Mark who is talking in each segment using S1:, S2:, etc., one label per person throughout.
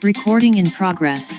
S1: Recording in progress.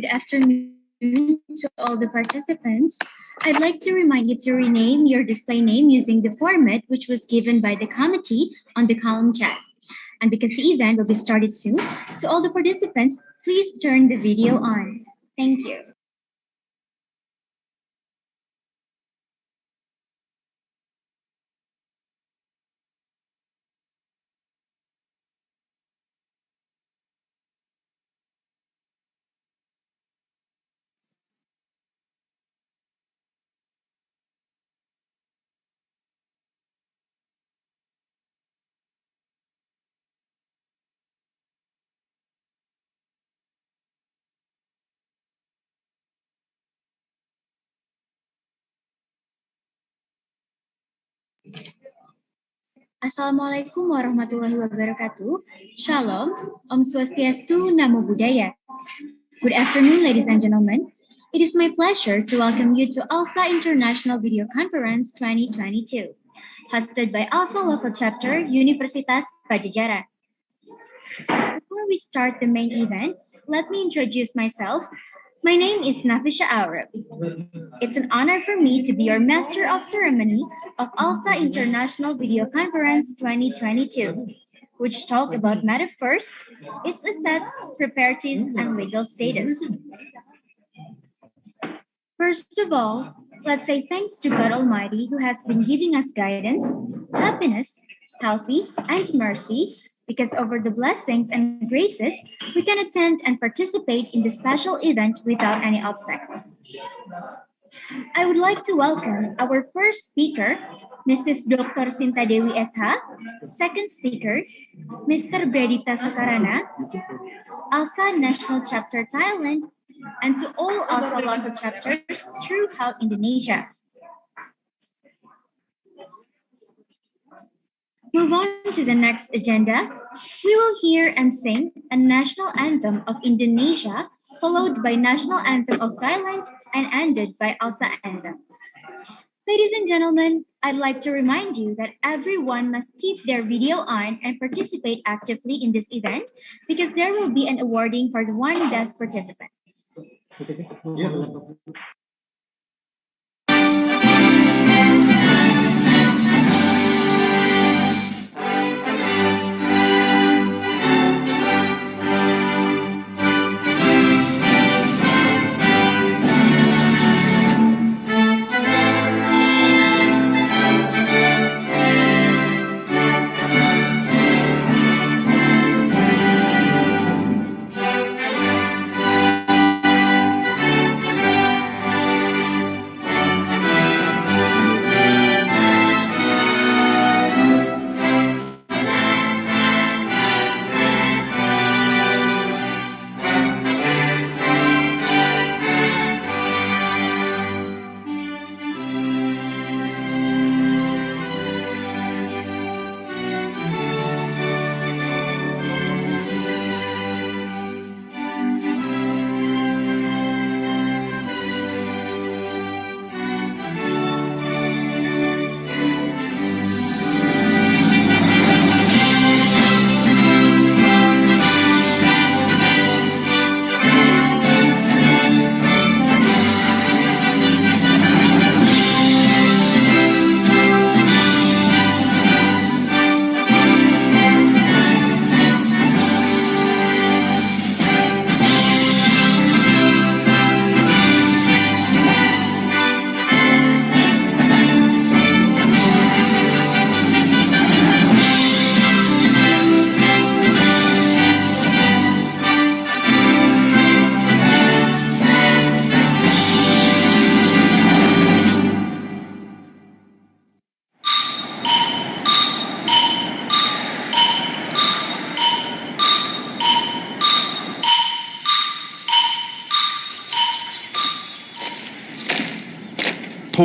S2: Good afternoon to all the participants. I'd like to remind you to rename your display name using the format which was given by the committee on the column chat. And because the event will be started soon, to all the participants, please turn the video on. Thank you. Assalamualaikum warahmatullahi wabarakatuh. Shalom, Om Swastiastu, Namo Buddhaya. Good afternoon, ladies and gentlemen. It is my pleasure to welcome you to ALSA International Video Conference 2022, hosted by ALSA Local Chapter, Universitas Padjadjaran. Before we start the main event, let me introduce myself. My name is Nafisha Arab. It's an honor for me to be your Master of Ceremony of ALSA International Video Conference 2022, which talk about Metaverse, its assets, properties, and legal status. First of all, let's say thanks to God Almighty who has been giving us guidance, happiness, healthy, and mercy, because over the blessings and graces, we can attend and participate in the special event without any obstacles. I would like to welcome our first speaker, Mrs. Dr. Sinta Dewi SH, second speaker, Mr. Bhredipta Socarana, ALSA National Chapter Thailand, and to all ALSA local chapters throughout Indonesia. Move on to the next agenda. We will hear and sing a national anthem of Indonesia, followed by national anthem of Thailand, and ended by ALSA anthem. Ladies and gentlemen, I'd like to remind you that everyone must keep their video on and participate actively in this event because there will be an awarding for the one best participant.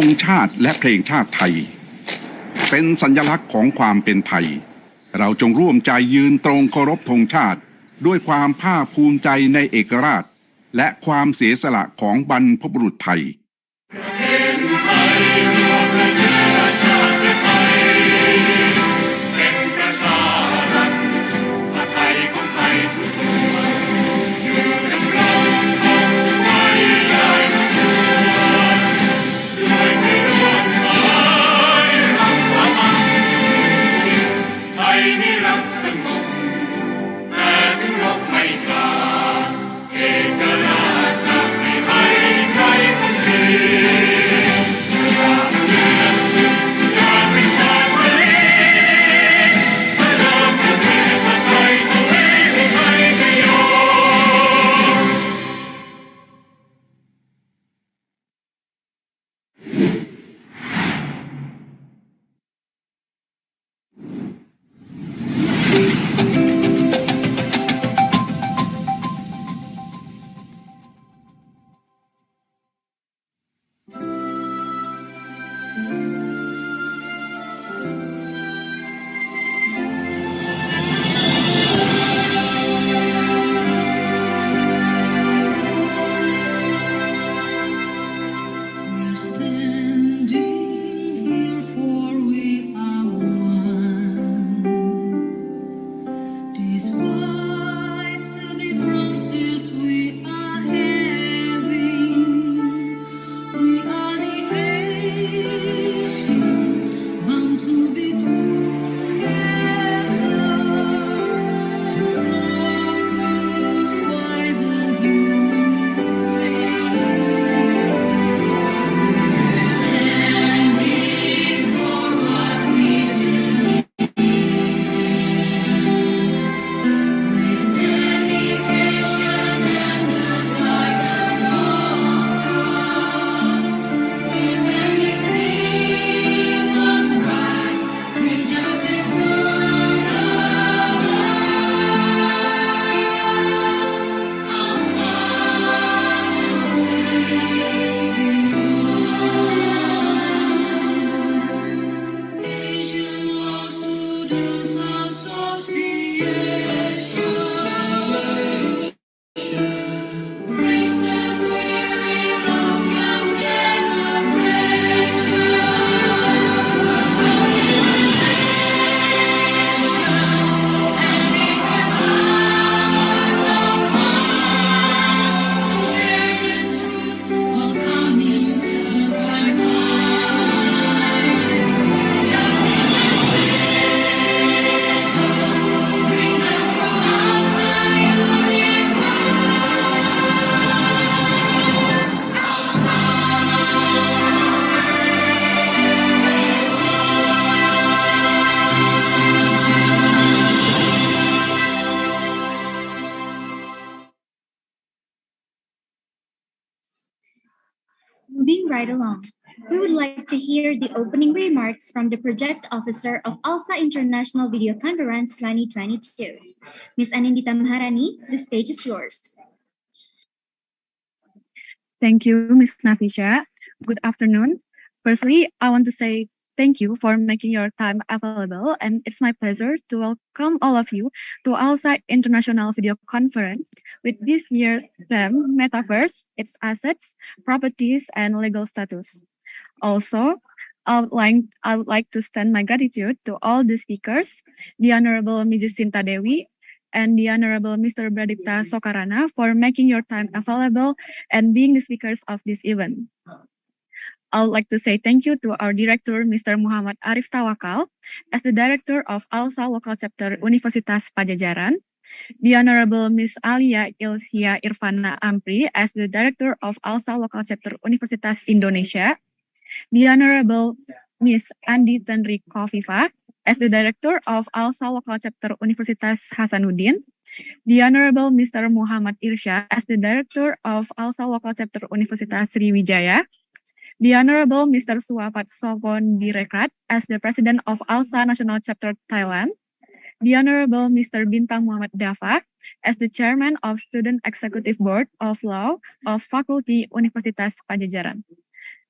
S1: งชาติและเพลงชาติไทยเป็นสัญลักษณ์ของความเป็นไทยเราจงร่วมใจยืนตรงเคารพธงชาติด้วยความภาคภูมิใจในเอกราชและความเสียสละของบรรพบุรุษไทย
S2: Moving right along, we would like to hear the opening remarks from the Project Officer of ALSA International Video Conference 2022. Ms. Anindita Maharani, the stage is yours.
S3: Thank you, Ms. Nafisha. Good afternoon. Firstly, I want to say thank you for making your time available, and it's my pleasure to welcome all of you to ALSA International Video Conference with this year's theme, Metaverse, its assets, properties, and legal status. Also, I would like to extend my gratitude to all the speakers, the Honorable Mrs. Sinta Dewi, and the Honorable Mr. Bhredipta Socarana for making your time available and being the speakers of this event. I would like to say thank you to our director, Mr. Muhammad Arif Tawakal, as the director of ALSA Local Chapter Universitas Padjadjaran, the Honorable Ms. Alia Ilsia Irfana Ampri as the director of ALSA Local Chapter Universitas Indonesia, the Honorable Ms. Andi Tenri Kofifa as the director of ALSA Local Chapter Universitas Hasanuddin, the Honorable Mr. Muhammad Irsya as the director of ALSA Local Chapter Universitas Sriwijaya, the Honorable Mr. Suwapat Sopon Direkrat as the President of ALSA National Chapter Thailand, the Honorable Mr. Bintang Muhammad Dafa as the Chairman of Student Executive Board of Law of Faculty Universitas Padjadjaran.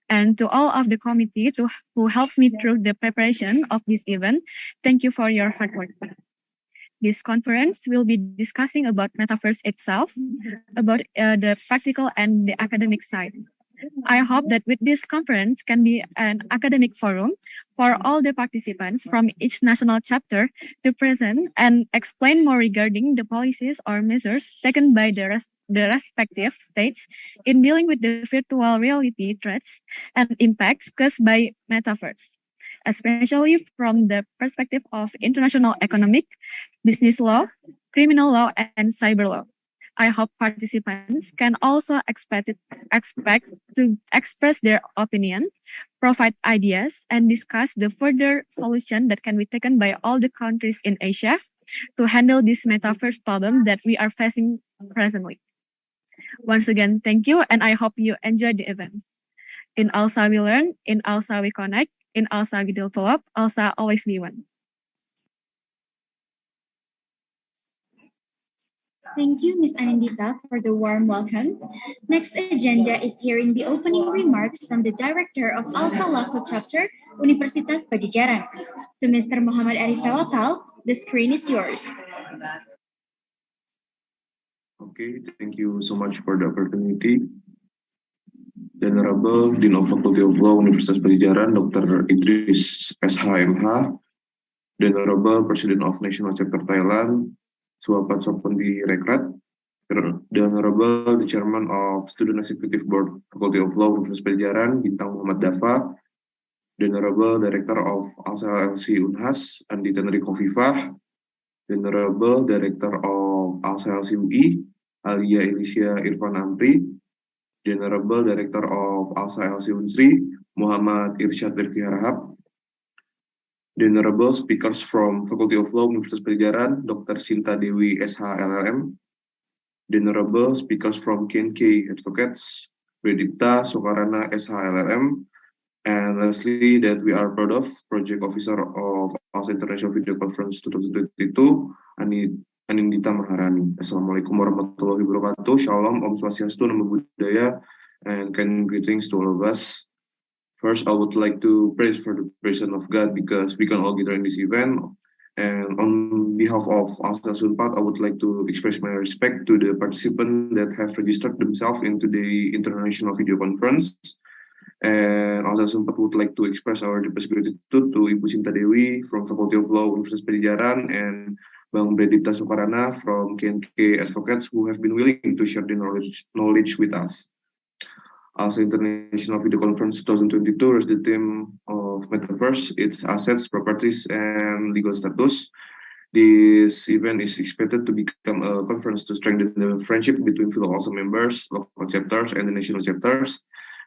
S3: And to all of the committee who helped me through the preparation of this event, thank you for your hard work. This conference will be discussing about Metaverse itself, about the practical and the academic side. I hope that with this conference can be an academic forum for all the participants from each national chapter to present and explain more regarding the policies or measures taken by the respective states in dealing with the virtual reality threats and impacts caused by Metaverse, especially from the perspective of international economic, business law, criminal law, and cyber law. I hope participants can also expect to express their opinion, provide ideas, and discuss the further solution that can be taken by all the countries in Asia to handle this metaverse problem that we are facing presently. Once again, thank you, and I hope you enjoyed the event. In ALSA we learn, in ALSA we connect, in ALSA we develop, ALSA always be one.
S2: Thank you, Ms. Anindita, for the warm welcome. Next agenda is hearing the opening remarks from the Director of ALSA Local Chapter, Universitas Padjadjaran. To Mr. Muhammad Arif Tawakal, the screen is yours.
S4: Okay, thank you so much for the opportunity. The Honorable Dean of Faculty of Law, Universitas Padjadjaran, Dr. Idris SHMH, the Honorable President of National Chapter Thailand, Suapat Sopondi Rekrat, the Honorable the Chairman of Student Executive Board, Faculty of Law, Universitas Padjadjaran, Bintang Muhammad Dafa, the Honorable Director of ALSA LC Unhas, Andi Tanri Khofifah, the Honorable Director of ALSA LC UI, Alia Elisha Irfan Amri, the Honorable Director of ALSA LC Unsri, Muhammad Irsyad Rifki Harahap, the Honorable Speakers from Faculty of Law, Universitas Padjadjaran, Dr. Sinta Dewi, SH LL.M, the Honorable Speakers from KNK Advocates, Bhredipta, Socarana, SH LL.M, and lastly, that we are proud of, Project Officer of ALSA International Video Conference 2022, Anindita Maharani. Assalamualaikum warahmatullahi wabarakatuh. Shalom, Om Swastiastu, Namo Buddhaya, and kind greetings to all of us. First, I would like to praise for the presence of God because we can all gather in this event. And on behalf of ALSA Unpad, I would like to express my respect to the participants that have registered themselves into the International Video Conference. And ALSA Unpad would like to express our deepest gratitude to Ibu Sinta Dewi from Faculty of Law, Universitas Padjadjaran, and Bang Bhredipta Socarana from KNK Advocates who have been willing to share their knowledge with us. ALSA International Video Conference 2022 is the theme of Metaverse, its assets, properties, and legal status. This event is expected to become a conference to strengthen the friendship between fellow ALSA members, local chapters, and the national chapters.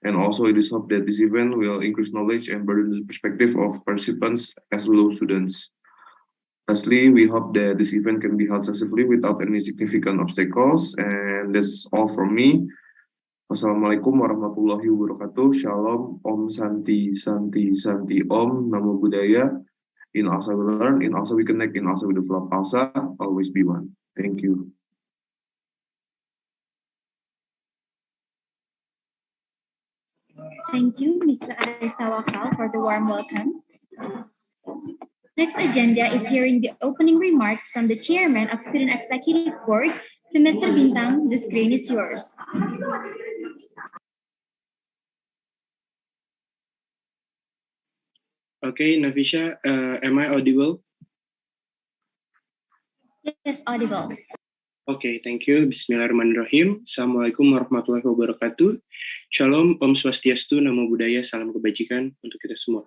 S4: And also it is hoped that this event will increase knowledge and broaden the perspective of participants as well as students. Lastly, we hope that this event can be held successfully without any significant obstacles. And that's all from me. Wassalamualaikum warahmatullahi wabarakatuh. Shalom, Om Santi, Santi, Santi, Om, Namo Buddhaya. In ALSA we learn, in ALSA we connect, in ALSA we develop. ALSA, always be one. Thank you.
S2: Thank you, Mr. Arif Tawakal, for the warm welcome. Next agenda is hearing the opening remarks from the Chairman of Student Executive Board to Mr. Bintang. The screen is yours.
S5: Okay, Nafisha, am I audible?
S2: Yes, audible.
S5: Okay, thank you. Bismillahirrahmanirrahim. Assalamualaikum warahmatullahi wabarakatuh. Shalom, Om Swastiastu, Namo Buddhaya, salam kebajikan untuk kita semua.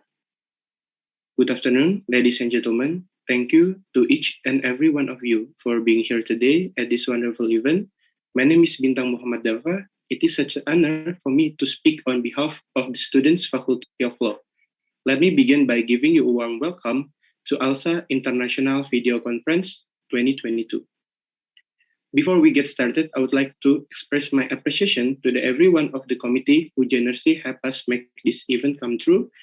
S5: Good afternoon, ladies and gentlemen. Thank you to each and every one of you for being here today at this wonderful event. My name is Bintang Muhammad Dafa. It is such an honor for me to speak on behalf of the Students Faculty of Law. Let me begin by giving you a warm welcome to ALSA International Video Conference 2022. Before we get started, I would like to express my appreciation to everyone of the committee who generously helped us make this event come true.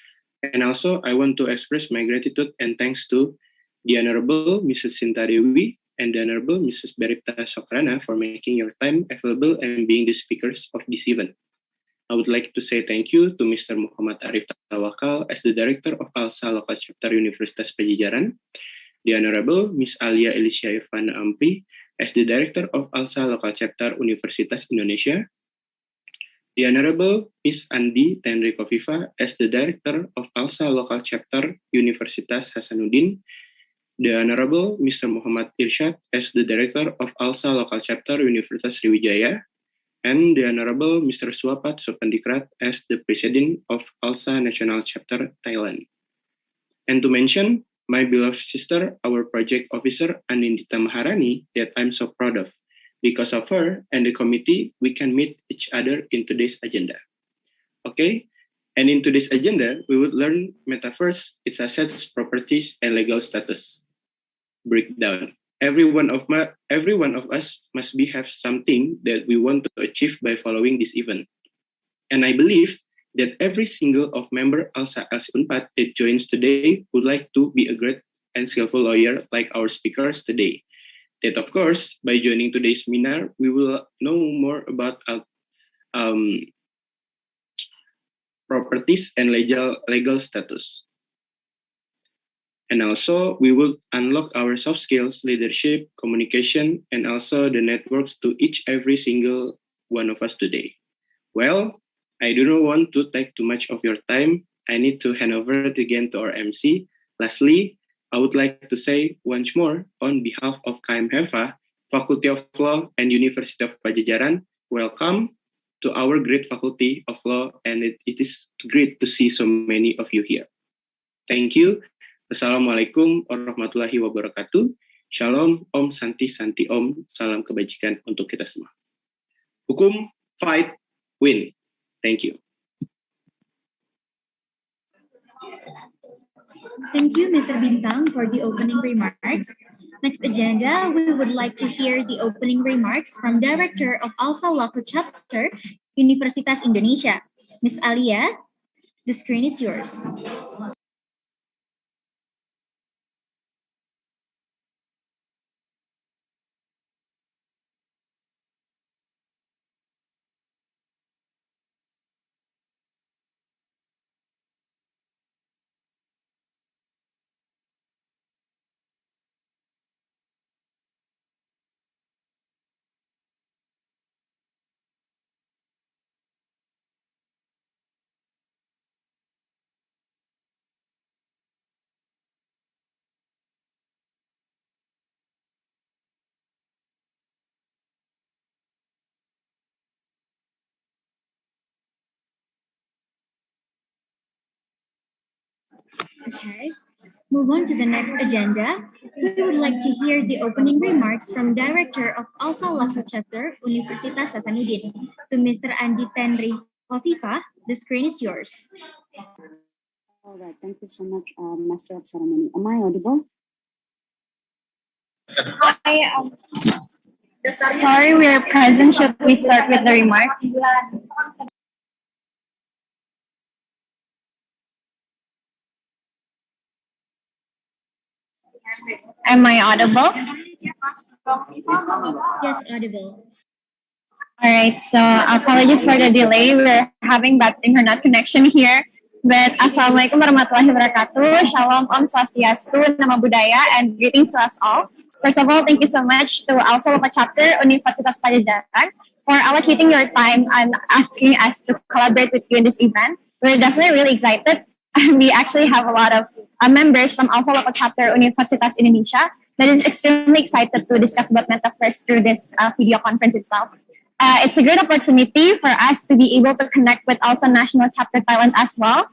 S5: And also, I want to express my gratitude and thanks to the Honorable Mrs. Sinta Dewi and the Honorable Mrs. Bhredipta Socarana for making your time available and being the speakers of this event. I would like to say thank you to Mr. Muhammad Arif Tawakal as the Director of ALSA Local Chapter Universitas Padjadjaran, the Honorable Ms. Alia Elisha Irvana Ampri as the Director of ALSA Local Chapter Universitas Indonesia, the Honorable Ms. Andi Tenri Kofifa as the Director of ALSA Local Chapter Universitas Hasanuddin, the Honorable Mr. Muhammad Irsyad as the Director of ALSA Local Chapter Universitas Sriwijaya, and the Honorable Mr. Suapat Sopandikrat as the President of ALSA National Chapter Thailand. And to mention, my beloved sister, our Project Officer Anindita Maharani, that I'm so proud of. Because of her and the committee, we can meet each other in today's agenda. Okay? And in today's agenda, we would learn Metaverse, its assets, properties, and legal status. Breakdown. Every one of us must have something that we want to achieve by following this event. And I believe that every single of member ALSA Unpad that joins today would like to be a great and skillful lawyer like our speakers today. That of course, by joining today's seminar, we will know more about properties and legal status. And also, we will unlock our soft skills, leadership, communication, and also the networks to every single one of us today. Well, I do not want to take too much of your time. I need to hand over it again to our MC. Lastly, I would like to say once more, on behalf of KMHEVA, Faculty of Law and University of Padjadjaran, welcome to our great Faculty of Law, and it is great to see so many of you here. Thank you. Assalamualaikum warahmatullahi wabarakatuh. Shalom, Om Santi Santi Om. Salam kebajikan untuk kita semua. Hukum, fight, win. Thank you.
S2: Thank you, Mr. Bintang, for the opening remarks. Next agenda, we would like to hear the opening remarks from Director of ALSA Local Chapter, Universitas Indonesia, Ms. Alia. The screen is yours. Okay, move on to the next agenda. We would like to hear the opening remarks from Director of ALSA Local Chapter, Universitas Hasanuddin, to Mr. Andi Tenri Kofifa. The screen is yours.
S6: All right, thank you so much, Master of Ceremony. Am I audible?
S3: Sorry, we are present. Should we start with the remarks? Am I audible?
S2: Yes, audible.
S3: All right, so apologies for the delay. We're having bad internet connection here. But Assalamualaikum warahmatullahi wabarakatuh. Shalom, Om Swastiastu, Nama Budaya, and greetings to us all. First of all, thank you so much to ALSA Local Chapter Universitas Padjadjaran for allocating your time and asking us to collaborate with you in this event. We're definitely really excited. We actually have a lot of members from ALSA Local Chapter Universitas Indonesia that is extremely excited to discuss about Metaverse through this video conference itself. It's a great opportunity for us to be able to connect with ALSA National Chapter Thailand as well.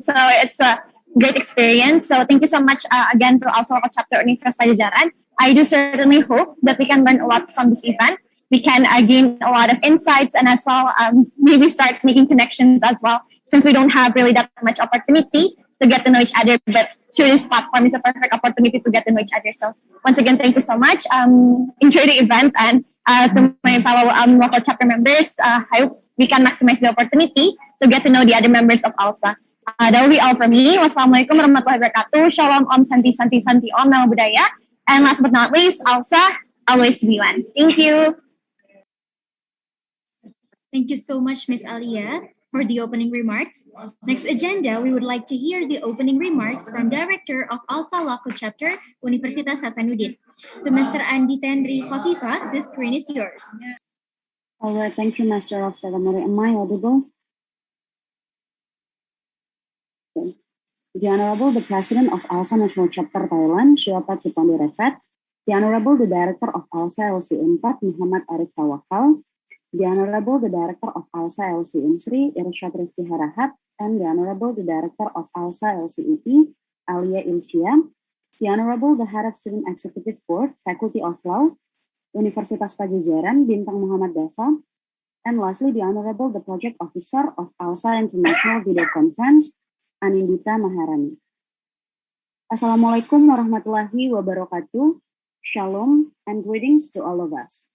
S3: So it's a great experience. So thank you so much again to ALSA Local Chapter Universitas Padjadjaran. I do certainly hope that we can learn a lot from this event. We can gain a lot of insights and as well maybe start making connections as well, since we don't have really that much opportunity to get to know each other, but sure, this platform is a perfect opportunity to get to know each other. So once again, thank you so much. Enjoy the event, and to my fellow local chapter members, I hope we can maximize the opportunity to get to know the other members of ALSA. That will be all from me. Wassalamualaikum warahmatullahi wabarakatuh. Shalom, Om Santi Santi Santi Om, Nama Budaya. And last but not least, ALSA, always be one. Thank you.
S2: Thank you so much, Ms. Alia, for the opening remarks. Next agenda, we would like to hear the opening remarks from Director of ALSA Local Chapter, Universitas Hasanuddin. To Mr. Andi Tendri Kofifa, the screen is yours.
S6: All right, thank you, Master of Ceremony. Am I audible? Okay. The Honorable, the President of ALSA National Chapter Thailand, Syapat Supandi Refat, the Honorable, the Director of ALSA LC Unpad, Muhammad Arif Tawakal, the Honorable, the Director of ALSA LC Unsri, Irsyad Rifki Harahat, and the Honorable, the Director of ALSA LCUI, Alia Ilsia, the Honorable, the Head of Student Executive Board, Faculty of Law, Universitas Padjadjaran, Bintang Muhammad Dava, and lastly, the Honorable, the Project Officer of ALSA International Video Conference, Anindita Maharani. Assalamualaikum warahmatullahi wabarakatuh. Shalom and greetings to all of us.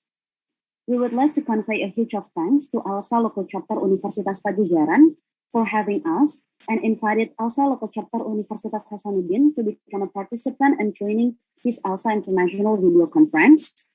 S6: We would like to convey a huge of thanks to ALSA Local Chapter Universitas Padjadjaran for having us and invited ALSA Local Chapter Universitas Hasanuddin to become a participant and joining this ALSA International Video Conference.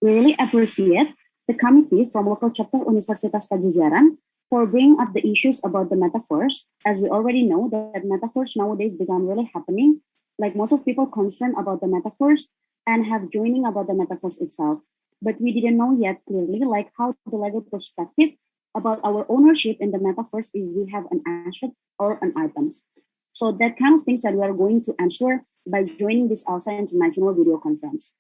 S6: We really appreciate the committee from Local Chapter Universitas Padjadjaran for bringing up the issues about the Metaverse, as we already know that Metaverse nowadays began really happening, like most of people concerned about the Metaverse and have joining about the Metaverse itself. But we didn't know yet clearly like how the legal perspective about our ownership in the Metaverse if we have an asset or an items. So that kind of things that we are going to answer by joining this ALSA International Video Conference.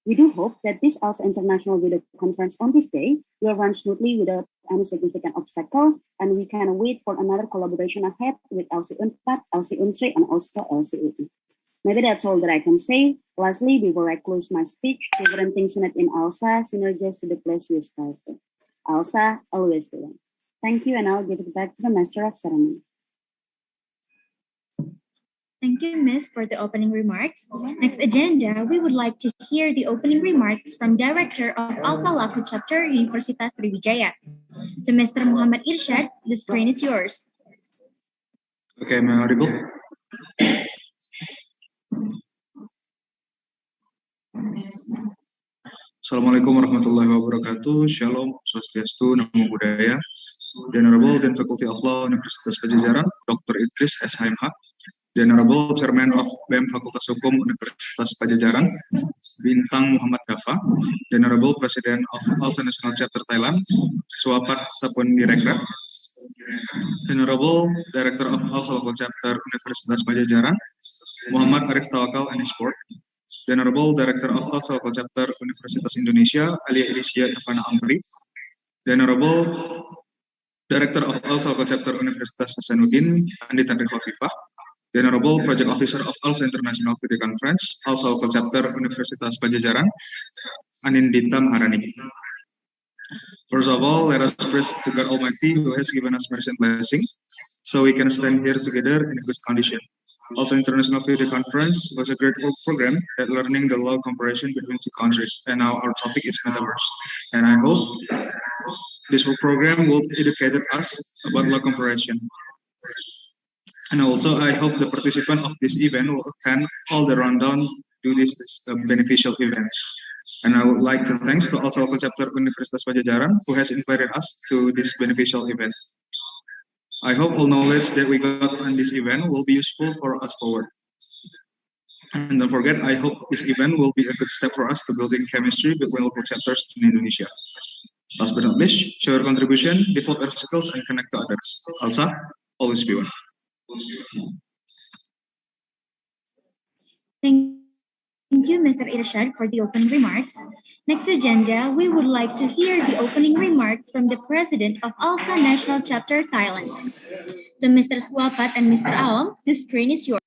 S6: We do hope that this ALSA International Video Conference on this day will run smoothly without any significant obstacle, and we can wait for another collaboration ahead with LC Unpad, LC Unsri, and also LCUI. Maybe that's all that I can say. Lastly, before I close my speech, different things in ALSA synergize to the place we aspire to. ALSA, always doing. Thank you, and I'll give it back to the Master of Ceremony.
S2: Thank you, Ms., for the opening remarks. Next agenda, we would like to hear the opening remarks from Director of ALSA Local Chapter, Universitas Sriwijaya. To Mr. Muhammad Irsyad, the screen is yours.
S7: Okay, am I audible? Assalamualaikum warahmatullahi wabarakatuh. Shalom, Swastiastu, Namo Buddhaya. The Honorable Dean Faculty of Law, Universitas Padjadjaran, Dr. Idris SHMH, the Honorable Chairman of BEM Fakultas Hukum Universitas Padjadjaran, Bintang Muhammad Dava, the Honorable President of ALSA National Chapter Thailand, Syapat Supandi Refat, the Honorable Director of ALSA Local Chapter Universitas Padjadjaran, Muhammad Arif Tawakal and his board, the Honorable Director of ALSA Local Chapter Universitas Indonesia, Alia Ilisia Ivana Amri, the Honorable Director of ALSA Local Chapter Universitas Hasanuddin, Andi Tendri Kofifa, the Honorable Project Officer of ALSA International Video Conference, ALSA Local Chapter Universitas Padjadjaran, Anindita Maharani. First of all, let us praise to God Almighty who has given us mercy and blessing, so we can stand here together in a good condition. ALSA International Video Conference was a great program at learning the law cooperation between two countries, and now our topic is Metaverse. And I hope this program will educate us about law cooperation. And also, I hope the participant of this event will attend all the rundown to this beneficial event. And I would like to thanks to ALSA Local Chapter Universitas Padjadjaran who has invited us to this beneficial event. I hope all knowledge that we got on this event will be useful for us forward. And don't forget, I hope this event will be a good step for us to building chemistry between local chapters in Indonesia. Last but not least, show your contribution, develop obstacles, and connect to others. ALSA, always be one.
S2: Thank you, Mr. Irsyad, for the opening remarks. Next agenda, we would like to hear the opening remarks from the President of ALSA National Chapter Thailand. To Mr. Swapat and Mr. Aom, the screen is yours.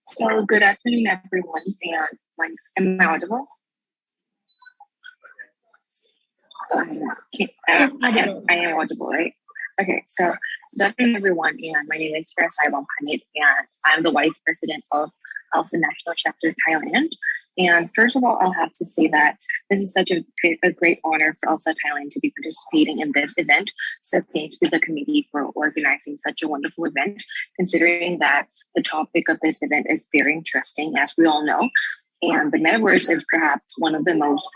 S8: So, good afternoon, everyone. And am I audible? I am audible, right? Okay, so good afternoon, everyone. And my name is Saibam Hamid, and I'm the Vice President of ALSA National Chapter Thailand. And first of all, I'll have to say that this is such a great honor for ALSA Thailand to be participating in this event. So thanks to the committee for organizing such a wonderful event, considering that the topic of this event is very interesting, as we all know. And the Metaverse is perhaps one of the most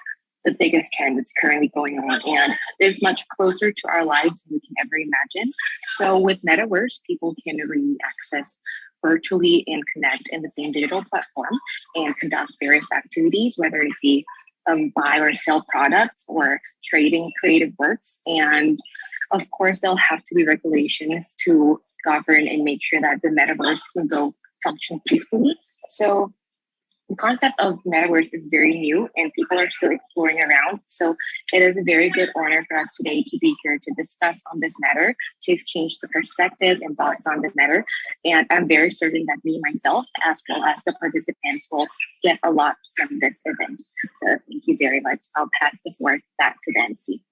S8: the biggest trend that's currently going on, and it's much closer to our lives than we can ever imagine. So with Metaverse, people can really access virtually and connect in the same digital platform and conduct various activities, whether it be buy or sell products or trading creative works. And of course, there'll have to be regulations to govern and make sure that the metaverse can go function peacefully. So the concept of metaverse is very new and people are still exploring around. So it is a very good honor for us today to be here to discuss on this matter, to exchange the perspective and thoughts on the matter. And I'm very certain that me, myself, as well as the participants will get a lot from this event. So thank you very much. I'll pass the floor back to Nancy.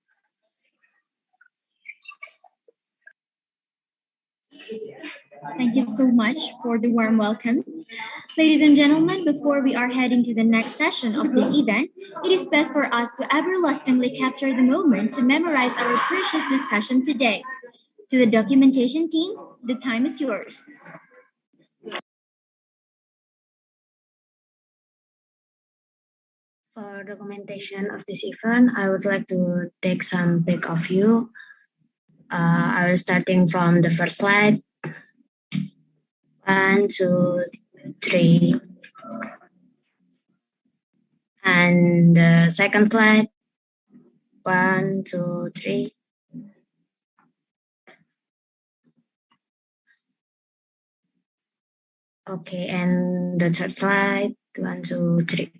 S2: Thank you so much for the warm welcome. Ladies and gentlemen, before we are heading to the next session of this event, it is best for us to everlastingly capture the moment to memorize our precious discussion today. To the documentation team, the time is yours.
S9: For documentation of this event, I would like to take some pic of you. I will starting from the first slide. 1, 2, 3. And the second slide. 1, 2, 3. Okay, and the third slide. 1, 2, 3.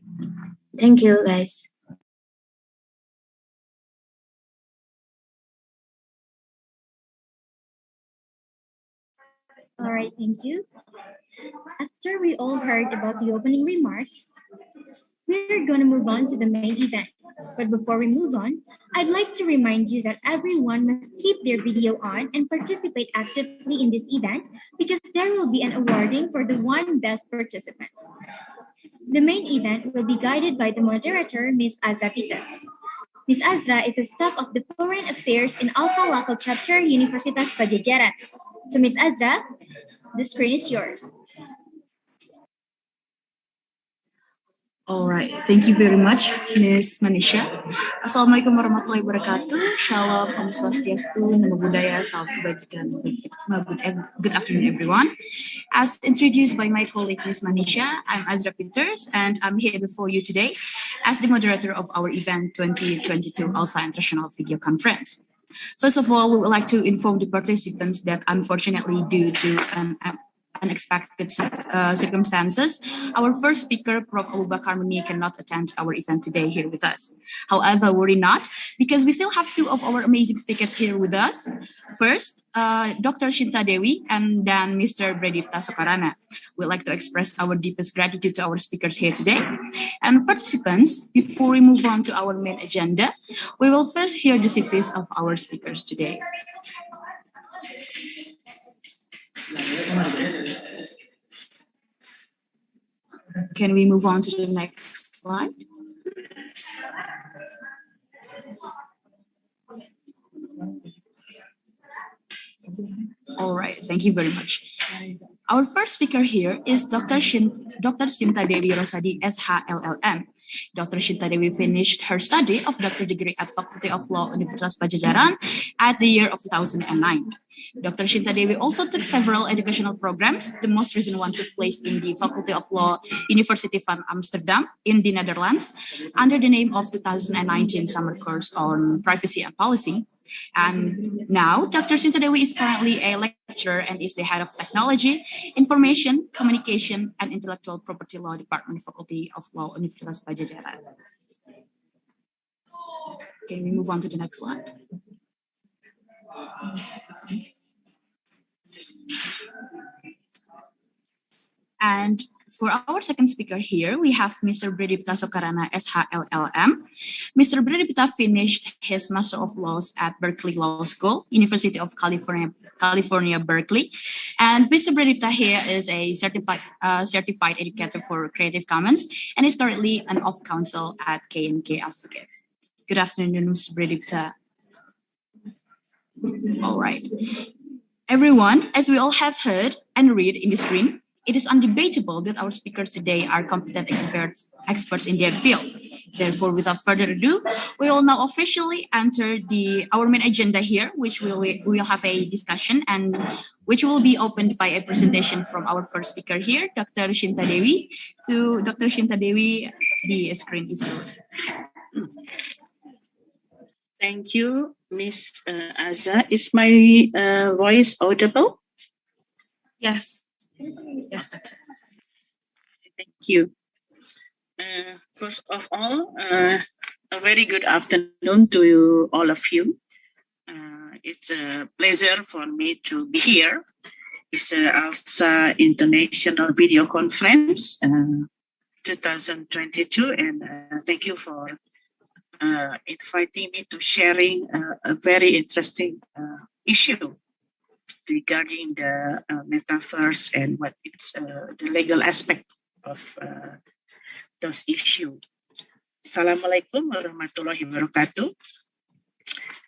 S9: Thank you, guys.
S2: All right, thank you. After we all heard about the opening remarks, we're going to move on to the main event. But before we move on, I'd like to remind you that everyone must keep their video on and participate actively in this event because there will be an awarding for the one best participant. The main event will be guided by the moderator, Ms. Azra Peter. Ms. Azra is the staff of the Foreign Affairs in ALSA Local Chapter, Universitas Padjadjaran. So Ms. Azra, the screen is yours.
S10: All right, thank you very much, Ms. Manisha. Assalamualaikum warahmatullahi wabarakatuh. Shalom, Om Swastiastu, Namo Buddhaya, Salam Kebajikan. Good afternoon, everyone. As introduced by my colleague, Ms. Manisha, I'm Azra Peters, and I'm here before you today as the moderator of our event 2022 ALSA International Video Conference. First of all, we would like to inform the participants that unfortunately, due to unexpected circumstances, our first speaker, Prof. Abu Bakar Muni, cannot attend our event today here with us. However, worry not, because we still have two of our amazing speakers here with us. First, Dr. Sinta Dewi, and then Mr. Bhredipta Socarana. We'd like to express our deepest gratitude to our speakers here today. And participants, before we move on to our main agenda, we will first hear the CVs of our speakers today. Can we move on to the next slide? All right, thank you very much. Our first speaker here is Dr. Sinta Dewi Rosadi, SH LL.M. Dr. Sinta Dewi finished her study of doctor degree at Faculty of Law, Universitas Padjadjaran at the year of 2009. Dr. Sinta Dewi also took several educational programs. The most recent one took place in the Faculty of Law, University van Amsterdam in the Netherlands, under the name of 2019 Summer Course on Privacy and Policy. And now, Dr. Sinta Dewi is currently a lecturer and is the head of Technology, Information, Communication, and Intellectual Property Law Department, Faculty of Law, Universitas Padjadjaran. Can we move on to the next slide? And for our second speaker here, we have Mr. Bhredipta Socarana, SH LL.M. Mr. Bhredipta finished his Master of Laws at Berkeley Law School, University of California, Berkeley. And Mr. Bhredipta here is a certified educator for Creative Commons and is currently an off counsel at K&K Advocates. Good afternoon, Mr. Bhredipta. All right. Everyone, as we all have heard and read in the screen, it is undebatable that our speakers today are competent experts in their field. Therefore, without further ado, we will now officially enter our main agenda here, which we will have a discussion and which will be opened by a presentation from our first speaker here, Dr. Sinta Dewi. To Dr. Sinta Dewi, the screen is yours.
S11: Thank you, Miss Azza. Is my voice audible?
S10: Yes. Yes, Doctor.
S11: Thank you. First of all, a very good afternoon to you, all of you. It's a pleasure for me to be here. It's ALSA International Video Conference 2022, and thank you for inviting me to sharing a very interesting issue regarding the metaverse and what it's the legal aspect of those issues. Assalamualaikum warahmatullahi wabarakatuh.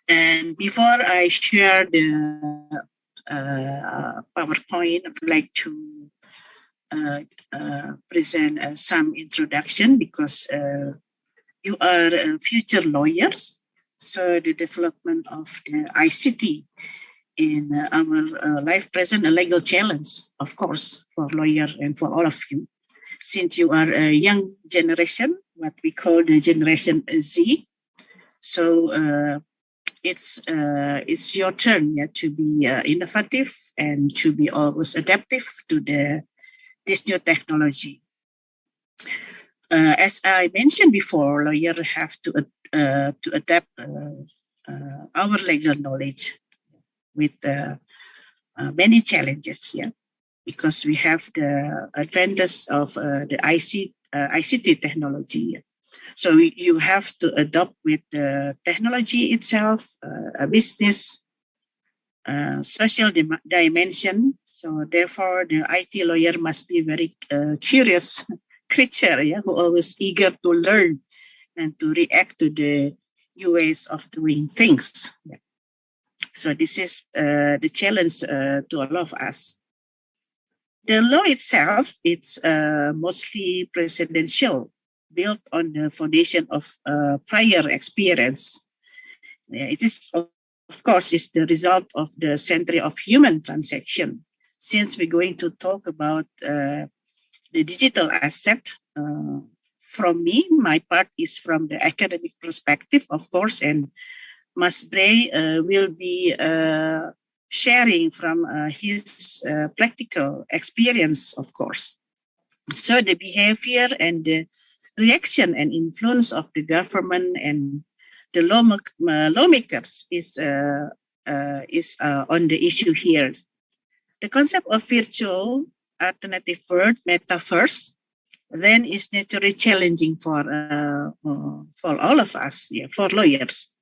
S11: And before I share the PowerPoint, I'd like to present some introduction because you are future lawyers. So the development of the ICT in our life present a legal challenge, of course, for lawyer and for all of you. Since you are a young generation, what we call the Generation Z, so it's your turn to be innovative and to be always adaptive to this new technology. As I mentioned before, lawyers have to adapt our legal knowledge with many challenges, because we have the advantage of the ICT technology. So you have to adopt with the technology itself, a business, social dimension. So therefore, the IT lawyer must be very curious creature, who always eager to learn and to react to the new ways of doing things. So this is the challenge to all of us. The law itself, it's mostly presidential, built on the foundation of prior experience. It is, of course, is the result of the century of human transaction. Since we're going to talk about the digital asset, from me, my part is from the academic perspective, of course, and Mas Bray will be sharing from his practical experience, of course. So the behavior and the reaction and influence of the government and the lawmakers is on the issue here. The concept of virtual alternative world, metaverse, then is naturally challenging for all of us, for lawyers.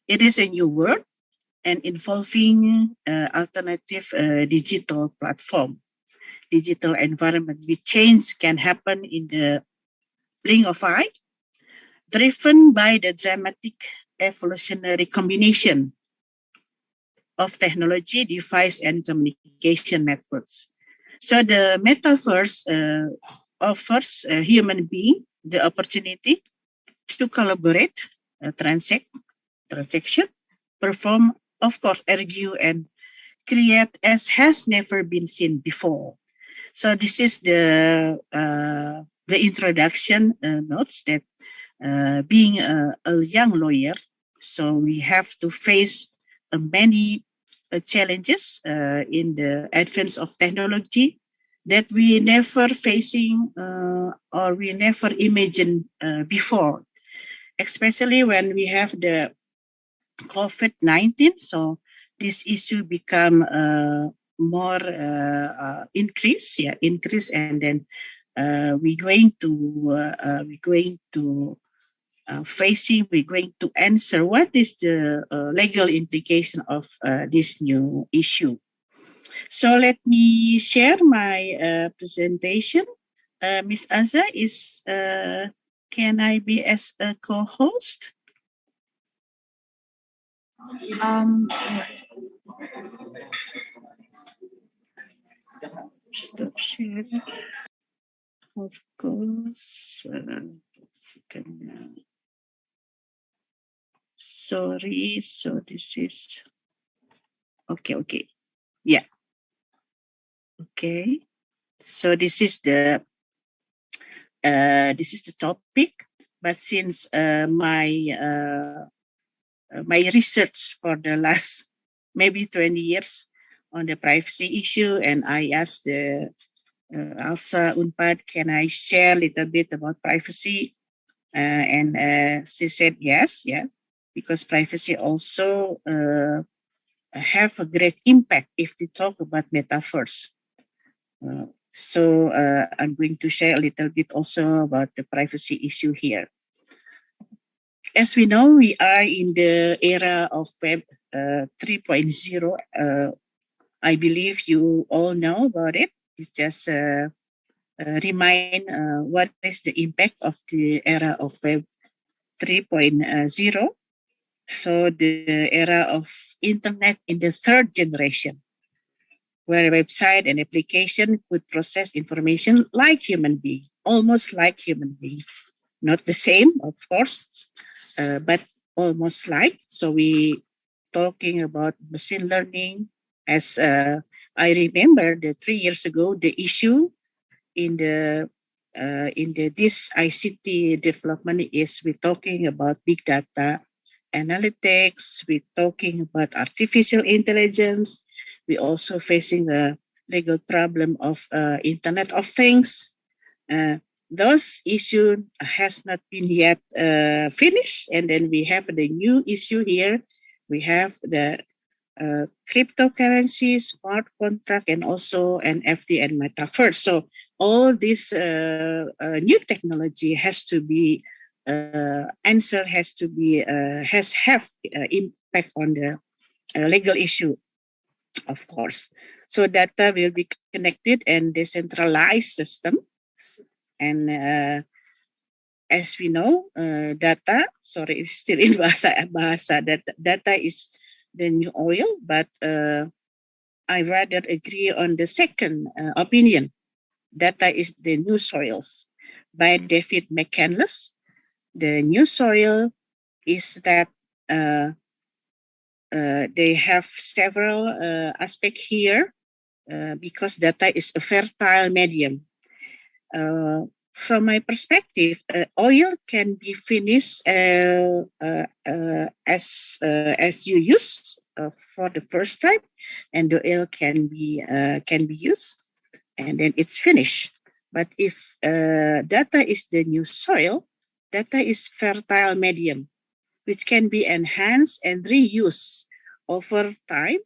S11: It is a new word and involving alternative digital platform, digital environment, which change can happen in the blink of eye, driven by the dramatic evolutionary combination of technology, device, and communication networks. So the metaverse offers a human being the opportunity to collaborate, transaction, perform, of course, argue, and create as has never been seen before. So this is the introduction notes that being a young lawyer, so we have to face many challenges in the advance of technology that we never facing or we never imagined before, especially when we have the COVID-19. So this issue become more increase, and then we're going to answer what is the legal implication of this new issue. So let me share my presentation. Ms. Azza is, can I be as a co-host? Stop sharing. Of course. Sorry, so this is, okay. Yeah. Okay. So this is the topic, but since my research for the last maybe 20 years on the privacy issue, and I asked the ALSA Unpad, can I share a little bit about privacy? And she said yes, because privacy also have a great impact if we talk about metaverse. So I'm going to share a little bit also about the privacy issue here. As we know, we are in the era of Web 3.0. I believe you all know about it. It's just remind what is the impact of the era of Web 3.0. So the era of internet in the third generation, where a website and application could process information like human being, almost like human being. Not the same, of course, but almost like. So we talking about machine learning. As I remember, 3 years ago, the issue in this ICT development is we're talking about big data analytics. We're talking about artificial intelligence. We're also facing a legal problem of Internet of Things. Those issues has not been yet finished. And then we have the new issue here. We have the cryptocurrency, smart contract, and also NFT and Metaverse. So all this new technology has to be have impact on the legal issue, of course. So data will be connected and decentralized system. And as we know, data, sorry, it's still in bahasa data is the new oil, but I rather agree on the second opinion. Data is the new soils. By David McCandless, the new soil is that they have several aspects here because data is a fertile medium. From my perspective, oil can be finished as you use for the first time, and the oil can be used, and then it's finished. But if data is the new soil, data is fertile medium, which can be enhanced and reused over time,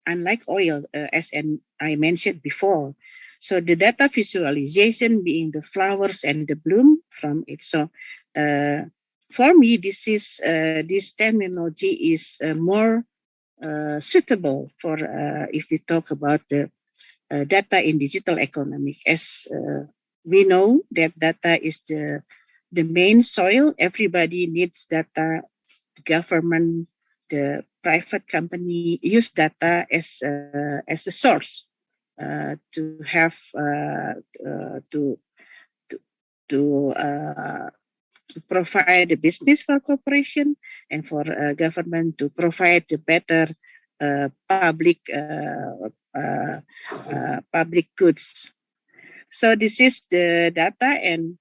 S11: unlike oil, as I mentioned before. So the data visualization being the flowers and the bloom from it. So for me, this terminology is more suitable for if we talk about the data in digital economy. As we know that data is the main soil. Everybody needs data. The government, the private company use data as a source. To have to provide the business for corporation and for government to provide the better public goods. So this is the data, and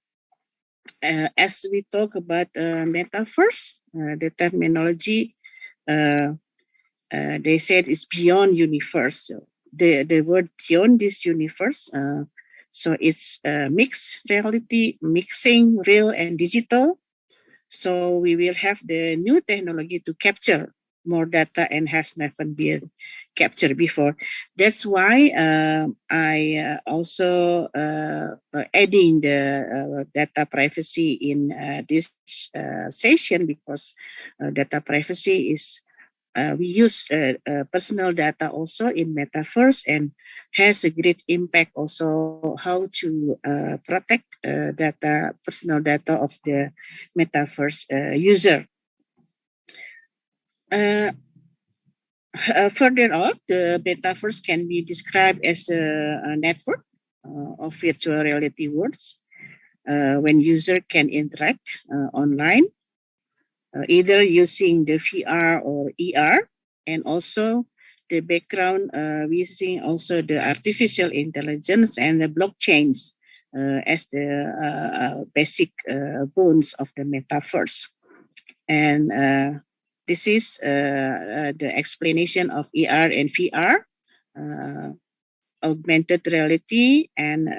S11: as we talk about metaverse, the terminology they said it's beyond universe. So the word beyond this universe, so it's mixed reality, mixing real and digital. So we will have the new technology to capture more data and has never been captured before. That's why I also adding the data privacy in this session, because data privacy is we use personal data also in Metaverse, and has a great impact also how to protect data, personal data of the Metaverse user. Further on, the Metaverse can be described as a network of virtual reality worlds. when user can interact online, either using the VR or ER, and also the background using also the artificial intelligence and the blockchains as the basic bones of the metaverse. And this is the explanation of ER and VR, augmented reality and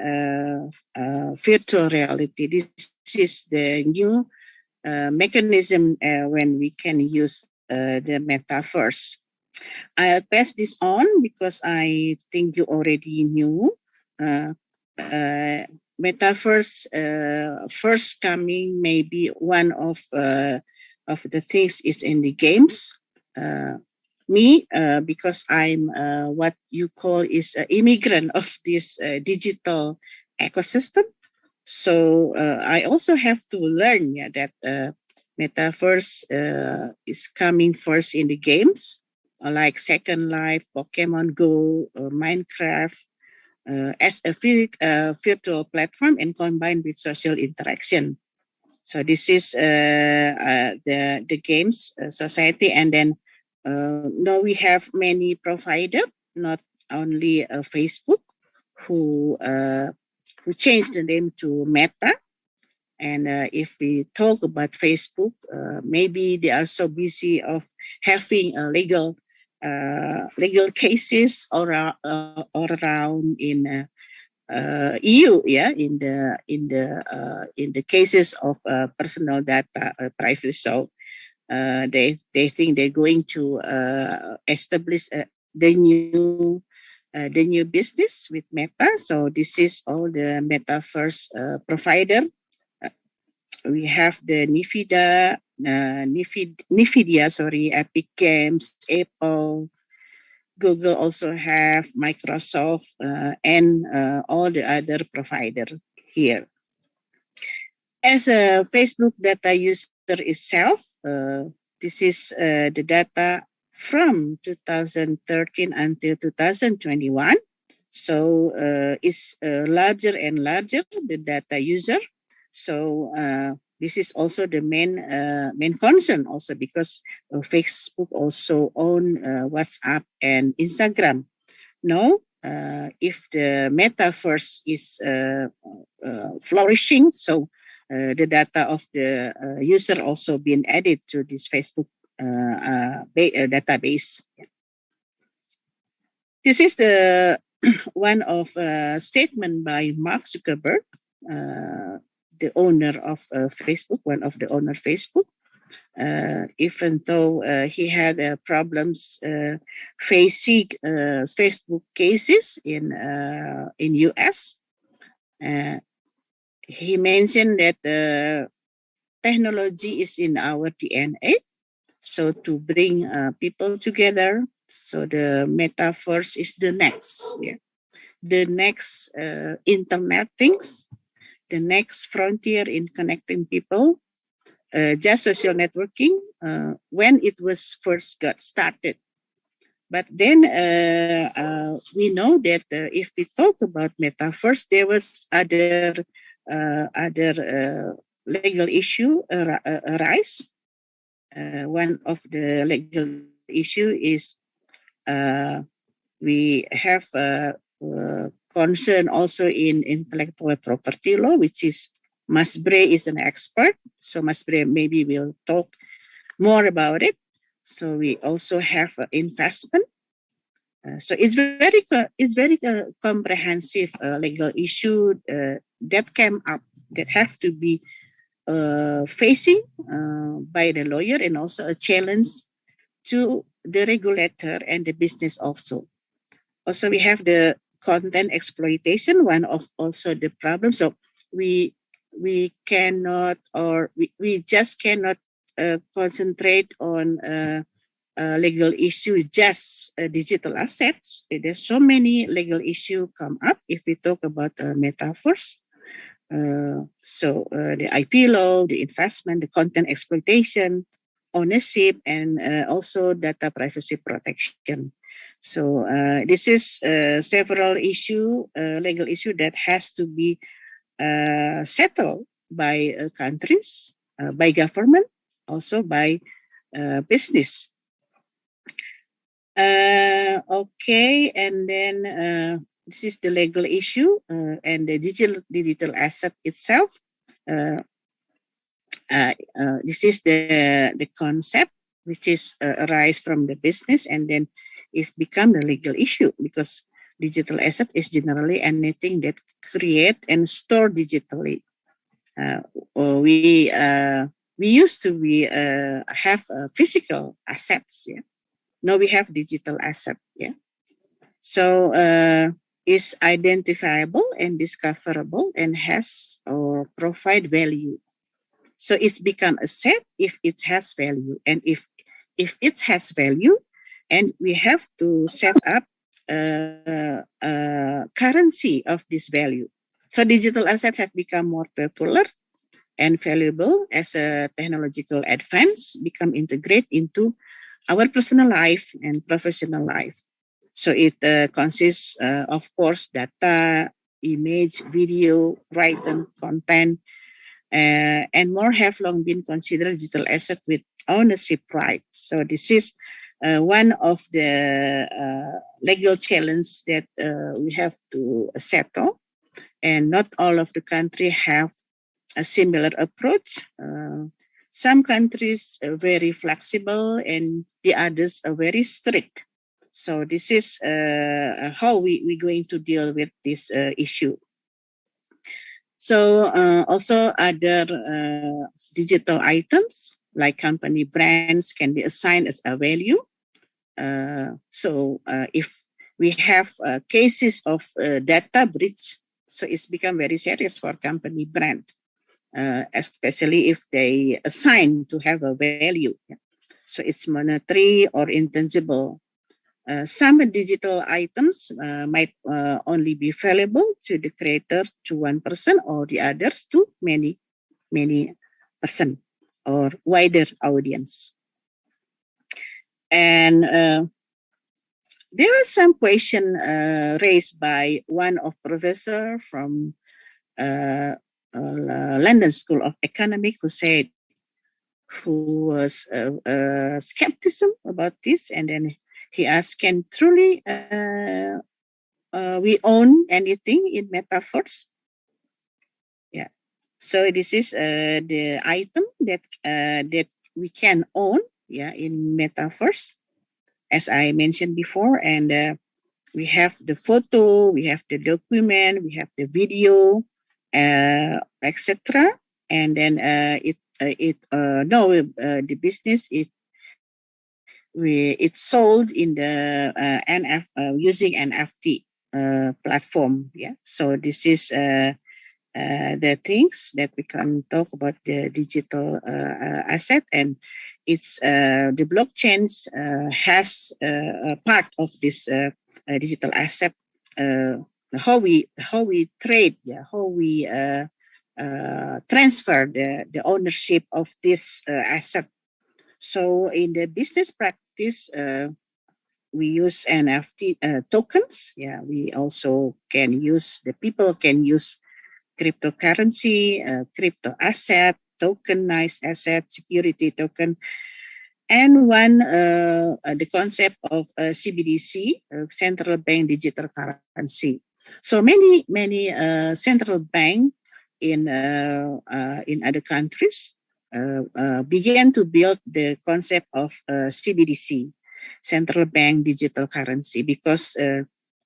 S11: virtual reality. This is the new mechanism when we can use the metaverse. I'll pass this on because I think you already knew. Metaverse first coming, maybe one of the things is in the games. Because I'm what you call is an immigrant of this digital ecosystem. So I also have to learn that Metaverse is coming first in the games, like Second Life, Pokemon Go, Minecraft, as a virtual platform and combined with social interaction. So this is the games society, and then now we have many providers, not only Facebook, who changed the name to Meta. And if we talk about Facebook, maybe they are so busy of having legal cases around in EU, in the cases of personal data privacy. So they think they're going to establish the new business with Meta. So this is all the Metaverse provider. We have the Nvidia, Epic Games, Apple, Google also have Microsoft and all the other provider here. As a Facebook data user itself, this is the data from 2013 until 2021. So it's larger and larger, the data user. So this is also the main concern also, because Facebook also own WhatsApp and Instagram. Now, if the metaverse is flourishing, so the data of the user also been added to this Facebook database. This is the one of statement by Mark Zuckerberg, the owner of Facebook, one of the owner of Facebook. Even though he had problems facing Facebook cases in US, he mentioned that technology is in our DNA. So to bring people together, so the metaverse is the next, the next internet things, the next frontier in connecting people. Just social networking when it was first got started. But then we know that if we talk about metaverse, there was other legal issue arise. One of the legal issue is we have concern also in intellectual property law, which is Mas Bre is an expert, so Mas Bre maybe will talk more about it. So we also have investment. So it's very comprehensive legal issue that came up that have to be facing by the lawyer, and also a challenge to the regulator and the business also. Also, we have the content exploitation, one of also the problems. So we cannot, or we just cannot concentrate on legal issues, just digital assets. There's so many legal issues come up if we talk about metaverse. So the IP law, the investment, the content exploitation, ownership, and also data privacy protection. So this is several legal issue that has to be settled by countries, by government, also by business. Okay, and then this is the legal issue and the digital asset itself. This is the concept which is arise from the business, and then it become the legal issue, because digital asset is generally anything that create and store digitally. We used to have physical assets. Yeah. Now we have digital asset. Yeah. So is identifiable and discoverable and has or provide value. So it's become a set if it has value, and if it has value, and we have to set up currency of this value. So digital assets have become more popular and valuable as a technological advance become integrated into our personal life and professional life. So it consists, of course, data, image, video, written content, and more have long been considered digital asset with ownership rights. So this is one of the legal challenges that we have to settle, and not all of the country have a similar approach. Some countries are very flexible, and the others are very strict. So this is how we're going to deal with this issue. So also other digital items like company brands can be assigned as a value. So if we have cases of data breach, so it's become very serious for company brand, especially if they assign to have a value. So it's monetary or intangible. Some digital items might only be valuable to the creator, to one person, or the others to many person or wider audience. And there was some question raised by one of professor from London School of Economics, who was skepticism about this, and then he asked, can truly we own anything in Metaverse? Yeah. So this is the item that we can own, yeah, in Metaverse, as I mentioned before. And we have the photo, we have the document, we have the video, etc. And then the business it's sold in the using NFT platform. Yeah. So this is the things that we can talk about the digital asset, and it's the blockchain has a part of this digital asset. How we trade, yeah, how we transfer the ownership of this asset. So in the business practice, we use NFT tokens. Yeah, we also can use, the people can use cryptocurrency, crypto asset, tokenized asset, security token, and one the concept of CBDC, central bank digital currency. So many central bank in other countries began to build the concept of CBDC, central bank digital currency, because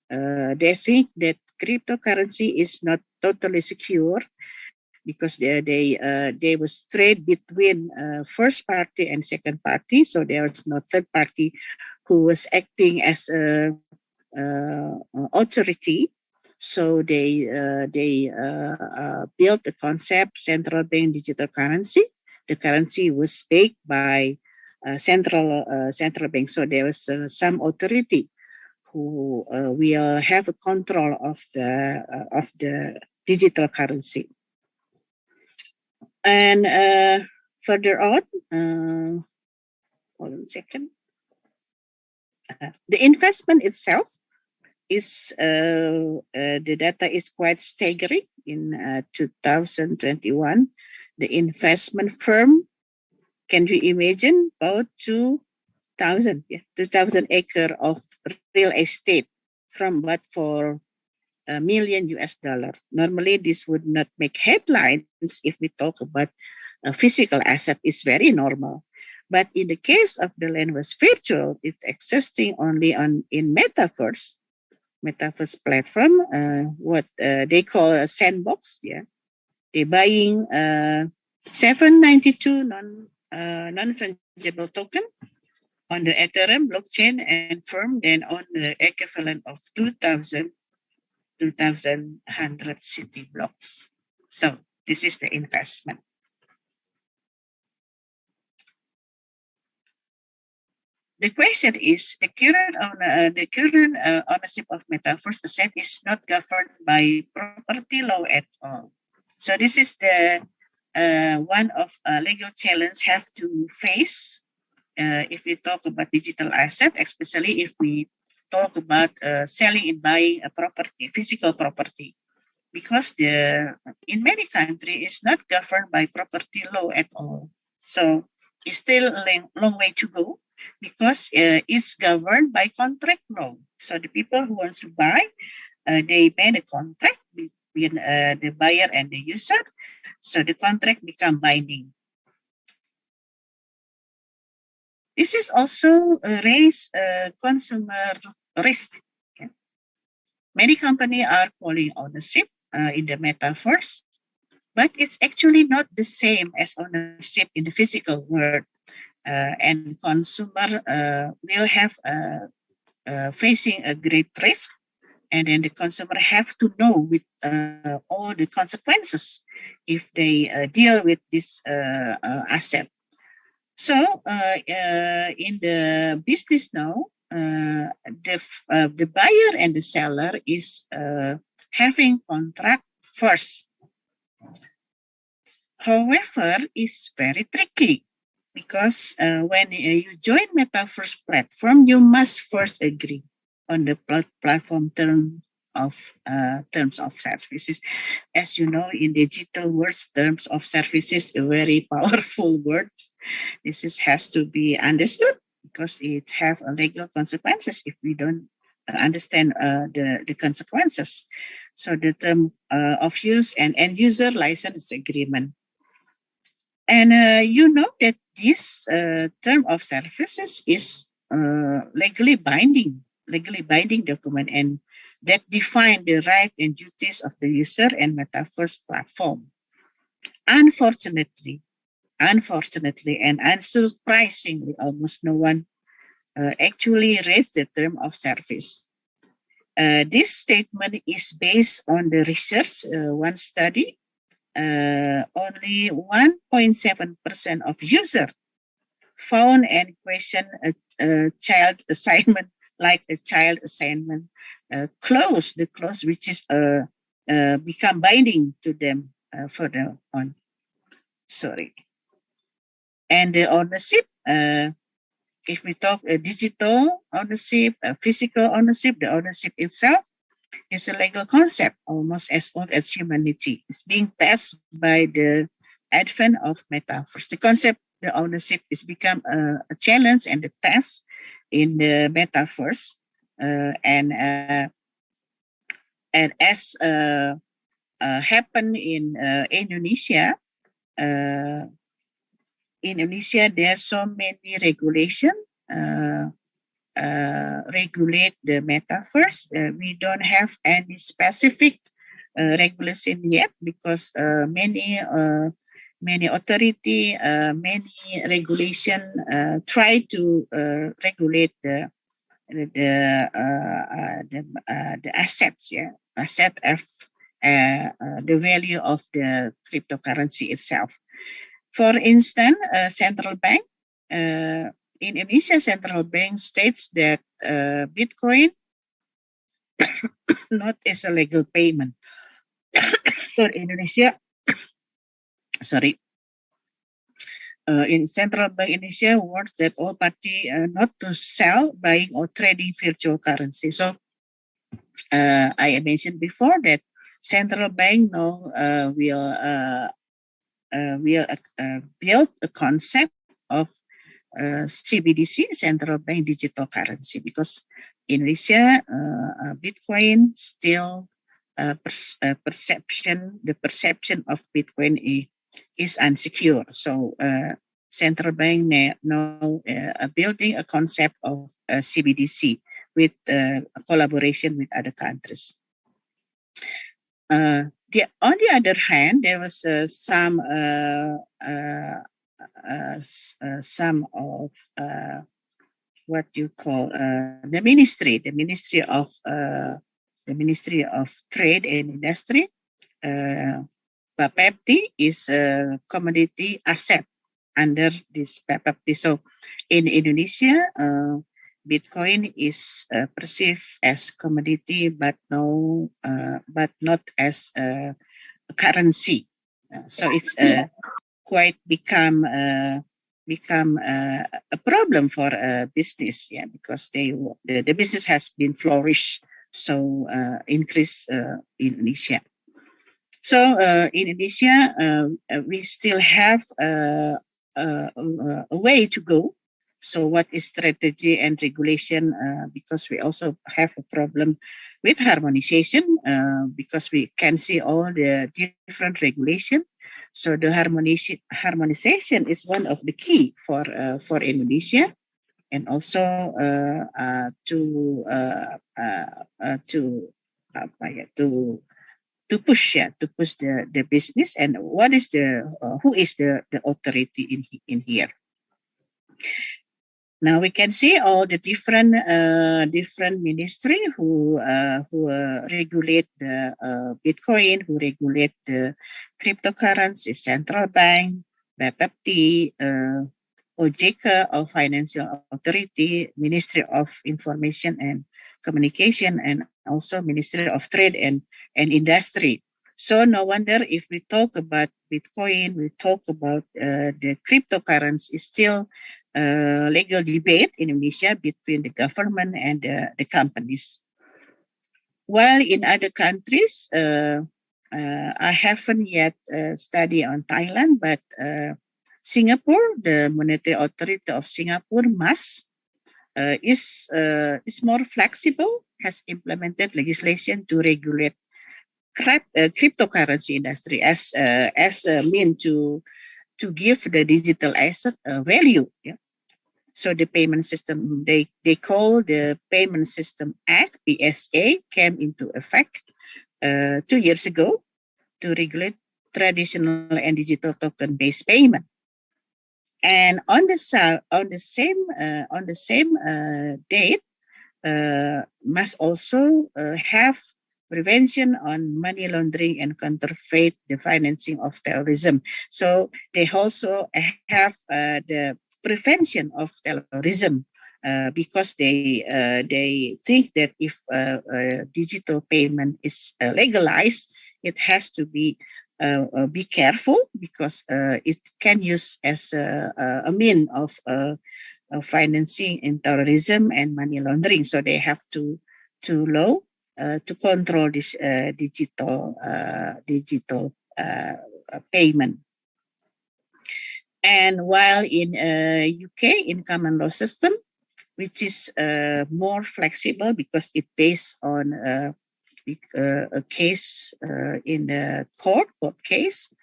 S11: they think that cryptocurrency is not totally secure, because they was trade between first party and second party, so there was no third party who was acting as a authority. So they built the concept central bank digital currency. The currency was backed by central bank. So there was some authority who will have a control of the digital currency. And further on, hold on a second. The investment itself is the data is quite staggering. in 2021. The investment firm, can you imagine, about 2,000 acres of real estate from what for $1 million. Normally, this would not make headlines if we talk about a physical asset. It's very normal. But in the case of the land was virtual, it's existing only in Metaverse platform, what they call a sandbox. They're buying 792 non-fungible token on the Ethereum blockchain and firm then on the equivalent of 2,100 city blocks. So this is the investment. The question is, the current ownership of Metaverse asset is not governed by property law at all. So this is the one of legal challenge have to face if we talk about digital asset, especially if we talk about selling and buying a property, physical property, because in many countries it's not governed by property law at all. So it's still a long way to go, because it's governed by contract law. So the people who want to buy, they made a contract between the buyer and the user. So the contract become binding. This is also raise consumer risk. Okay. Many companies are calling ownership in the Metaverse, but it's actually not the same as ownership in the physical world. And consumer will have facing a great risk, and then the consumer have to know with all the consequences if they deal with this asset. So in the business now, the buyer and the seller is having contract first. However, it's very tricky, because when you join Metaverse platform, you must first agree on the platform terms of services. As you know, in digital world, terms of services a very powerful word. This has to be understood, because it have legal consequences if we don't understand the consequences. So the term of use and end user license agreement. And you know that this term of services is legally binding document, and that define the rights and duties of the user and Metaverse platform. Unfortunately, and unsurprisingly, almost no one actually raised the term of service. This statement is based on the research, one study. Only 1.7% of users found and questioned a child assignment, like a child assignment clause, the clause which is become binding to them further on. Sorry. And the ownership, if we talk digital ownership, physical ownership, the ownership itself is a legal concept almost as old as humanity. It's being tested by the advent of Metaverse. The concept, the ownership, is become a challenge and a test in the Metaverse. And as happened in Indonesia, there are so many regulations regulate the Metaverse. We don't have any specific regulation yet, because many authority, many regulation try to regulate the assets, asset of the value of the cryptocurrency itself. For instance, central bank. In Indonesia, central bank states that Bitcoin not is a legal payment. So Indonesia, in central bank Indonesia warns that all party not to sell, buying or trading virtual currency. So I mentioned before that central bank now will build a concept of CBDC, central bank digital currency, because in Indonesia, Bitcoin still the perception of Bitcoin is unsecure. So central bank now building a concept of CBDC with collaboration with other countries. On the other hand, there was some of what you call the Ministry of Trade and Industry. Bapepti is a commodity asset under this Bapepti. So in Indonesia, Bitcoin is perceived as commodity, but not as a currency. So it's quite become a problem for business, because the business has been flourished, so increase in Indonesia. So in Indonesia, we still have a way to go. So what is strategy and regulation? Because we also have a problem with harmonization, because we can see all the different regulation. So the harmonization is one of the key for Indonesia, and also to push the business. And what is who is the authority in here? Now we can see all the different ministry who regulate the Bitcoin, who regulate the cryptocurrency, central bank, Bapepti, OJK of Financial Authority, Ministry of Information and Communication, and also Ministry of Trade and Industry. So no wonder if we talk about Bitcoin, we talk about the cryptocurrency is still legal debate in Indonesia between the government and the companies. While in other countries, I haven't yet studied on Thailand, but Singapore, the Monetary Authority of Singapore, MAS, is more flexible, has implemented legislation to regulate cryptocurrency industry as a mean to give the digital asset value. So the payment system, they call the Payment System Act, PSA, came into effect 2 years ago to regulate traditional and digital token-based payment. And on the same date, must also have prevention on money laundering and counterfeit the financing of terrorism. So they also have the prevention of terrorism because they think that if digital payment is legalized, it has to be careful, because it can use as a mean of financing in terrorism and money laundering. So they have to control this digital payment. And while in UK, in common law system, which is more flexible because it based on a case in the court case,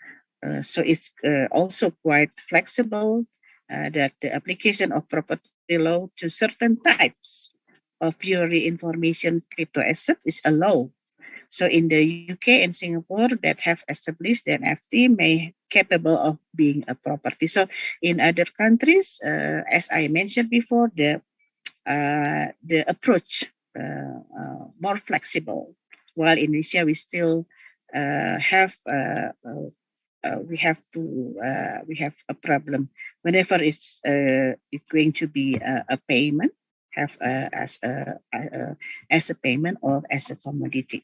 S11: so it's also quite flexible that the application of property law to certain types of purely information crypto assets is allowed. So in the UK and Singapore that have established the NFT may capable of being a property. So in other countries, as I mentioned before, the approach more flexible. While in Indonesia, we still have we have a problem whenever it's going to be a payment, have as a payment or as a commodity.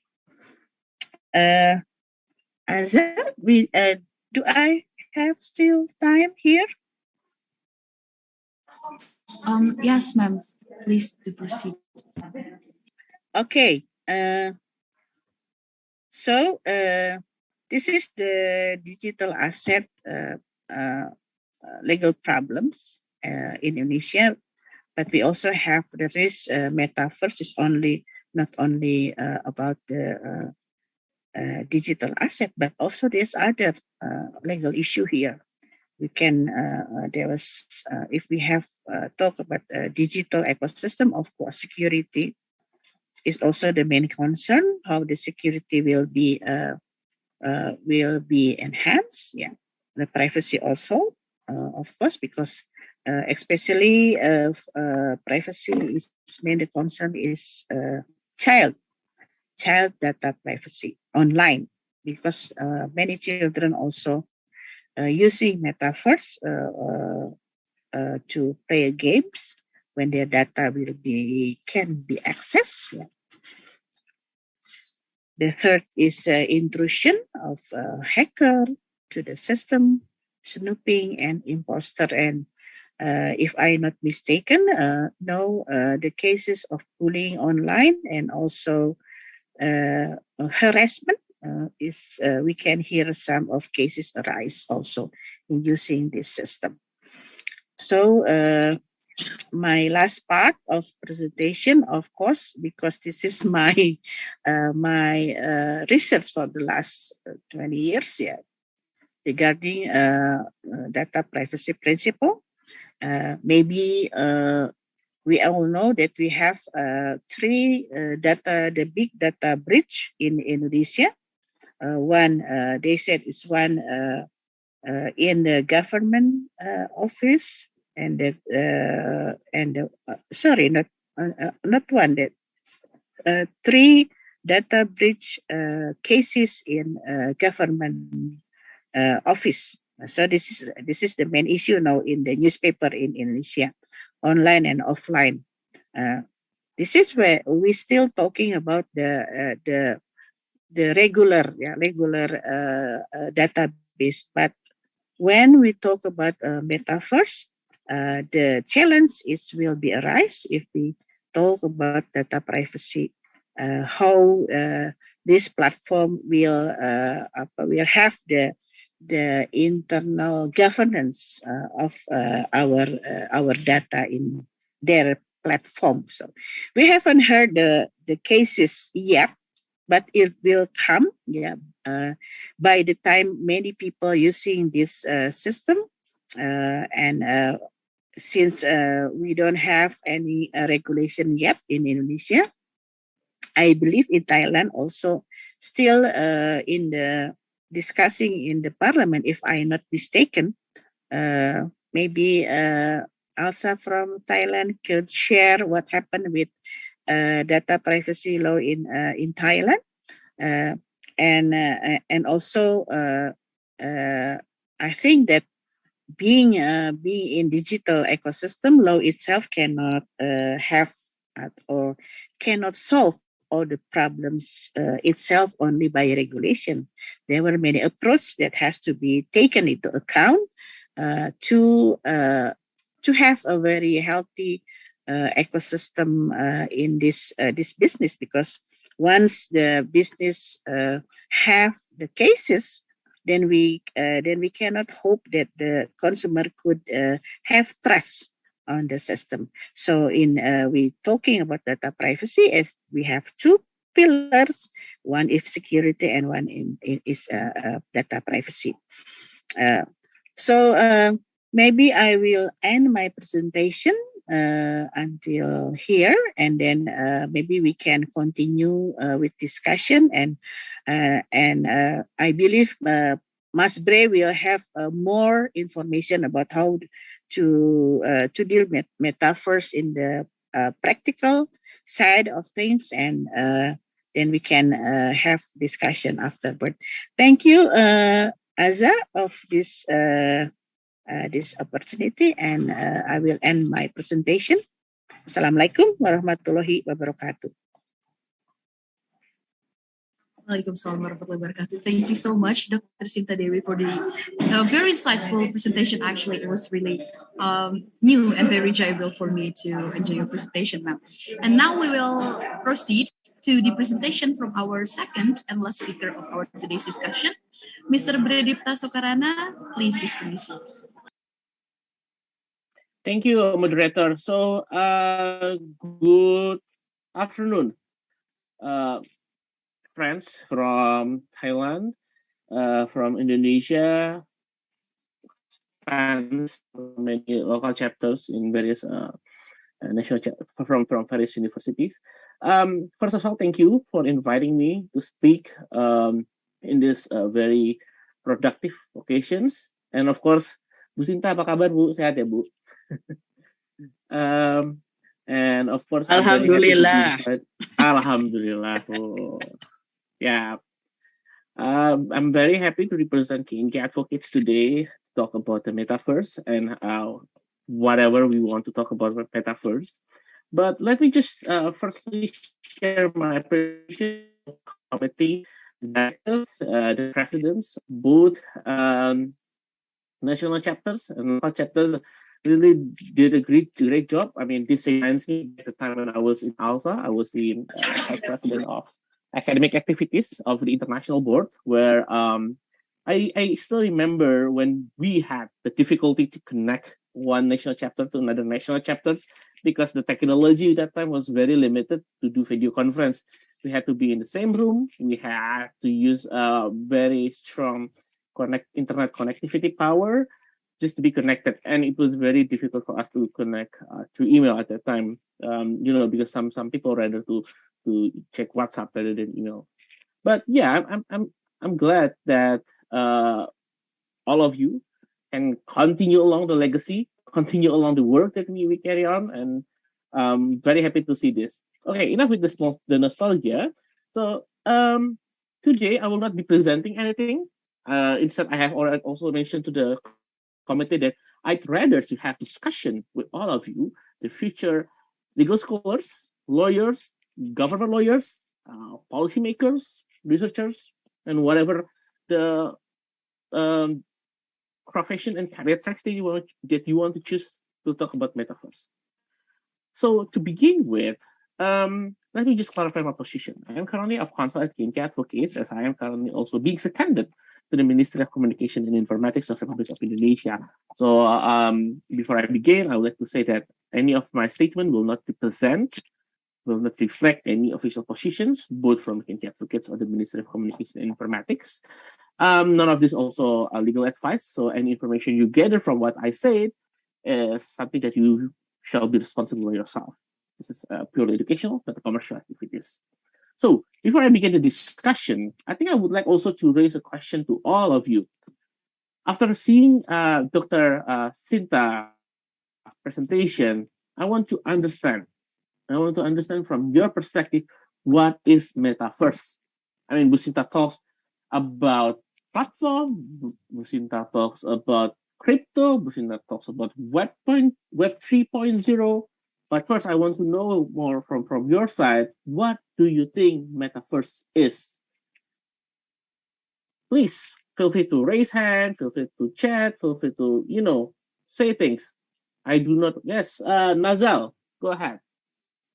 S11: Do I have still time here?
S10: Yes, ma'am. Please do proceed.
S11: Okay. So this is the digital asset legal problems in Indonesia, but we also have the risk. Metaverse is not only about the digital asset, but also there's other legal issue here. We can if we have talk about digital ecosystem, of course, security is also the main concern. How the security will be enhanced. Yeah, the privacy also, of course, because especially privacy is main concern is child data privacy online, because many children also using Metaverse to play games when their data can be accessed. Yeah. The third is intrusion of hacker to the system, snooping and imposter. And if I'm not mistaken, the cases of bullying online and also harassment we can hear some of cases arise also in using this system. So my last part of presentation, of course, because this is my research for the last 20 years, regarding data privacy principle. Maybe we all know that we have three the big data breach in Indonesia. One, they said it's one in the government office, and not one, that three data breach cases in government office. So this is the main issue now in the newspaper in Indonesia, online and offline. This is where we're still talking about the regular database, but when we talk about Metaverse, the challenge will be arise if we talk about data privacy. How this platform will have the internal governance of our data in their platform. So we haven't heard the cases yet, but it will come. By the time many people using this system, and since we don't have any regulation yet in Indonesia, I believe in Thailand also still in the discussing in the parliament, if I'm not mistaken. Maybe ALSA from Thailand could share what happened with data privacy law in Thailand, and also I think that being in digital ecosystem, law itself cannot have or cannot solve all the problems itself only by regulation. There were many approaches that has to be taken into account to have a very healthy ecosystem in this business, because once the business have the cases, then we cannot hope that the consumer could have trust on the system. So we talking about data privacy, as we have two pillars. One is security, and one is data privacy. So maybe I will end my presentation until here, and then maybe we can continue with discussion, and I believe Mas Bre will have more information about how to deal with Metaverse in the practical side of things, and then we can have discussion afterward. Thank you, Aza, of this opportunity, and I will end my presentation. Assalamualaikum warahmatullahi wabarakatuh.
S10: Waalaikumsalam warahmatullahi wabarakatuh. Thank you so much, Dr. Sinta Dewi, for the very insightful presentation. Actually, it was really new and very enjoyable for me to enjoy your presentation, ma'am. And now we will proceed to the presentation from our second and last speaker of our today's discussion, Mr. Bhredipta Socarana. Please distinguish yours.
S12: Thank you, moderator. So, good afternoon, friends from Thailand, from Indonesia, fans from many local chapters in various national from various universities. First of all, thank you for inviting me to speak in this very productive occasions. And of course, Bu Sinta, apa kabar Bu? Sehat ya Bu? And of course,
S11: Alhamdulillah.
S12: Alhamdulillah. Oh. Yeah. I'm very happy to represent KNK Advocates today to talk about the Metaverse and whatever we want to talk about Metaverse. But let me just firstly share my appreciation committee, the presidents, both national chapters and local chapters really did a great job. I mean, this reminds me at the time when I was in ALSA. I was the vice president of academic activities of the international board, where I still remember when we had the difficulty to connect one national chapter to another national chapters because the technology at that time was very limited to do video conference. We had to be in the same room. We had to use a very strong internet connectivity power just to be connected, and it was very difficult for us to connect through email at that time. Because some people rather to check WhatsApp rather than email. But yeah, I'm glad that all of you can continue along the legacy, continue along the work that we carry on, and very happy to see this. Okay, enough with the nostalgia. So today I will not be presenting anything. Instead, I have already also mentioned to the committee that I'd rather to have discussion with all of you, the future legal scholars, lawyers, government lawyers, policymakers, researchers, and whatever the profession and career tracks that you want to choose to talk about Metaverse. So to begin with, let me just clarify my position. I am currently of counsel at KNK Advocates, as I am currently also being seconded to the Ministry of Communication and Informatics of the Republic of Indonesia. So before I begin, I would like to say that any of my statement will not reflect any official positions, both from KNK Advocates or the Ministry of Communication and Informatics. None of this also legal advice. So any information you gather from what I said is something that you shall be responsible for yourself. This is purely educational, not commercial activities. So before I begin the discussion, I think I would like also to raise a question to all of you. After seeing Dr. Sinta presentation, I want to understand from your perspective, what is Metaverse? I mean, Bu Sinta talks about platform, Bu Sinta talks about crypto, Bu Sinta talks about Web 3.0. But first, I want to know more from your side. What do you think Metaverse is? Please feel free to raise hand, feel free to chat, feel free to, say things. I do not. Yes, Nazal, go ahead.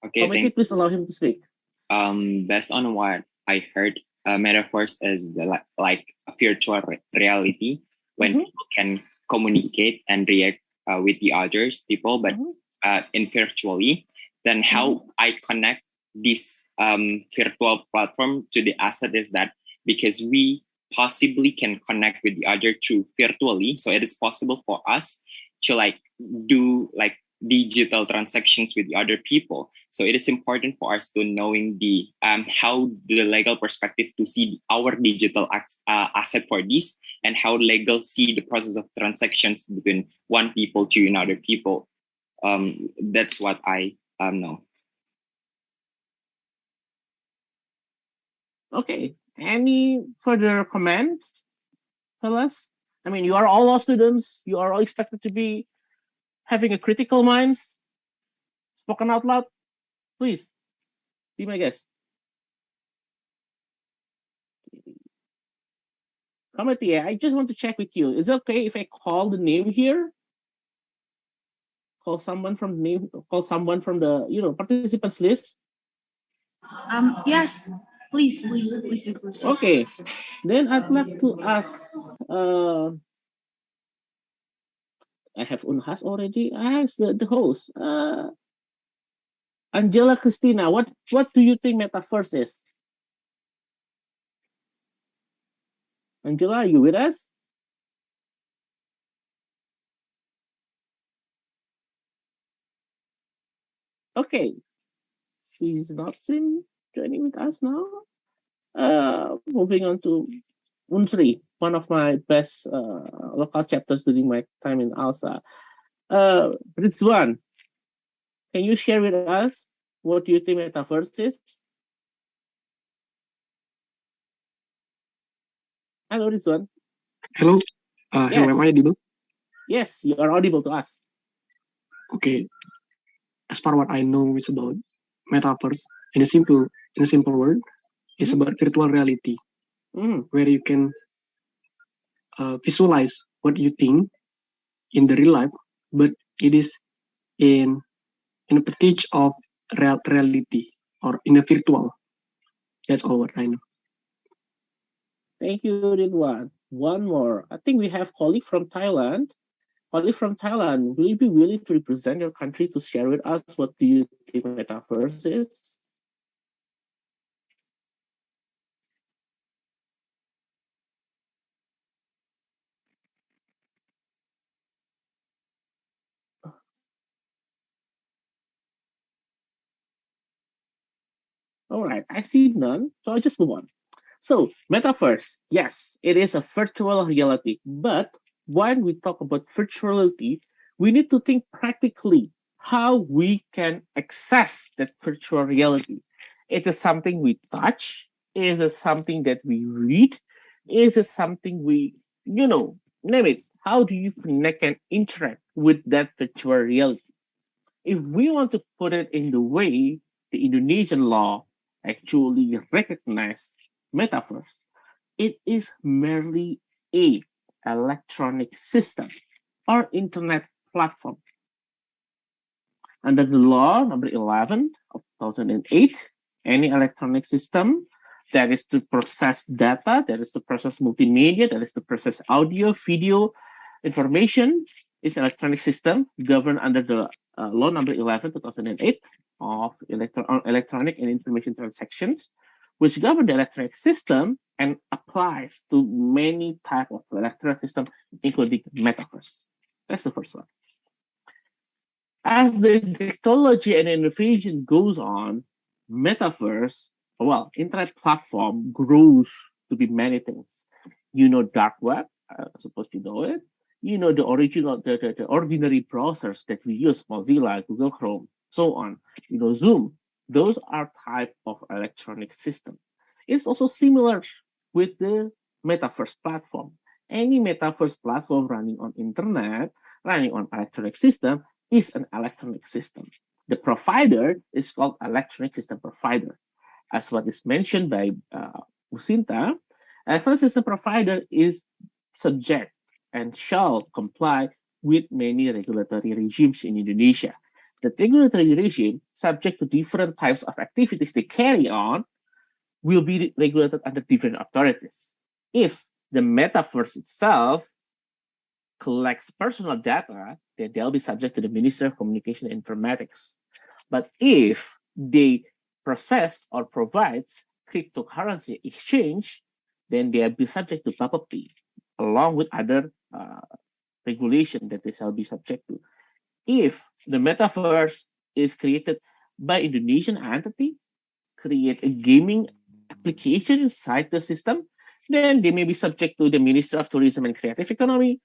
S13: Okay,
S12: Committee, please allow him to speak.
S13: Based on what I heard, Metaverse is like a virtual reality when people can communicate and react with the others people, but in virtually. Then how I connect this virtual platform to the asset is that because we possibly can connect with the other through virtually, so it is possible for us to do digital transactions with the other people. So it is important for us to knowing the how the legal perspective to see our digital asset for this, and how legal see the process of transactions between one people to another people. That's what I know.
S12: Okay. Any further comments? Tell us. I mean, you are all law students. You are all expected to be having a critical minds. Spoken out loud. Please, be my guest. Committee, I just want to check with you. Is it okay if I call the name here? Call someone from the participants list.
S10: Yes, please do proceed.
S12: Okay, then I'd like to ask. I have Unhas already. I asked the host. Angela Christina, what do you think Metaverse is? Angela, are you with us? Okay, she's not joining with us now. Moving on to Unsri, one of my best local chapters during my time in ALSA. Rizwan, can you share with us what do you think Metaverse is? Hello, Rizwan.
S14: Hello. Hello, am I audible?
S12: Yes, you are audible to us.
S14: Okay. As far what I know is about Metaverse, in a simple word, it's about virtual reality, where you can visualize what you think in the real life, but it is in a package of reality or in a virtual. That's all what I know.
S12: Thank you, Ridwan. One more. I think we have colleague from Thailand. Colleague from Thailand, will you be willing to represent your country to share with us what do you think Metaverse is? All right, I see none, so I'll just move on. So, Metaverse, yes, it is a virtual reality, but when we talk about virtual reality, we need to think practically how we can access that virtual reality. Is it something we touch? Is it something that we read? Is it something we, name it? How do you connect and interact with that virtual reality? If we want to put it in the way the Indonesian law actually recognize Metaverse, it is merely a electronic system or internet platform. Under the law number 11 of 2008, any electronic system that is to process data, that is to process multimedia, that is to process audio, video, information is an electronic system governed under the law number 11, 2008 of electronic and information transactions, which govern the electronic system and applies to many types of electronic system, including Metaverse. That's the first one. As the technology and innovation goes on, Metaverse, internet platform grows to be many things. Dark web, I suppose you know it. The original, the ordinary browsers that we use, Mozilla, Google Chrome, so on. Zoom. Those are type of electronic system. It's also similar with the Metaverse platform. Any Metaverse platform running on internet, running on electronic system, is an electronic system. The provider is called electronic system provider. As what is mentioned by Sinta, electronic system provider is subject and shall comply with many regulatory regimes in Indonesia. The regulatory regime, subject to different types of activities they carry on, will be regulated under different authorities. If the Metaverse itself collects personal data, then they'll be subject to the Ministry of Communication and Informatics. But if they process or provides cryptocurrency exchange, then they'll be subject to PAPP, along with other regulation that they shall be subject to. If the Metaverse is created by Indonesian entity, create a gaming application inside the system, then they may be subject to the Ministry of Tourism and Creative Economy,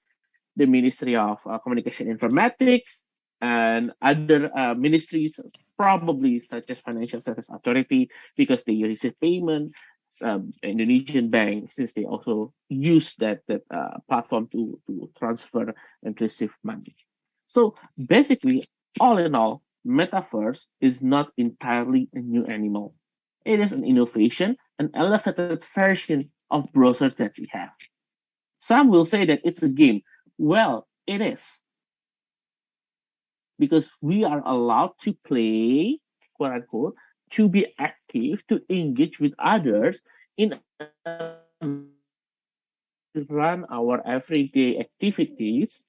S12: the Ministry of Communication and Informatics, and other ministries, probably such as Financial Service Authority, because they receive payment, Indonesian bank, since they also use that platform to transfer and receive money. So basically, all in all, Metaverse is not entirely a new animal. It is an innovation, an elevated version of browser that we have. Some will say that it's a game. Well, it is. Because we are allowed to play, quote unquote, to be active, to engage with others in run our everyday activities.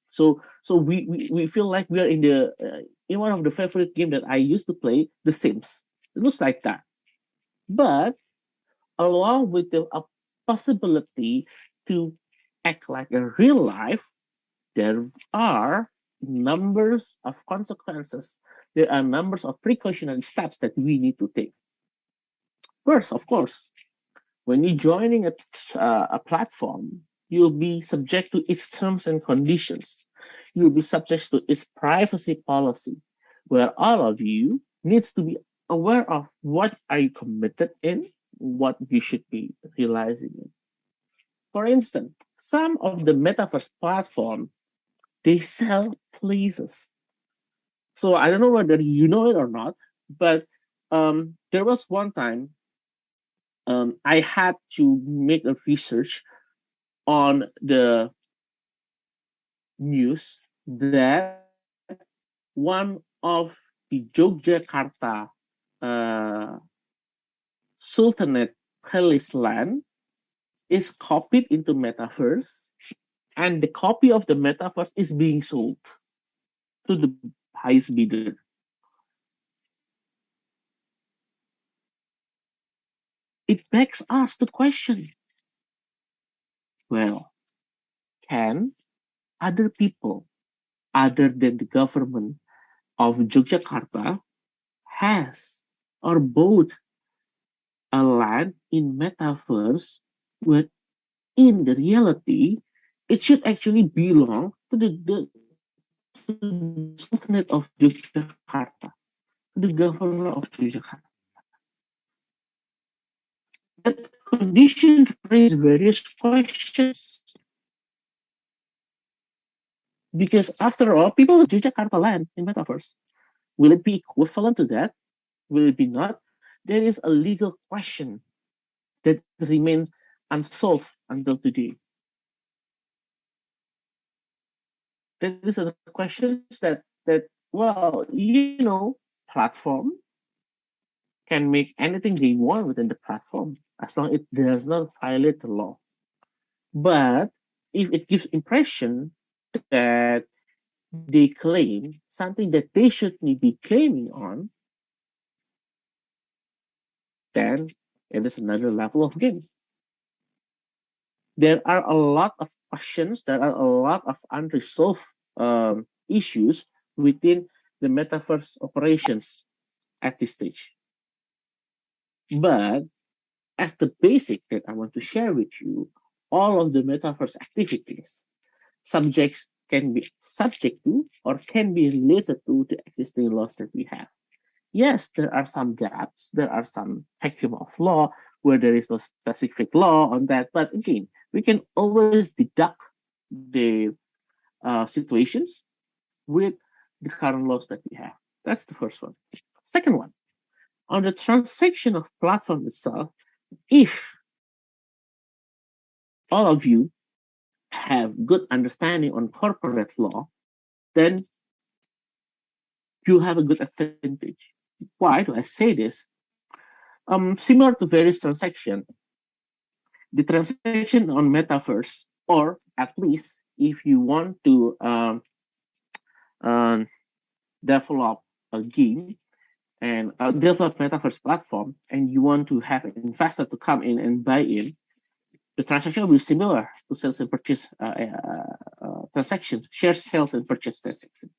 S12: So we feel like we are in one of the favorite game that I used to play, The Sims. It looks like that. But along with the possibility to act like a real life, there are numbers of consequences. There are numbers of precautionary steps that we need to take. First, of course, when you're joining a platform, you'll be subject to its terms and conditions. You'll be subject to its privacy policy, where all of you needs to be aware of what are you committed in, what you should be realizing in. For instance, some of the Metaverse platform, they sell places. So I don't know whether you know it or not, but there was one time I had to make a research on the news that one of the Yogyakarta Sultanate Palace land is copied into Metaverse, and the copy of the Metaverse is being sold to the highest bidder. It begs us to question, well, can other people other than the government of Yogyakarta has or bought a land in Metaverse where in the reality it should actually belong to the Sultanate of Yogyakarta, to the governor of Yogyakarta. That condition raises various questions. Because after all, people of Yogyakarta land in Metaverse. Will it be equivalent to that? Will it be not? There is a legal question that remains unsolved until today. There is a question that well, platform can make anything they want within the platform as long as it does not violate the law. But if it gives impression that they claim something that they shouldn't be claiming on, then it is another level of game. There are a lot of questions, there are a lot of unresolved issues within the Metaverse operations at this stage. But as the basic that I want to share with you, all of the Metaverse activities can be subject to or can be related to the existing laws that we have. Yes, there are some gaps, there are some vacuum of law where there is no specific law on that, but again, we can always deduct the situations with the current laws that we have. That's the first one. Second one, on the transaction of platform itself, if all of you have good understanding on corporate law, then you have a good advantage. Why do I say this? Similar to various transactions, the transaction on Metaverse, or at least if you want to develop a game and develop Metaverse platform, and you want to have an investor to come in and buy in, the transaction will be similar to sales and purchase transactions, share sales and purchase transactions.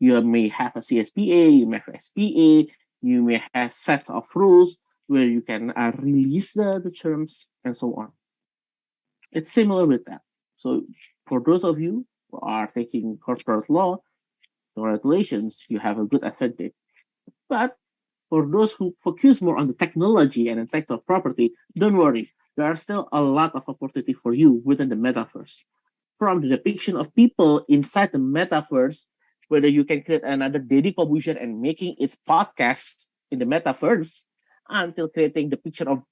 S12: You may have a CSPA, you may have SPA, you may have set of rules where you can release the terms and so on. It's similar with that. So for those of you who are taking corporate law, congratulations, you have a good advantage. But for those who focus more on the technology and intellectual property, don't worry. There are still a lot of opportunity for you within the Metaverse. From the depiction of people inside the Metaverse, whether you can create another Deddy Corbuzier and making its podcast in the Metaverse, until creating the picture of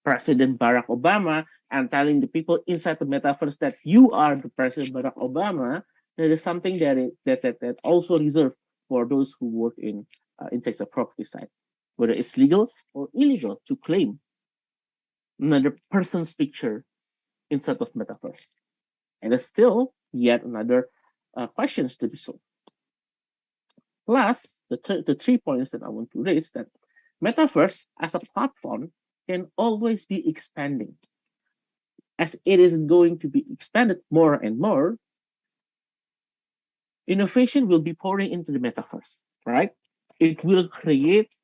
S12: President Barack Obama and telling the people inside the Metaverse that you are the President Barack Obama, there is something that also reserved for those who work in intellectual property side. whether it's legal or illegal to claim another person's picture inside of Metaverse. And there's still yet another questions to be solved. Plus, the 3 points that I want to raise that Metaverse as a platform can always be expanding. As it is going to be expanded more and more, innovation will be pouring into the Metaverse, right? It will create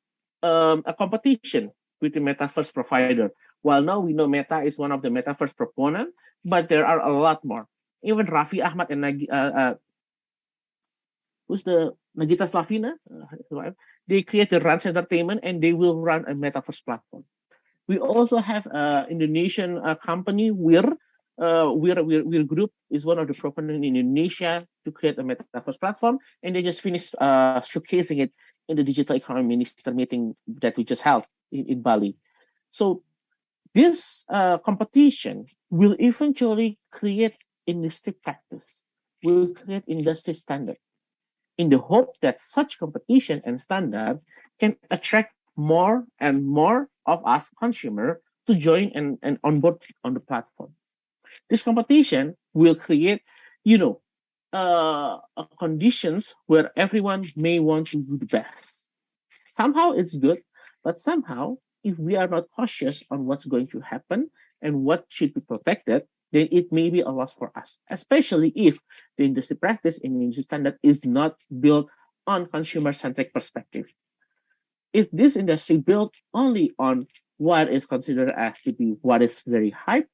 S12: a competition with the Metaverse provider. While now we know Meta is one of the Metaverse proponent, but there are a lot more. Even Raffi Ahmad and who's the Nagita Slavina? They create the Rans Entertainment and they will run a Metaverse platform. We also have Indonesian company Wir Group is one of the proponents in Indonesia to create a Metaverse platform, and they just finished showcasing it in the Digital Economy Minister meeting that we just held in Bali. So this competition will eventually create industry practice, will create industry standard, in the hope that such competition and standard can attract more and more of us consumer to join and onboard on the platform. This competition will create, conditions where everyone may want to do the best. Somehow it's good, but somehow if we are not cautious on what's going to happen and what should be protected, then it may be a loss for us, especially if the industry practice and the industry standard is not built on consumer-centric perspective. If this industry built only on what is considered as to be what is very hype,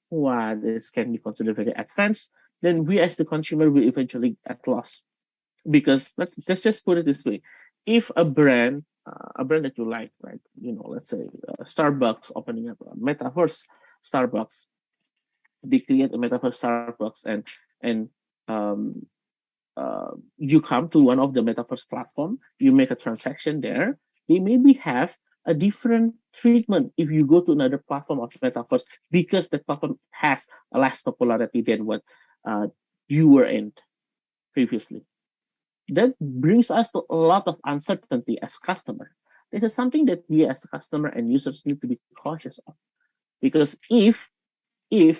S12: what is can be considered very advanced, then we as the consumer will eventually get lost. Because let's just put it this way: if a brand that you like, right? Let's say Starbucks opening up a Metaverse Starbucks, they create a Metaverse Starbucks, and you come to one of the Metaverse platform, you make a transaction there. They maybe have a different treatment if you go to another platform of Metaverse because the platform has a less popularity than what you were in previously. That brings us to a lot of uncertainty as customer. This is something that we as customer and users need to be cautious of, because if the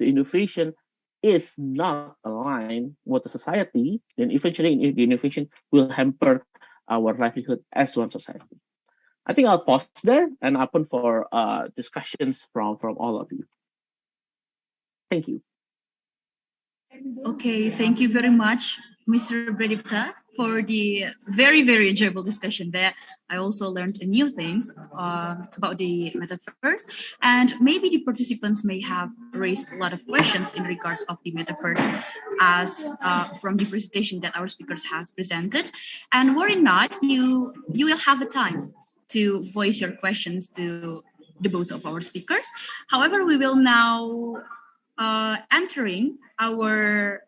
S12: innovation is not aligned with the society, then eventually the innovation will hamper our livelihood as one society. I think I'll pause there and open for discussions from all of you. Thank you.
S10: Okay, thank you very much, Mr. Bhredipta, for the very, very enjoyable discussion there. I also learned new things about the Metaverse, and maybe the participants may have raised a lot of questions in regards of the Metaverse as from the presentation that our speakers has presented. And worry not, you will have a time to voice your questions to the both of our speakers. However, we will now entering our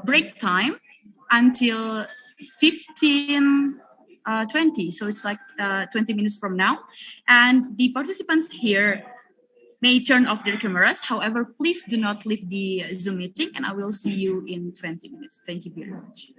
S10: break time until 15:20. So it's like 20 minutes from now. And the participants here may turn off their cameras. However, please do not leave the Zoom meeting, and I will see you in 20 minutes. Thank you very much.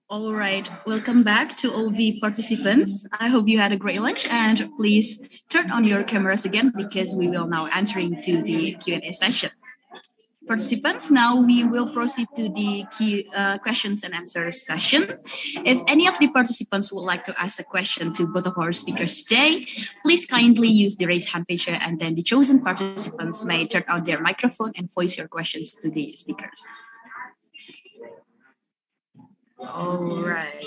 S10: All right, welcome back to all the participants. I hope you had a great lunch, and please turn on your cameras again because we will now entering to the Q&A session. Participants, now we will proceed to the questions and answers session. If any of the participants would like to ask a question to both of our speakers today, please kindly use the raise hand feature, and then the chosen participants may turn on their microphone and voice your questions to the speakers. All right.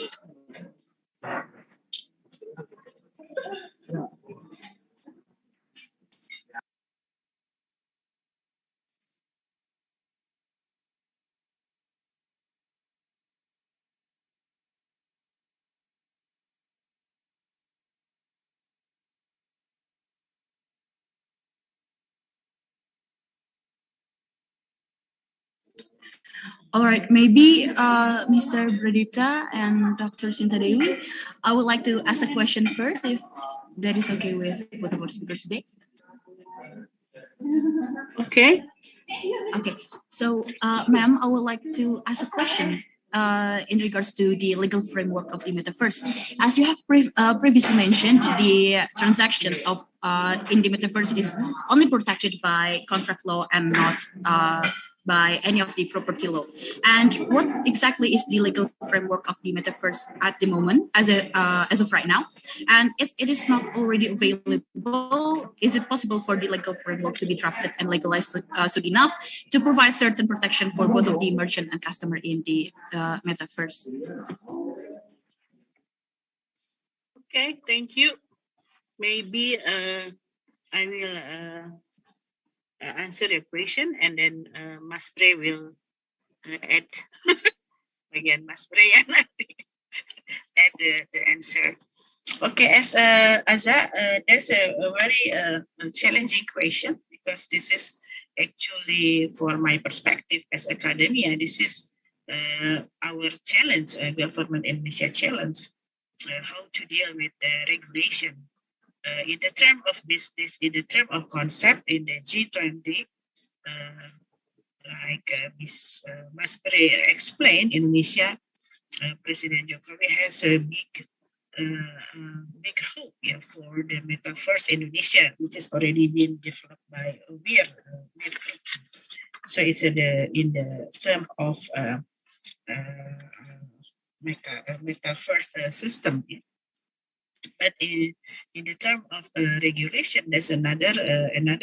S10: All right, maybe Mr. Bhredipta and Dr. Sinta Dewi, I would like to ask a question first, if that is okay with both of our speakers today.
S11: Okay.
S10: Okay, so ma'am, I would like to ask a question in regards to the legal framework of the Metaverse. As you have previously mentioned, the transactions in the Metaverse is only protected by contract law and not by any of the property law. And what exactly is the legal framework of the Metaverse at the moment, as of right now? And if it is not already available, is it possible for the legal framework to be drafted and legalized soon enough to provide certain protection for both of the merchant and customer in the Metaverse?
S11: Okay, thank you. Maybe I will answer your question, and then Mas Bre will add again. Mas Bre and add the answer. Okay, as Aza, that's a very challenging question, because this is actually, for my perspective as academia, this is our challenge, government Indonesia challenge, how to deal with the regulation. In the term of business, in the term of concept, in the G20, like Ms. Mas Bre explained, Indonesia, President Jokowi has a big hope for the Metaverse Indonesia, which has already been developed by WIR. So it's in the term of Metaverse system. But in the term of regulation, there's another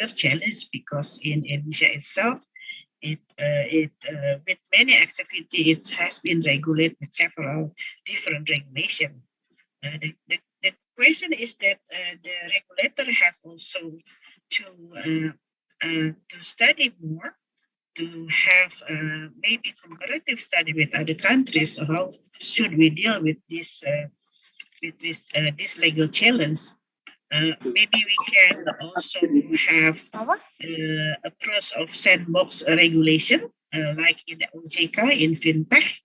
S11: challenge, because in Indonesia itself, it with many activity, it has been regulated with several different regulation. The question is that the regulator have also to study more, to have maybe comparative study with other countries. How should we deal with this legal challenge? Maybe we can also have a process of sandbox regulation, like in the OJK, in fintech.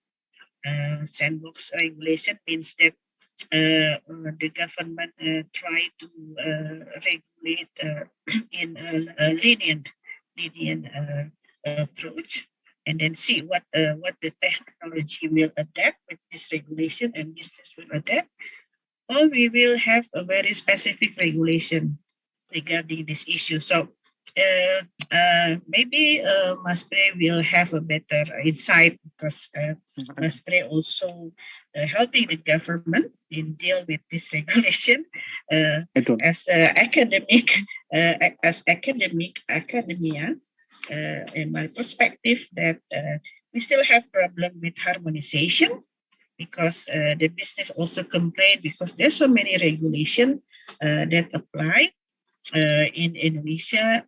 S11: Sandbox regulation means that the government try to regulate in a lenient approach, and then see what the technology will adapt with this regulation, and business will adapt, or we will have a very specific regulation regarding this issue. So maybe Mas Bre will have a better insight, because Mas Bre also helping the government in deal with this regulation as academia. In my perspective, that we still have problem with harmonization, because the business also complain, because there's so many regulation that apply in Indonesia,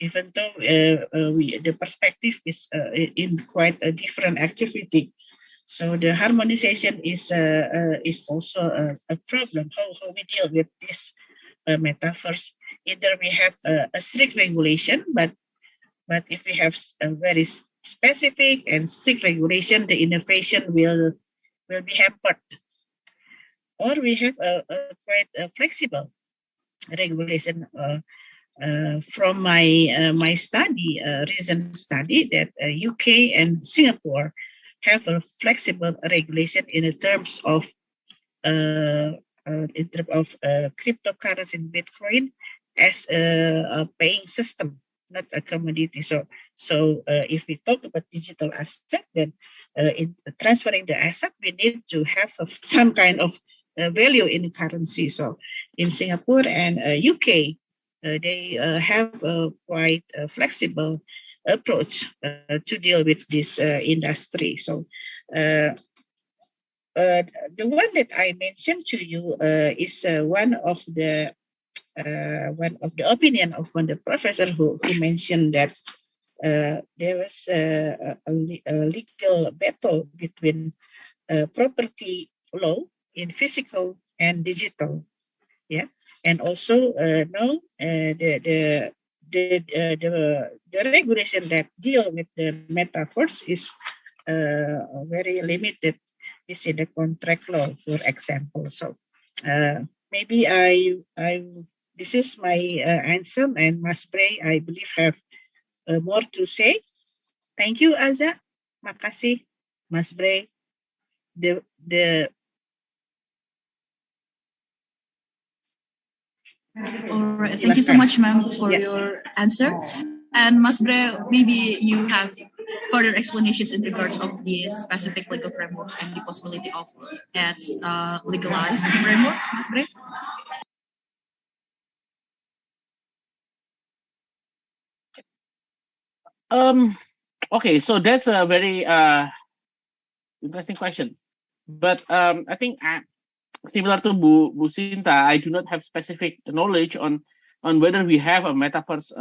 S11: even though the perspective is in quite a different activity. So the harmonization is also a problem. How we deal with this Metaverse? Either we have a strict regulation, but if we have a very specific and strict regulation, the innovation will be hampered. Or we have a quite flexible regulation. From my study, recent study, that UK and Singapore have a flexible regulation in terms of cryptocurrency and Bitcoin as a paying system, not a commodity. So if we talk about digital asset, then in transferring the asset, we need to have some kind of value in currency. So in Singapore and UK, they have a quite flexible approach to deal with this industry. So the one that I mentioned to you is one of the opinion of one of the professor who mentioned that there was a legal battle between property law in physical and digital, and also now the regulation that deal with the Metaverse is very limited. This is the contract law, for example. So maybe this is my answer, and Mas Bre, I believe, have more to say. Thank you, Aza. Makasih, Mas Bre.
S10: All right. Thank you so much, ma'am, for your answer. And Mas Bre, maybe you have further explanations in regards of these specific legal frameworks and the possibility of its legalized framework, Mas Bre?
S12: Okay, so that's a very interesting question. But I think similar to Bu Sinta, I do not have specific knowledge on whether we have a metaverse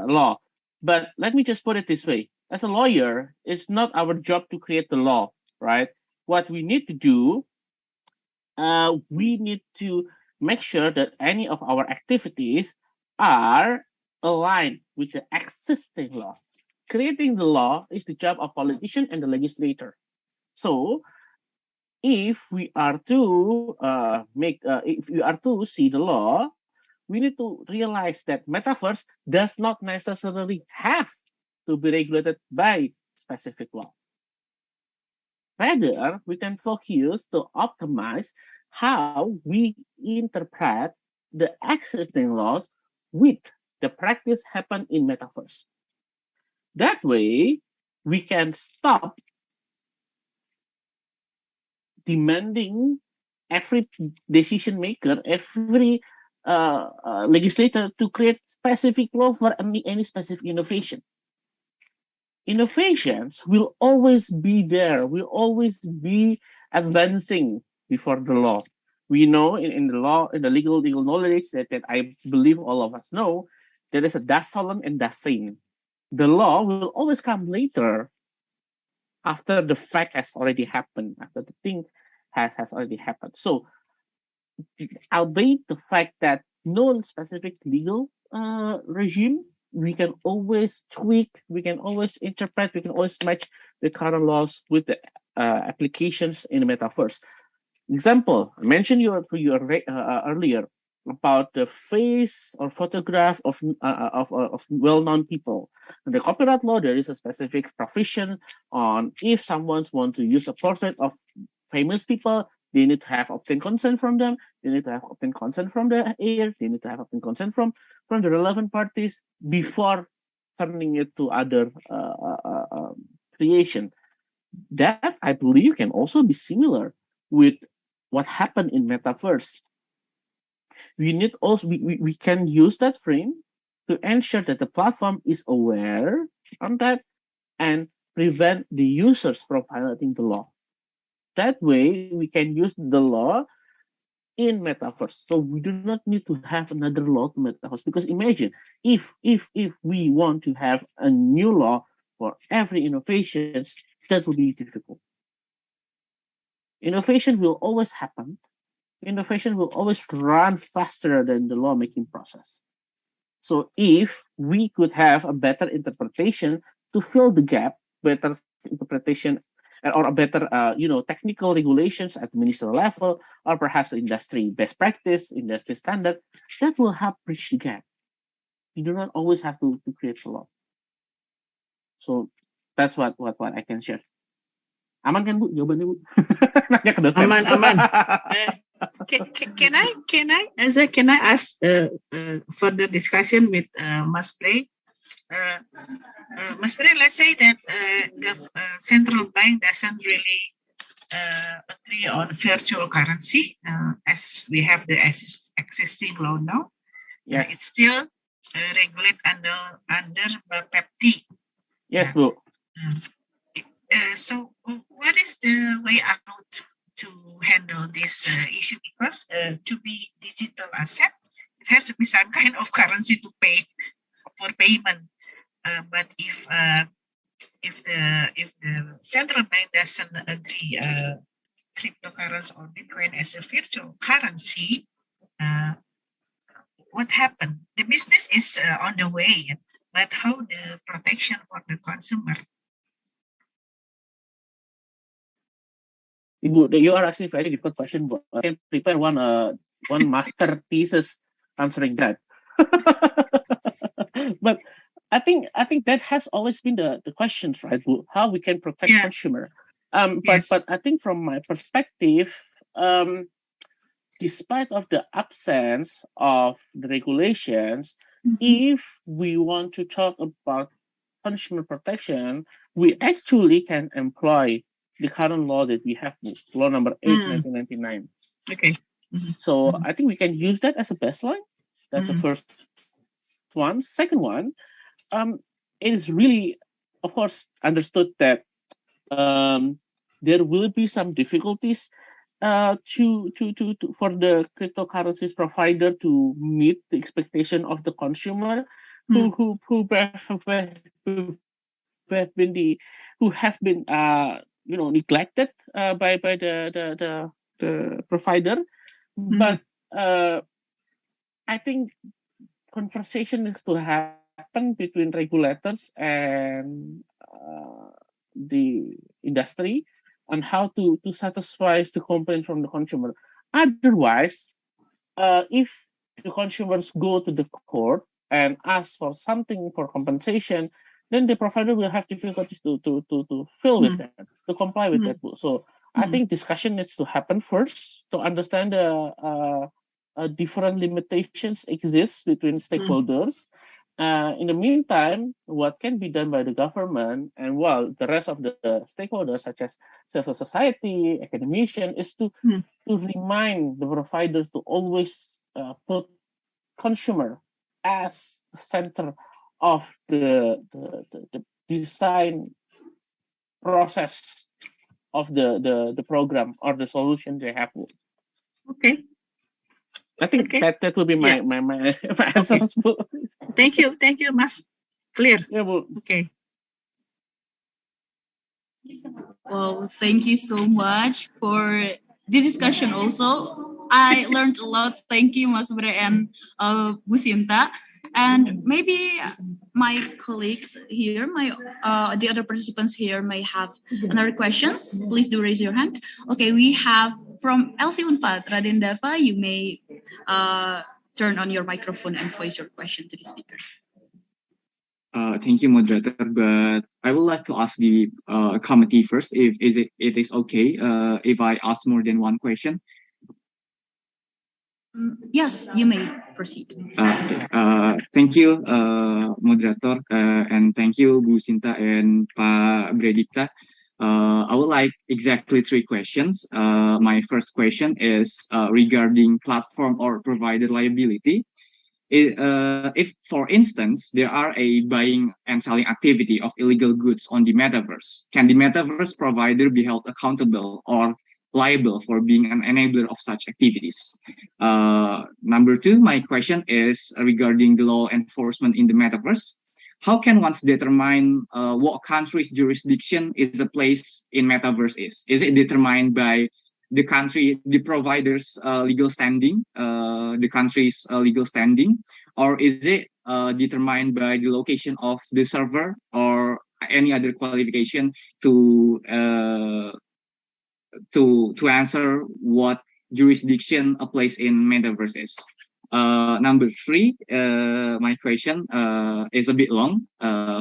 S12: law. But let me just put it this way: as a lawyer, it's not our job to create the law, right? What we need to do, we need to make sure that any of our activities are aligned with the existing law. Creating the law is the job of politician and the legislator. So if we are to if we are to see the law, we need to realize that metaverse does not necessarily have to be regulated by specific law. Rather, we can focus to optimize how we interpret the existing laws with the practice happen in metaverse. That way, we can stop demanding every decision maker, every legislator to create specific law for any specific innovation. Innovations will always be there, will always be advancing before the law. We know in the law, in the legal knowledge that I believe all of us know, there is a das solem and das sein. The law will always come later, after the fact has already happened, after the thing has already happened. So, albeit the fact that no specific legal regime, we can always tweak, we can always interpret, we can always match the current laws with the applications in the metaverse. Example, I mentioned earlier about the face or photograph of well-known people. In the copyright law, there is a specific provision on if someone wants to use a portrait of famous people, they need to have obtained consent from them, they need to have obtained consent from the heir, they need to have obtained consent from the relevant parties before turning it to other creation. That, I believe, can also be similar with what happened in metaverse. We need also we can use that frame to ensure that the platform is aware on that and prevent the users from violating the law. That way, we can use the law in metaverse. So we do not need to have another law to metaverse, because imagine if we want to have a new law for every innovation, that will be difficult. Innovation will always happen. Innovation will always run faster than the lawmaking process. So if we could have a better interpretation to fill the gap, better interpretation or a better technical regulations at the ministerial level, or perhaps industry best practice, industry standard, that will help bridge the gap. You do not always have to create a law. So that's what I can share. Aman kan Bu jawabannya Bu? Nanya ke dosen.
S11: Aman. Can I ask further discussion with Mas Bre? Mas Bre, let's say that the central bank doesn't really agree on virtual currency as we have the existing law now.
S12: Yes.
S11: It's still regulated under BAPEPT.
S12: Yes, Bu.
S11: So what is the way out to handle this issue? Because to be digital asset, it has to be some kind of currency to pay for payment. But if the central bank doesn't agree cryptocurrency or Bitcoin as a virtual currency, what happened? The business is on the way, but how the protection for the consumer?
S12: Ibu, you are asking a very difficult question, but I can prepare one master thesis answering that. But I think that has always been the questions, right? How we can protect consumer. But I think from my perspective, despite of the absence of the regulations, if we want to talk about consumer protection, we actually can employ the current law that we have, law number 8, 1999.
S11: Okay.
S12: So I think we can use that as a baseline. That's the first one. Second one, it is really, of course, understood that there will be some difficulties for the cryptocurrencies provider to meet the expectation of the consumer who have been neglected by the provider. But I think conversation needs to happen between regulators and the industry on how to satisfy the complaint from the consumer. Otherwise, if the consumers go to the court and ask for something for compensation, then the provider will have difficulties to fill with that, to comply with that. So I think discussion needs to happen first to understand the different limitations exist between stakeholders. In the meantime, what can be done by the government and the rest of the stakeholders, such as civil society, academician, is to remind the providers to always put consumer as the center of the design process of the program or the solution they have.
S11: Okay.
S12: I think that will be my answer.
S11: Thank you, Mas. Clear.
S12: Yeah,
S11: okay.
S10: Well, thank you so much for the discussion also. I learned a lot. Thank you, Mas Bre and Bu Sinta. And maybe my colleagues here, the other participants here may have another questions. Please do raise your hand. Okay, we have from LC Unpad, Raden Dava, you may turn on your microphone and voice your question to the speakers.
S15: Thank you, moderator. But I would like to ask the committee first if it is okay if I ask more than one question.
S10: Yes, you may proceed.
S15: Thank you, moderator, and thank you, Bu Sinta and Pa Bhredipta. I would like exactly 3 questions. My first question is regarding platform or provider liability. If, for instance, there are a buying and selling activity of illegal goods on the Metaverse, can the Metaverse provider be held accountable or liable for being an enabler of such activities? Number 2, my question is regarding the law enforcement in the Metaverse. How can one determine what country's jurisdiction is a place in Metaverse is? Is it determined by the country, the provider's legal standing, the country's legal standing, or is it determined by the location of the server or any other qualification to answer what jurisdiction a place in Metaverse is? Number 3, my question is a bit long.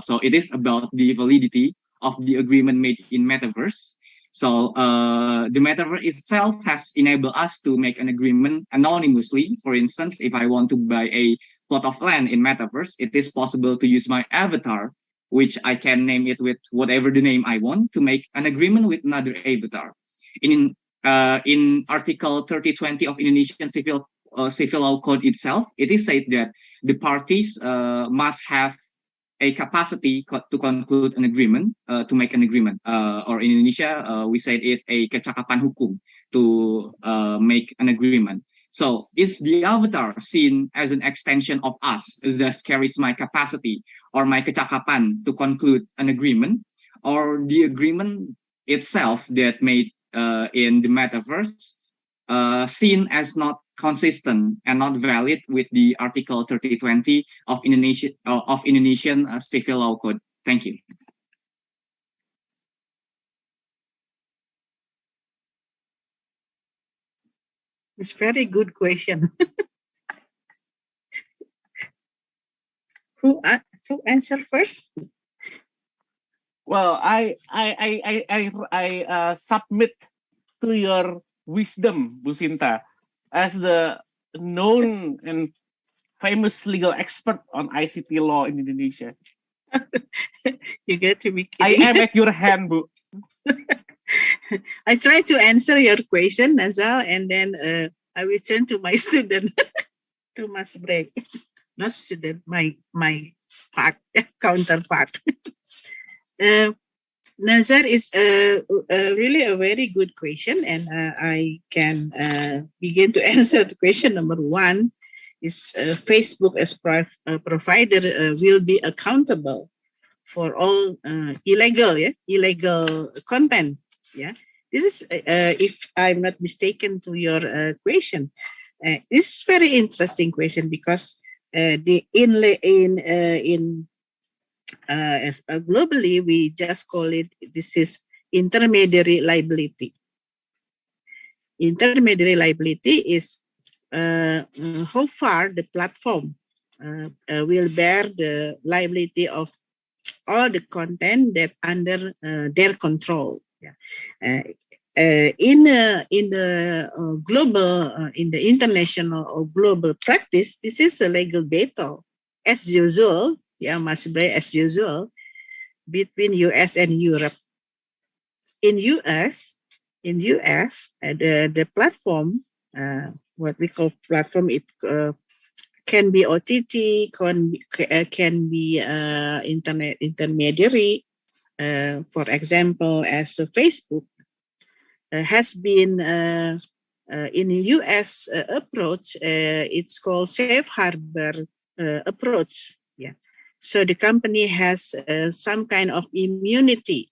S15: So it is about the validity of the agreement made in Metaverse. So the Metaverse itself has enabled us to make an agreement anonymously. For instance, if I want to buy a plot of land in Metaverse, it is possible to use my avatar, which I can name it with whatever the name I want, to make an agreement with another avatar. In Article 3020 of Indonesian Civil Law Code itself, it is said that the parties must have a capacity to conclude an agreement, to make an agreement. Or in Indonesia, we said it a kecakapan hukum, to make an agreement. So is the avatar seen as an extension of us, thus carries my capacity or my kecakapan to conclude an agreement, or the agreement itself that made in the Metaverse seen as not consistent and not valid with the Article 3020 of Indonesian Civil Law Code? Thank you.
S11: It's very good question. Who answer first?
S12: Well, I submit to your wisdom, Bu Sinta, as the known and famous legal expert on ICT law in Indonesia.
S11: You get to be
S12: I
S11: kidding.
S12: am at your hand, Bu.
S11: I try to answer your question, Nazal, and then I will turn to my student, to Mas Break. Not student, my part, counterpart. Nazar is really a very good question, and I can begin to answer the question number one. Is Facebook as provider will be accountable for all illegal content? Yeah, this is if I'm not mistaken to your question. This is very interesting question because globally we just call it, this is intermediary liability. Intermediary liability is how far the platform will bear the liability of all the content that under their control. Yeah. In the global, in the international or global practice, this is a legal battle, as usual. Yeah, Mas Bray, as usual, between US and Europe. In US, the platform, what we call platform, it can be OTT, can be internet intermediary. For example, as Facebook has been in the US approach, it's called safe harbor approach. Yeah, so the company has some kind of immunity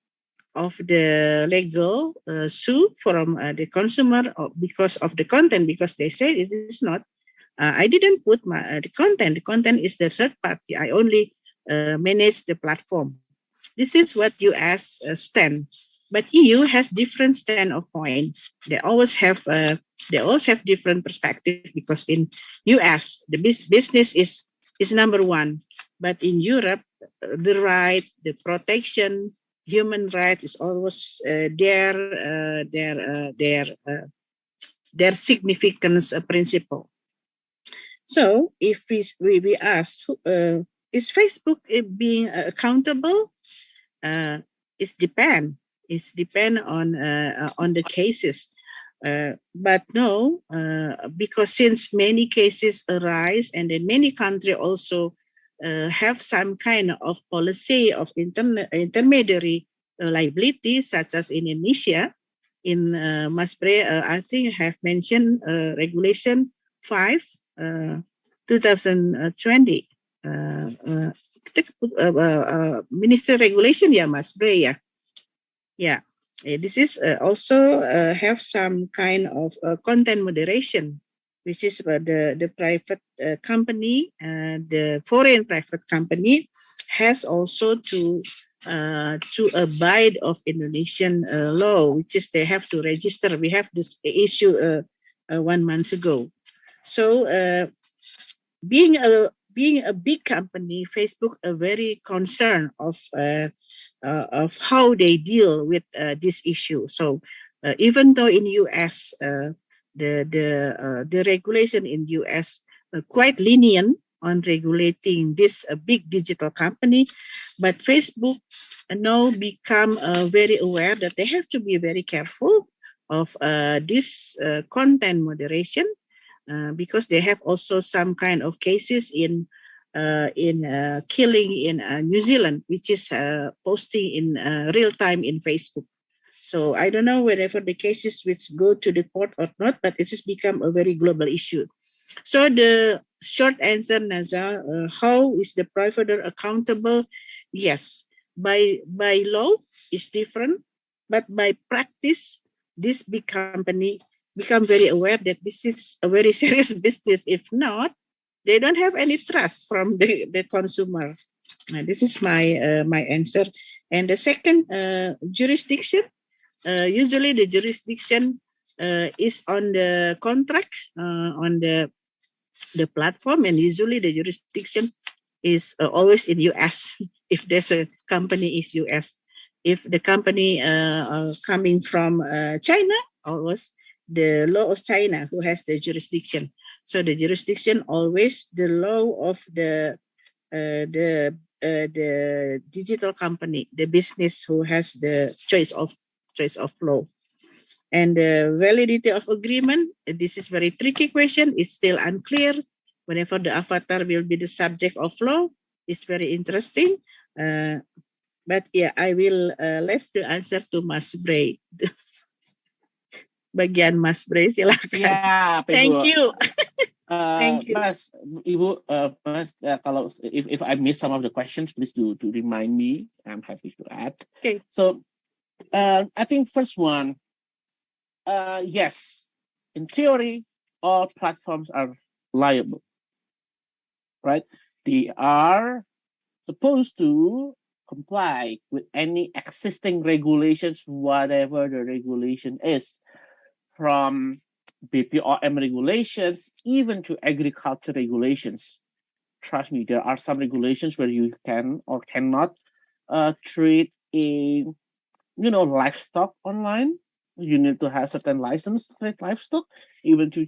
S11: of the legal suit from the consumer because of the content, because they say it is not. I didn't put the content. The content is the third party. I only manage the platform. This is what US stand, but EU has different stand of point. They always have different perspective, because in US the business is number one, but in Europe the right, the protection, human rights is always their significance principle. So if we ask, is Facebook being accountable? It's depend on the cases, but no, because since many cases arise, and then many countries also have some kind of policy of intermediary liability, such as in Indonesia. In Mas Bre, I think I have mentioned Regulation 5, 2020. Minister regulation, yeah, Mas Bre, yeah. Yeah, this is also have some kind of content moderation, which is the private company, the foreign private company has also to abide of Indonesian law, which is they have to register. We have this issue 1 month ago. So being a big company, Facebook are very concerned of how they deal with this issue. So even though in US the regulation in US quite lenient on regulating this big digital company, but Facebook now become very aware that they have to be very careful of this content moderation, because they have also some kind of cases in killing in New Zealand, which is posting in real time in Facebook. So I don't know whether the cases which go to the court or not, but it has become a very global issue. So the short answer, Naza, how is the provider accountable? Yes, by law is different, but by practice, this big company become very aware that this is a very serious business. If not, they don't have any trust from the consumer. This is my my answer. And the second, jurisdiction. Usually the jurisdiction is on the contract, on the platform, and usually the jurisdiction is always in US. If there's a company is US. If the company coming from China, always the law of China who has the jurisdiction. So the jurisdiction always the law of the the digital company, the business who has the choice of law. And the validity of agreement, this is very tricky question. It's still unclear. Whenever the avatar will be the subject of law, it's very interesting. But yeah, I will left the answer to Mas Bray. Bagian Mas Bray, silakan.
S12: Yeah,
S11: Thank you.
S12: Thank you. Mas, Ibu, Mas, kalau if I miss some of the questions, please do remind me. I'm happy to add.
S11: Okay.
S12: So, I think first one, yes, in theory, all platforms are liable, right? They are supposed to comply with any existing regulations, whatever the regulation is, from BPOM regulations, even to agriculture regulations. Trust me, there are some regulations where you can or cannot trade in, livestock online. You need to have certain license to trade livestock. Even to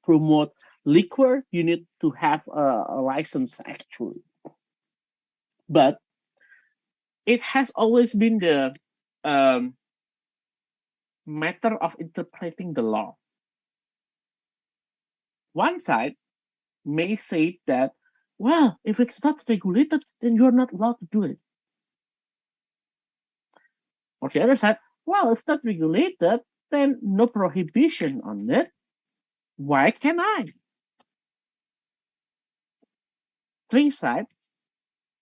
S12: promote liquor, you need to have a license actually. But it has always been the matter of interpreting the law. One side may say that, well, if it's not regulated, then you're not allowed to do it. Or the other side, well, if not regulated, then no prohibition on it. Why can I? Three sides,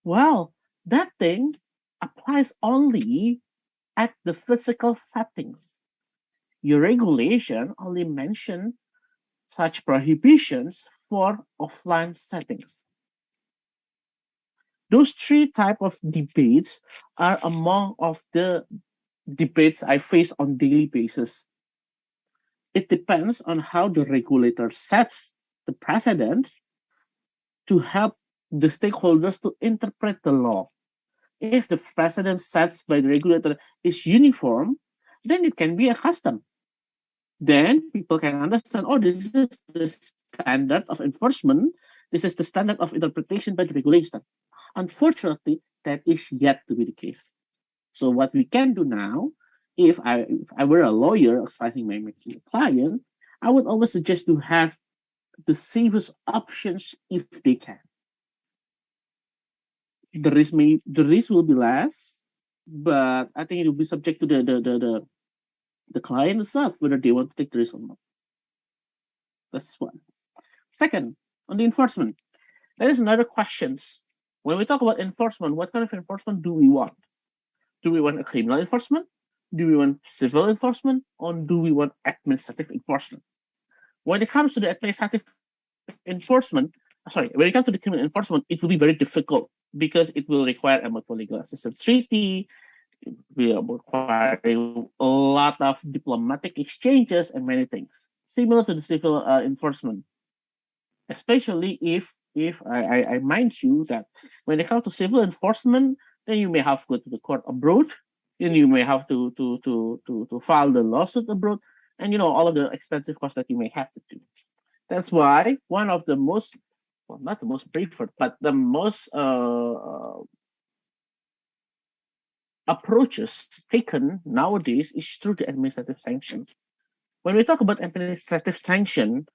S12: well, that thing applies only at the physical settings. Your regulation only mentions such prohibitions for offline settings. Those three types of debates are among of the debates I face on daily basis. It depends on how the regulator sets the precedent to help the stakeholders to interpret the law. If the precedent set by the regulator is uniform, then it can be a custom. Then people can understand, oh, this is the standard of enforcement. This is the standard of interpretation by the regulator. Unfortunately, that is yet to be the case. So what we can do now, if I were a lawyer advising my client, I would always suggest to have the safest options if they can. The risk will be less, but I think it will be subject to the client itself whether they want to take the risk or not. That's one. Second, on the enforcement, there is another question. When we talk about enforcement, what kind of enforcement do we want? Do we want a criminal enforcement? Do we want civil enforcement? Or do we want administrative enforcement? When it comes to the administrative enforcement, when it comes to the criminal enforcement, it will be very difficult because it will require a mutual legal assistance treaty. It will require a lot of diplomatic exchanges and many things, similar to the civil enforcement. Especially if I mind you that when it comes to civil enforcement, then you may have to go to the court abroad, then you may have to file the lawsuit abroad, and all of the expensive costs that you may have to do. That's why one of the most, well, not the most preferred, but the most approaches taken nowadays is through the administrative sanction. When we talk about administrative sanction,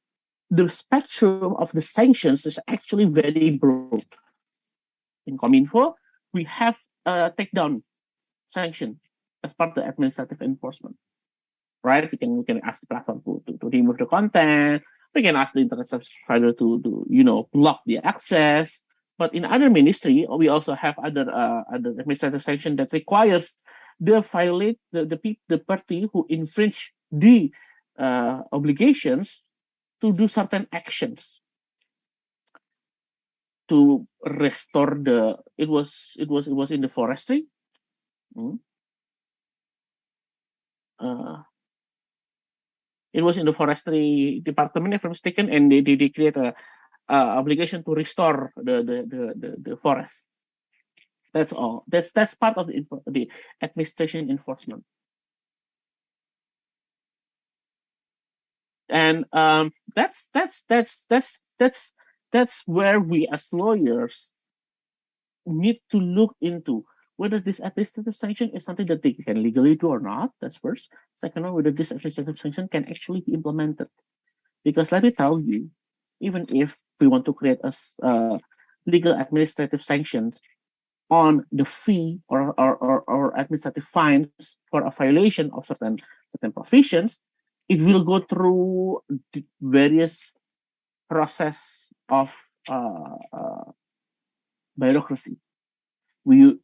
S12: the spectrum of the sanctions is actually very broad. In Kominfo, we have a takedown sanction as part of the administrative enforcement, right? We can ask the platform to remove the content. We can ask the internet service provider to block the access. But in other ministry, we also have other administrative sanction that requires the party who infringe the obligations to do certain actions to restore it was in the forestry. It was in the forestry department, if I'm mistaken, and they create a obligation to restore the forest. That's all. That's part of the administration enforcement. And that's where we as lawyers need to look into whether this administrative sanction is something that they can legally do or not. That's first. Second one, whether this administrative sanction can actually be implemented. Because let me tell you, even if we want to create a legal administrative sanctions on the fee or administrative fines for a violation of certain provisions, it will go through the various process of bureaucracy. The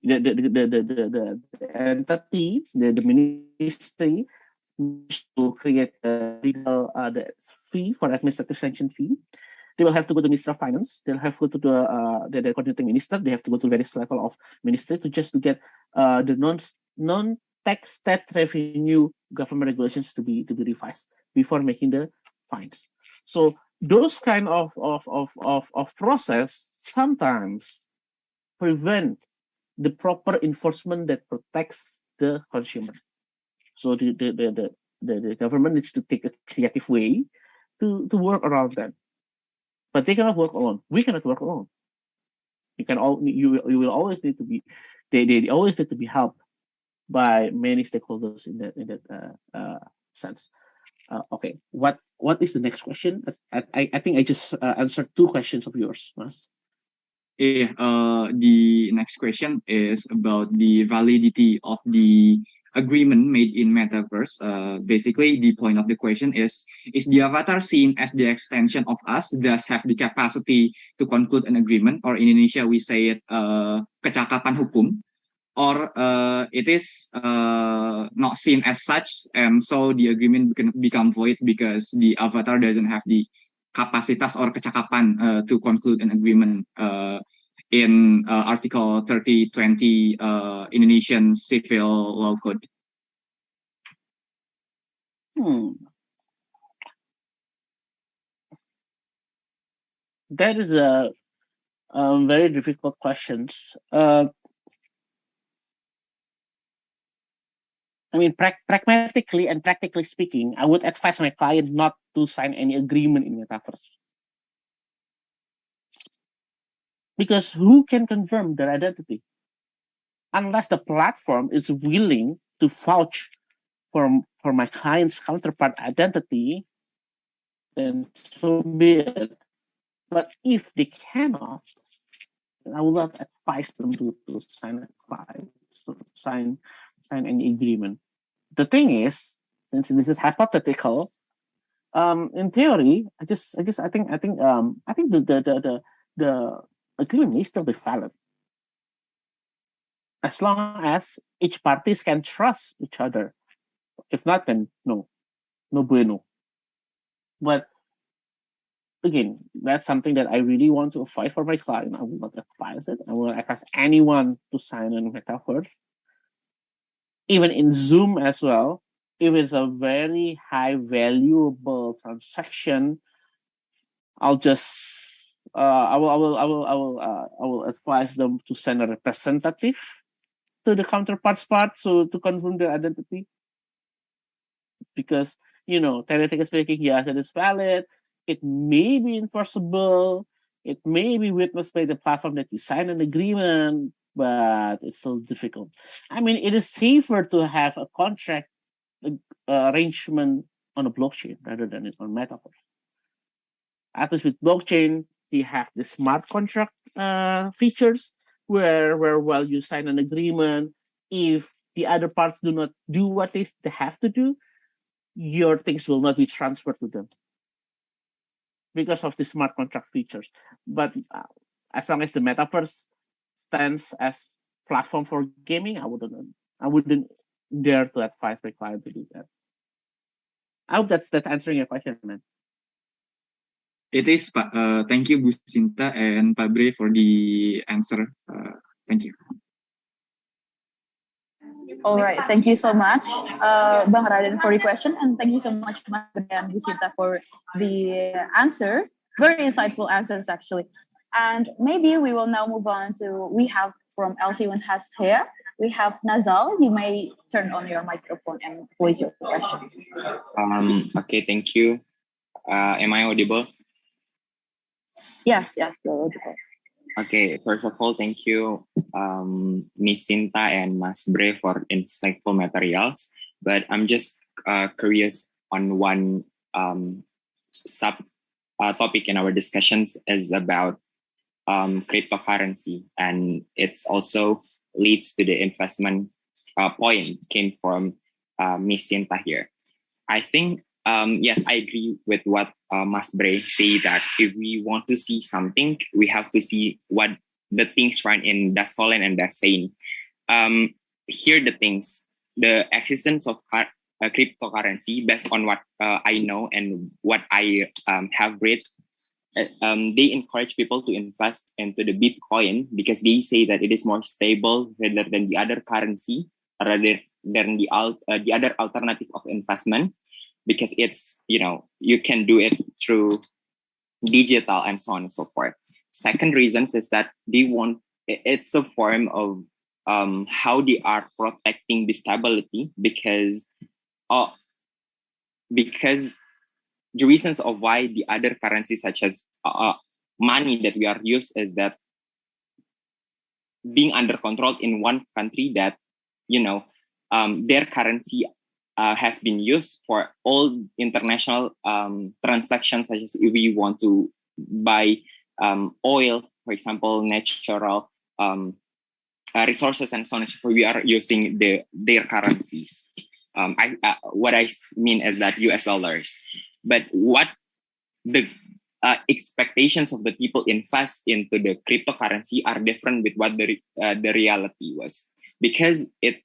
S12: entity, the ministry, to create a legal the fee for administrative sanction fee. They will have to go to Minister of Finance. They'll have to go to the coordinating minister. They have to go to various level of ministry to get the non-tax state revenue government regulations to be revised before making the fines. So those kind of process sometimes prevent the proper enforcement that protects the consumer. So the government needs to take a creative way to work around that. But they cannot work alone. We cannot work alone. You will always need to be. They always need to be helped by many stakeholders in that sense. Okay, what is the next question? I think I just answered 2 questions of yours, Mas.
S15: Yeah, the next question is about the validity of the agreement made in Metaverse. Basically, the point of the question is the avatar seen as the extension of us, does have the capacity to conclude an agreement, or in Indonesia we say it kecakapan hukum, or it is not seen as such, and so the agreement can become void because the avatar doesn't have the kapasitas or kecakapan to conclude an agreement in Article 3020 Indonesian Civil Law Code.
S12: That is a very difficult questions. I mean, pragmatically and practically speaking, I would advise my client not to sign any agreement in Metaverse. Because who can confirm their identity? Unless the platform is willing to vouch for my client's counterpart identity, then so be it. But if they cannot, then I will not advise them to sign any agreement. The thing is, since this is hypothetical, in theory, I think the agreement may still be valid as long as each parties can trust each other. If not, then no bueno. But again, that's something that I really want to avoid for my client. I will not advise it. I will advise anyone to sign in Metaverse, even in Zoom as well. If it's a very high valuable transaction, I'll just I will advise them to send a representative to the counterpart's part to confirm their identity. Because, theoretically speaking, yes, it is valid. It may be enforceable. It may be witnessed by the platform that you sign an agreement, but it's still difficult. I mean, it is safer to have a contract arrangement on a blockchain rather than on Metaverse. At least with blockchain, you have the smart contract features where while you sign an agreement, if the other parts do not do what they have to do, your things will not be transferred to them because of the smart contract features. But as long as the Metaverse stands as platform for gaming, I wouldn't dare to advise my client to do that. I hope that's answering your question, man.
S15: It is, Pak. Thank you, Bu Sinta and Pak Bre for the answer. Thank you.
S16: All right, thank you so much, Bang Raden, for the question, and thank you so much, Mas Bre and Bu Sinta, for the answers. Very insightful answers, actually. And maybe we will now move on to, we have from LC Unhas here, we have Nazal. You may turn on your microphone and voice your questions.
S13: Okay, thank you. Am I audible?
S16: Yes, you're audible.
S13: Okay, first of all, thank you, Miss Sinta and Mas Bre for insightful materials. But I'm just curious on one sub topic in our discussions is about cryptocurrency, and it's also leads to the investment point came from Miss Sinta here. I think yes, I agree with what Mas Bre say that if we want to see something, we have to see what the things run in Dasolen and Dasein. Here the things, the existence of cryptocurrency, based on what I know and what I have read, they encourage people to invest into the Bitcoin because they say that it is more stable rather than the other currency, rather than the other alternative of investment, because it's, you can do it through digital and so on and so forth. Second reasons is that it's a form of how they are protecting the stability, because the reasons of why the other currencies such as money that we are used is that being under control in one country that, their currency has been used for all international transactions, such as if we want to buy oil, for example, natural resources and so on and so forth, we are using their currencies. What I mean is that US dollars. But what the expectations of the people invest into the cryptocurrency are different with what the reality was, because it,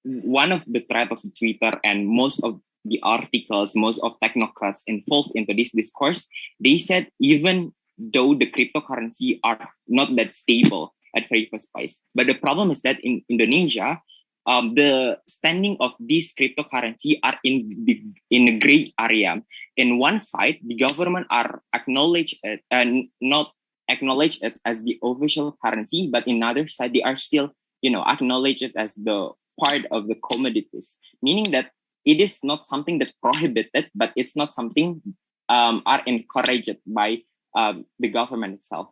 S13: one of the threat of Twitter and most of the articles, most of technocrats involved into this discourse, they said even though the cryptocurrency are not that stable at very first place, but the problem is that in Indonesia, the standing of this cryptocurrency are in a gray area. In one side, the government are acknowledge it and not acknowledge it as the official currency, but in other side, they are still, acknowledge it as the part of the commodities, meaning that it is not something that's prohibited, but it's not something are encouraged by the government itself.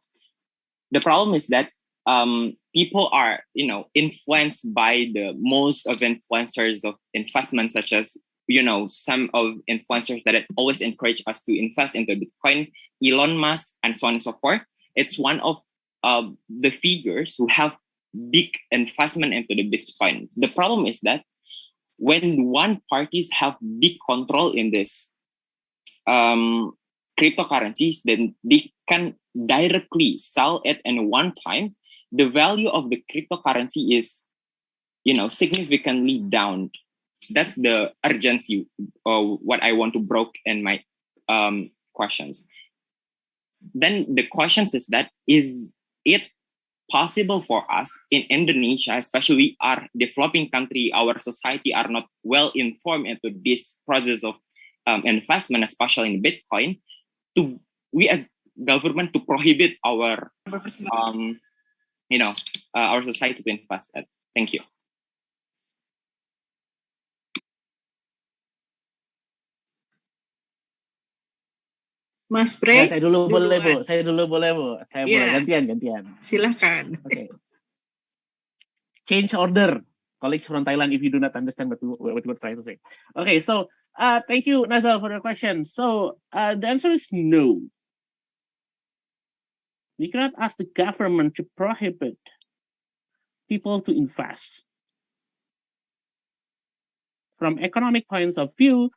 S13: The problem is that people are, influenced by the most of influencers of investment, such as, some of influencers that always encourage us to invest into Bitcoin, Elon Musk, and so on and so forth. It's one of the figures who have big investment into the Bitcoin. The problem is that when one parties have big control in this cryptocurrencies, then they can directly sell it in one time. The value of the cryptocurrency is, significantly down. That's the urgency of what I want to broke in my questions. Then the questions is that, is it possible for us in Indonesia, especially our developing country, our society are not well informed into this process of investment, especially in Bitcoin, to we as government to prohibit our our society to invest at. Thank you.
S11: Mas Bre,
S12: saya dulu boleh Bu. Saya boleh gantian.
S11: Silakan.
S12: Okay. Change order, colleagues from Thailand, if you do not understand what we're trying to say. Okay, so thank you, Nazal, for the question. So the answer is no. We cannot ask the government to prohibit people to invest. From economic points of view,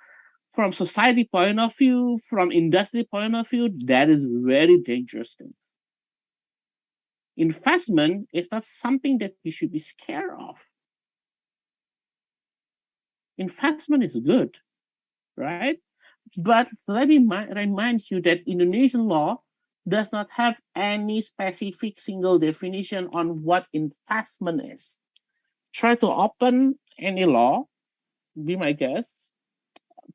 S12: from society point of view, from industry point of view, that is very dangerous things. Investment is not something that we should be scared of. Investment is good, right? But let me remind you that Indonesian law does not have any specific single definition on what investment is. Try to open any law, be my guest.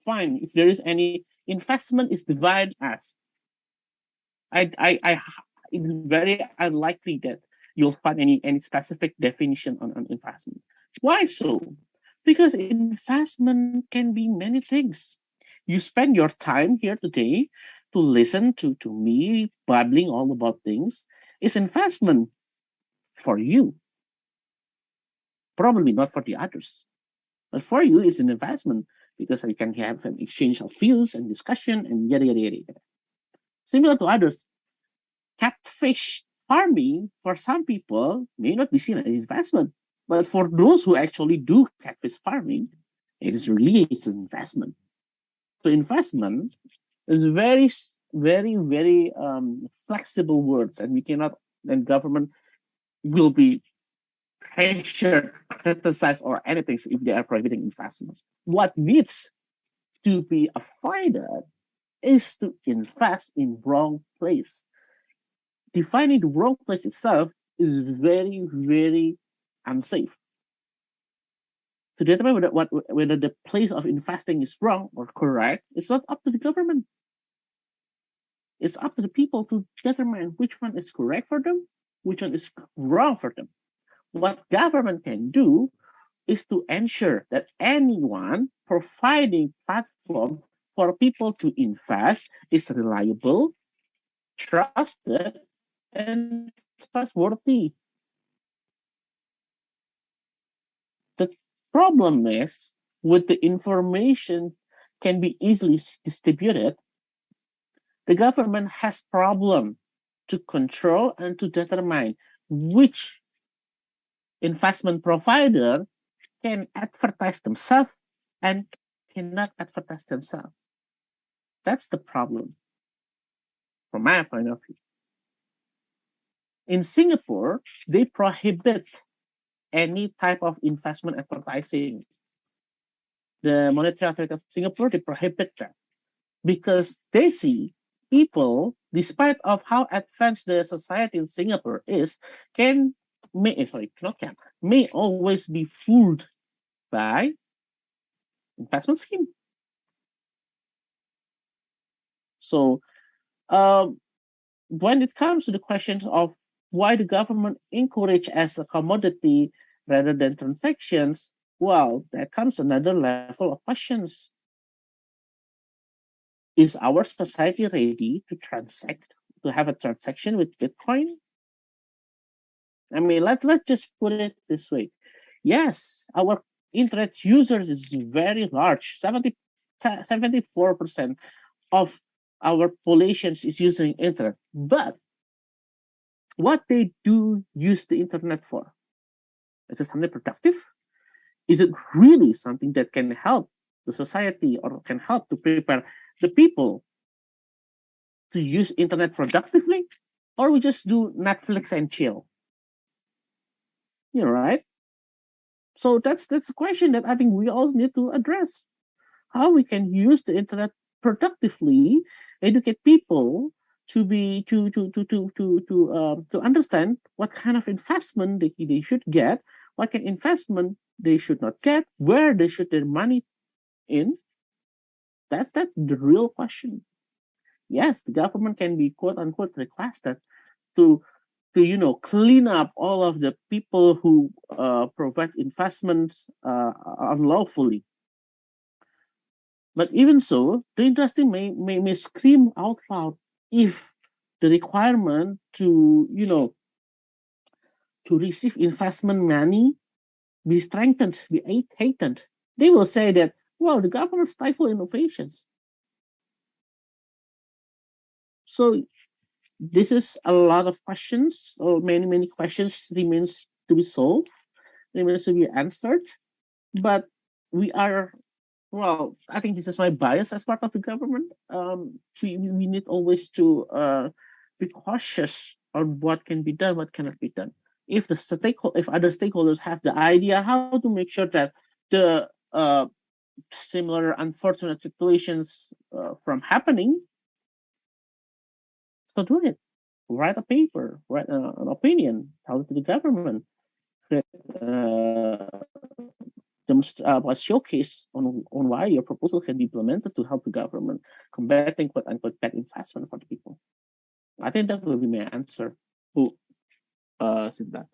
S12: Fine, if there is any investment is divided as. It's very unlikely that you'll find any specific definition on investment. Why so? Because investment can be many things. You spend your time here today to listen to me babbling all about things. is investment for you. Probably not for the others. But for you, it's an investment because you can have an exchange of views and discussion and yada, yada, yada, yada. Similar to others, catfish farming for some people may not be seen as an investment. But for those who actually do catfish farming, it's an investment. So investment is very, very flexible words, and we cannot, then government will be pressured, criticized, or anything if they are prohibiting investment. What needs to be avoided is to invest in wrong place. Defining the wrong place itself is very, very unsafe. To determine whether the place of investing is wrong or correct, it's not up to the government. It's up to the people to determine which one is correct for them, which one is wrong for them. What government can do is to ensure that anyone providing platform for people to invest is reliable, trusted, and trustworthy. The problem is with the information can be easily distributed, the government has problem to control and to determine which investment provider can advertise themselves and cannot advertise themselves. That's the problem from my point of view. In Singapore, they prohibit any type of investment advertising. The Monetary Authority of Singapore, they prohibit that because they see people, despite of how advanced the society in Singapore is, may always be fooled by investment scheme. So when it comes to the questions of why the government encourage as a commodity rather than transactions, well, there comes another level of questions. Is our society ready to transact, to have a transaction with Bitcoin? I mean, let's just put it this way. Yes, our internet users is very large. 74% of our population is using internet. But what they do use the internet for? Is it something productive? Is it really something that can help the society or can help to prepare the people to use internet productively? Or we just do Netflix and chill? Right? So that's a question that I think we all need to address. How we can use the internet productively, educate people to understand what kind of investment they should get, what kind of investment they should not get, where they should their money in. That's the real question. Yes, the government can be quote unquote requested to clean up all of the people who provide investments unlawfully. But even so, the industry may scream out loud if the requirement to receive investment money be strengthened, be heightened. They will say that, well, the government stifle innovations. So this is a lot of questions, or many questions remains to be solved, remains to be answered. But we are, well, I think this is my bias as part of the government. We need always to be cautious on what can be done, what cannot be done. If other stakeholders have the idea how to make sure that the similar unfortunate situations from happening, so do it. Write a paper, write an opinion, tell it to the government, showcase on why your proposal can be implemented to help the government combating quote unquote bad investment for the people. I think that will be my answer. Sinta.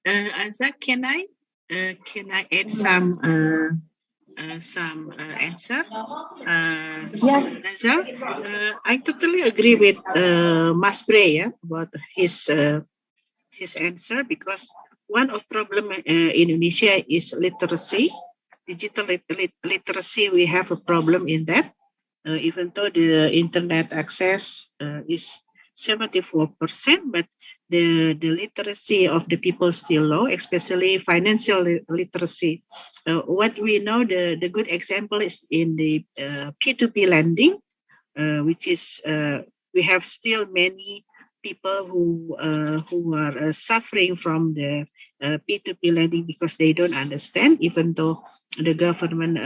S11: Azza, can I add some some answer.
S16: Yeah.
S11: Nazar, I totally agree with Mas Bre about his answer, because one of problem in Indonesia is literacy, digital literacy. We have a problem in that, even though the internet access is 74%, but the literacy of the people still low, especially financial literacy. What we know, the good example is in the P2P lending, which is we have still many people who are suffering from the P2P lending because they don't understand, even though the government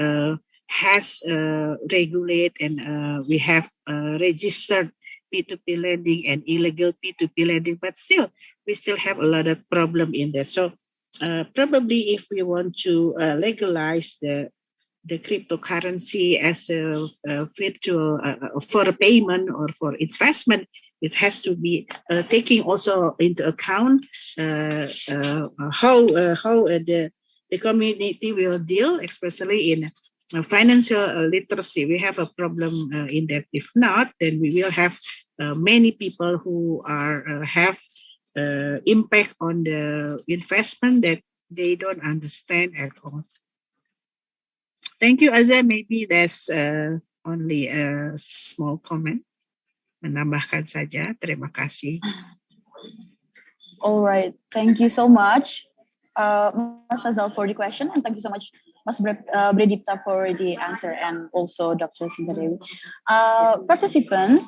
S11: has regulate and we have registered P2P lending and illegal P2P lending, but still we still have a lot of problem in there. So probably if we want to legalize the cryptocurrency as a virtual for a payment or for investment, it has to be taking also into account how the community will deal, especially in financial literacy. We have a problem in that. If not, then we will have many people who are have impact on the investment that they don't understand at all. Thank you, Azza. Maybe that's only a small comment. Menambahkan saja. Terima kasih.
S16: All right. Thank you so much, Mas Fazal, for the question, and thank you so much, Mas Bhredipta, for the answer, and also Dr. Sinta Dewi. Participants,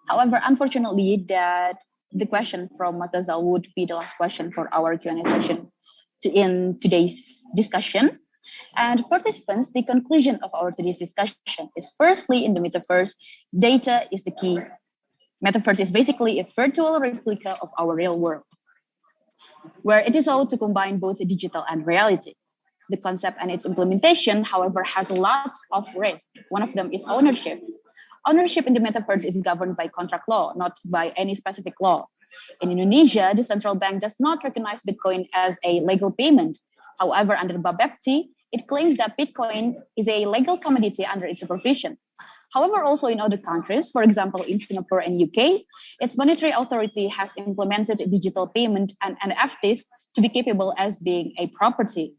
S16: however, unfortunately, that the question from Mas Fazal would be the last question for our Q&A session in today's discussion. And participants, the conclusion of our today's discussion is, firstly, in the metaverse, data is the key. Metaverse is basically a virtual replica of our real world, where it is all to combine both digital and reality. The concept and its implementation, however, has lots of risk. One of them is ownership. Ownership in the metaverse is governed by contract law, not by any specific law. In Indonesia, the central bank does not recognize Bitcoin as a legal payment. However, under Bapepti, it claims that Bitcoin is a legal commodity under its supervision. However, also in other countries, for example, in Singapore and UK, its monetary authority has implemented digital payment and NFTs to be capable as being a property.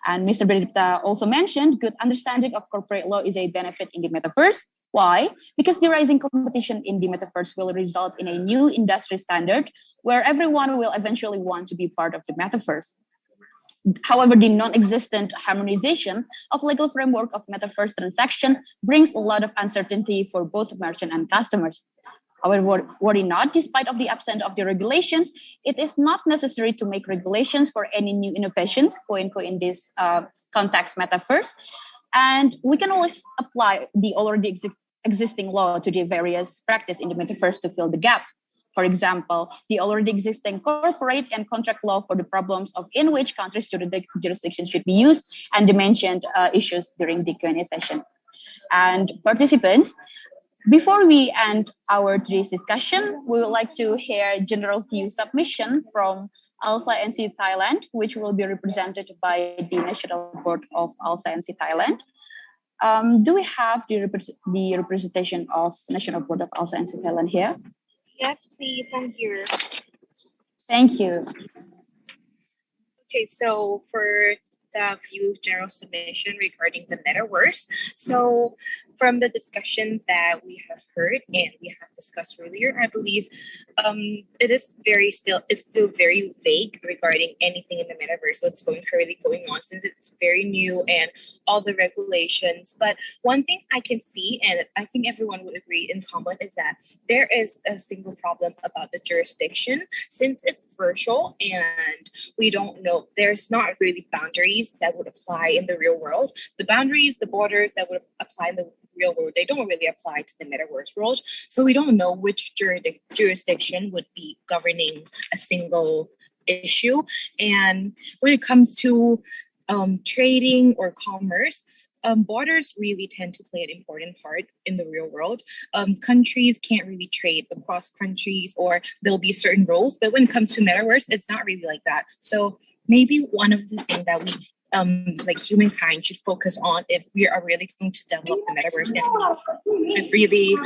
S16: And Mr. Bhredipta also mentioned good understanding of corporate law is a benefit in the metaverse. Why? Because the rising competition in the metaverse will result in a new industry standard where everyone will eventually want to be part of the metaverse. However, the non-existent harmonization of legal framework of metaverse transaction brings a lot of uncertainty for both merchant and customers. However, worry not, despite of the absence of the regulations, it is not necessary to make regulations for any new innovations, in this context metaverse. And we can always apply the already existing law to the various practice in the metaverse to fill the gap. For example, the already existing corporate and contract law for the problems of in which countries jurisdiction should be used, and the mentioned issues during the Q&A session. And participants, before we end our today's discussion, we would like to hear general view submission from ALSA NC Thailand, which will be represented by the National Board of ALSA NC Thailand. Do we have the representation of National Board of ALSA NC Thailand here?
S17: Yes, please, I'm here.
S16: Thank you.
S17: Okay, so for the view general submission regarding the metaverse. So from the discussion that we have heard and we have discussed earlier, I believe it's still very vague regarding anything in the metaverse. What's currently going on, since it's very new and all the regulations. But one thing I can see, and I think everyone would agree in common, is that there is a single problem about the jurisdiction. Since it's virtual and we don't know, there's not really boundaries that would apply in the real world. The boundaries, the borders that would apply in the real world, they don't really apply to the metaverse world. So we don't know which jurisdiction would be governing a single issue. And when it comes to trading or commerce, borders really tend to play an important part in the real world. Countries can't really trade across countries, or there'll be certain rules. But when it comes to metaverse, it's not really like that. So maybe one of the things that we like humankind should focus on if we are really going to develop the metaverse and really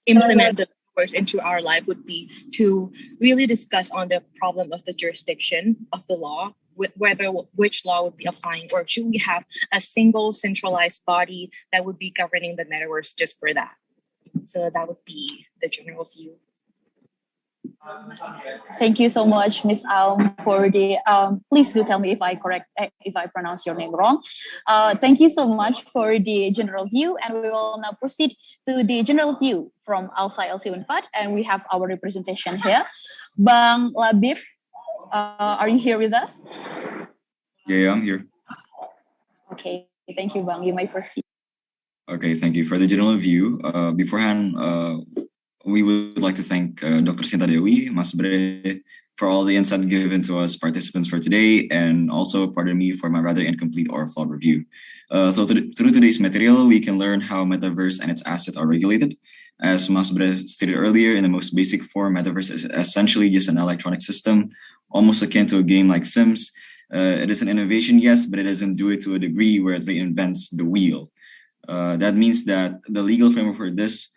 S17: implement the metaverse into our life would be to really discuss on the problem of the jurisdiction of the law, whether which law would be applying, or should we have a single centralized body that would be governing the metaverse just for that. So that would be the general view.
S16: Thank you so much, Miss Aum, for the. Please do tell me if I pronounce your name wrong. Thank you so much for the general view, and we will now proceed to the general view from ALSA Unpad, and we have our representation here. Bang Labib, are you here with us?
S18: Yeah, I'm here.
S16: Okay, thank you, Bang. You may proceed.
S18: Okay, thank you for the general view. Beforehand, we would like to thank Dr. Sinta Dewi, Mas Bre, for all the insight given to us participants for today, and also pardon me for my rather incomplete or flawed review. So through today's material, we can learn how Metaverse and its assets are regulated. As Mas Bre stated earlier, in the most basic form, Metaverse is essentially just an electronic system, almost akin to a game like Sims. It is an innovation, yes, but it doesn't do it to a degree where it reinvents the wheel. That means that the legal framework for this,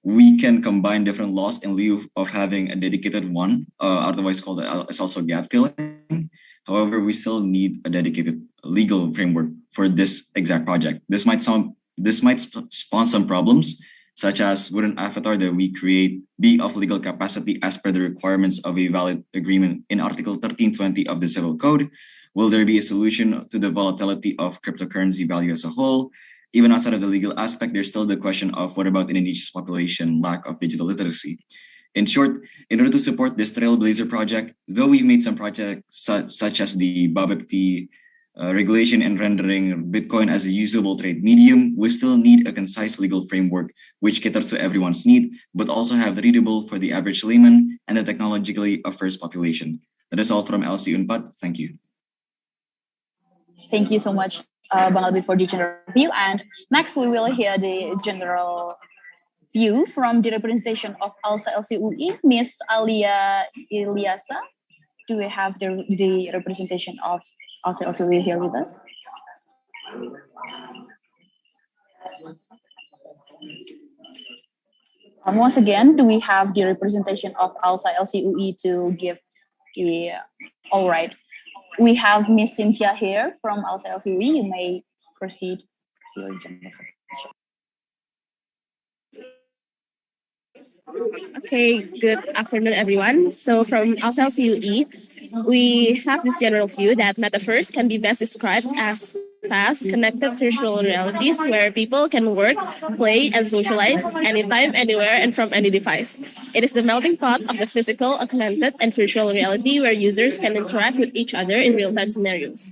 S18: we can combine different laws in lieu of having a dedicated one, otherwise called it's also gap filling. However, we still need a dedicated legal framework for this exact project. This might spawn some problems, such as would an avatar that we create be of legal capacity as per the requirements of a valid agreement in Article 1320 of the Civil Code? Will there be a solution to the volatility of cryptocurrency value as a whole? Even outside of the legal aspect, there's still the question of what about Indonesia's population lack of digital literacy? In short, in order to support this Trailblazer project, though we've made some projects such as the Babakti regulation and rendering Bitcoin as a usable trade medium, we still need a concise legal framework which caters to everyone's need, but also have readable for the average layman and the technologically averse population. That is all from LC Unpad. Thank you.
S16: Thank you so much, Bang Albi, for the general view. And next, we will hear the general view from the representation of ALSA LCUI, Miss Alia Ilyasa. Do we have the representation of ALSA LCUI here with us? Once again, do we have the representation of ALSA LCUI to give the, all right. We have Miss Cynthia here from ALSA LCUI. You may proceed to your general section.
S19: Okay, good afternoon, everyone. So from ALSA LCUI, we have this general view that Metaverse can be best described as fast, connected virtual realities where people can work, play, and socialize anytime, anywhere, and from any device. It is the melting pot of the physical, augmented, and virtual reality where users can interact with each other in real-time scenarios.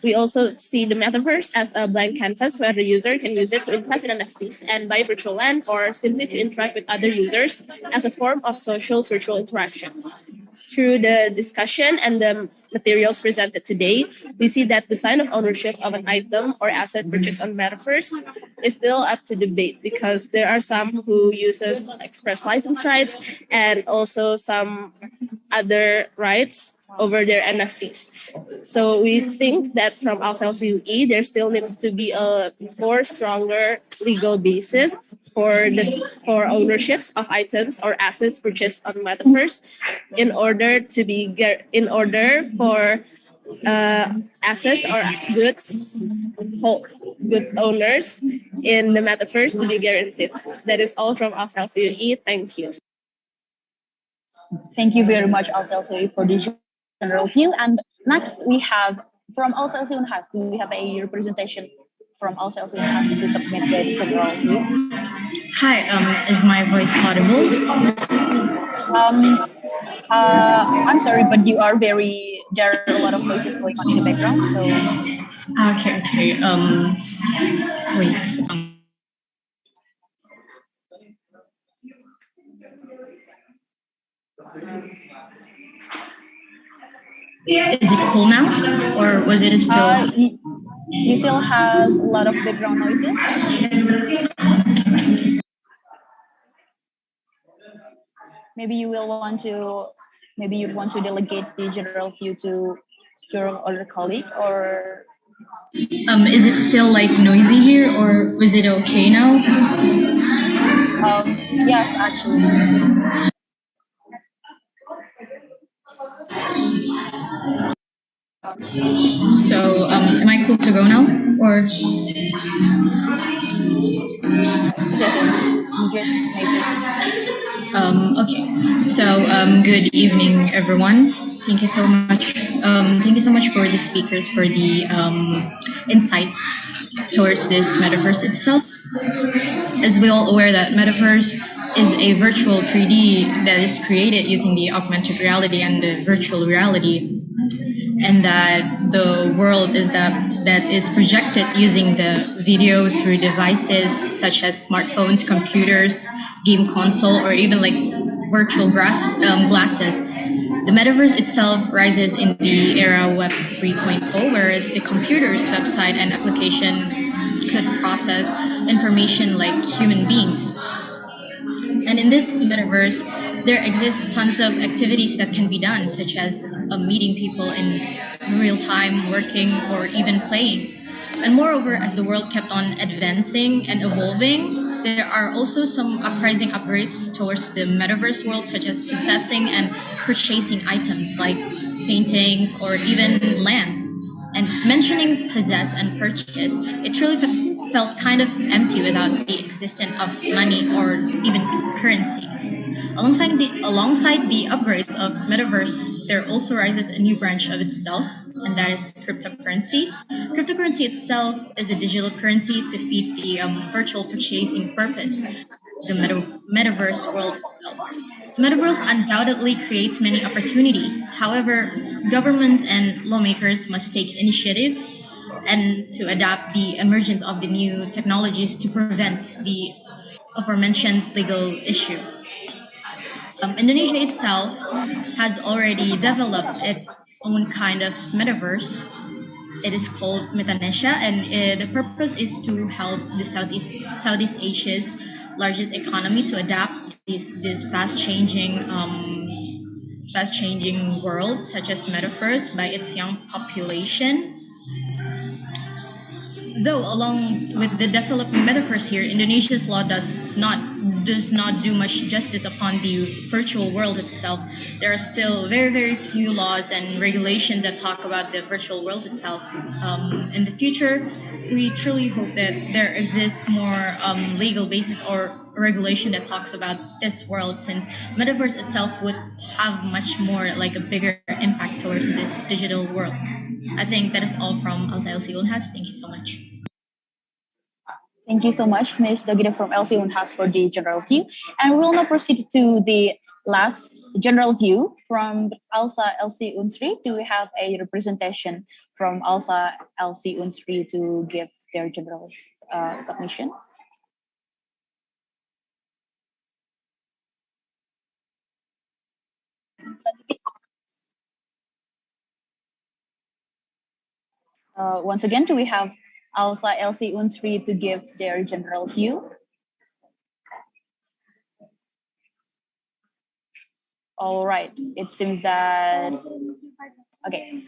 S19: We also see the Metaverse as a blank canvas where the user can use it to invest in NFTs and buy virtual land, or simply to interact with other users as a form of social virtual interaction. Through the discussion and the materials presented today, we see that the sign of ownership of an item or asset purchased on Metaverse is still up to debate, because there are some who uses express license rights and also some other rights over their NFTs. So we think that from ALSA LCUI, there still needs to be a more stronger legal basis for ownerships of items or assets purchased on Metaverse, in order for assets or goods owners in the Metaverse to be guaranteed. That is all from ALSA LCUI. Thank you.
S16: Thank you very much, ALSA LCUI, for this general view. And next, we have from ALSA LCUI, do we have a representation from ALSA LCUI to submit the general view?
S20: Hi, is my voice audible?
S16: I'm sorry, but there are a lot of noises going on in the background. So
S20: Okay. Wait. Is it cool now, or was it still?
S16: You still have a lot of background noises. Maybe you'd want to delegate the general view to your other colleague, or
S20: Is it still like noisy here, or is it okay now?
S16: yes, actually.
S20: So, am I cool to go now, or? Okay. So, good evening, everyone. Thank you so much. Thank you so much for the speakers for the insight towards this metaverse itself. As we all aware that metaverse is a virtual 3D that is created using the augmented reality and the virtual reality, and that the world is that is projected using the video through devices such as smartphones, computers, game console, or even like virtual glasses. The metaverse itself rises in the era Web 3.0, whereas the computer's website and application could process information like human beings. And in this metaverse, there exist tons of activities that can be done, such as meeting people in real time, working, or even playing. And moreover, as the world kept on advancing and evolving, there are also some uprising upgrades towards the metaverse world, such as possessing and purchasing items like paintings or even land. And mentioning possess and purchase, it truly felt kind of empty without the existence of money or even currency. Alongside the upgrades of metaverse, there also rises a new branch of itself, and that is cryptocurrency. Cryptocurrency itself is a digital currency to feed the virtual purchasing purpose, the metaverse world itself. The metaverse undoubtedly creates many opportunities. However, governments and lawmakers must take initiative and to adapt the emergence of the new technologies to prevent the aforementioned legal issue. Indonesia itself has already developed its own kind of metaverse. It is called Metanesia, and the purpose is to help the Southeast Asia's largest economy to adapt this fast-changing world, such as metaverse, by its young population. Though, along with the developing metaverse here, Indonesia's law does not do much justice upon the virtual world itself. There are still very few laws and regulations that talk about the virtual world itself. In the future, we truly hope that there exists more legal basis or regulation that talks about this world, since metaverse itself would have much more like a bigger impact towards this digital world. I think that is all from ALSA Unhas. Thank you so much.
S16: Thank you so much, Ms. Dogida from ALSA Unhas for the general view. And we will now proceed to the last general view from ALSA LC Unsri. Do we have a representation from ALSA LC Unsri to give their general submission? Once again, do we have ALSA LC Unsri to give their general view? All right, it seems that, okay.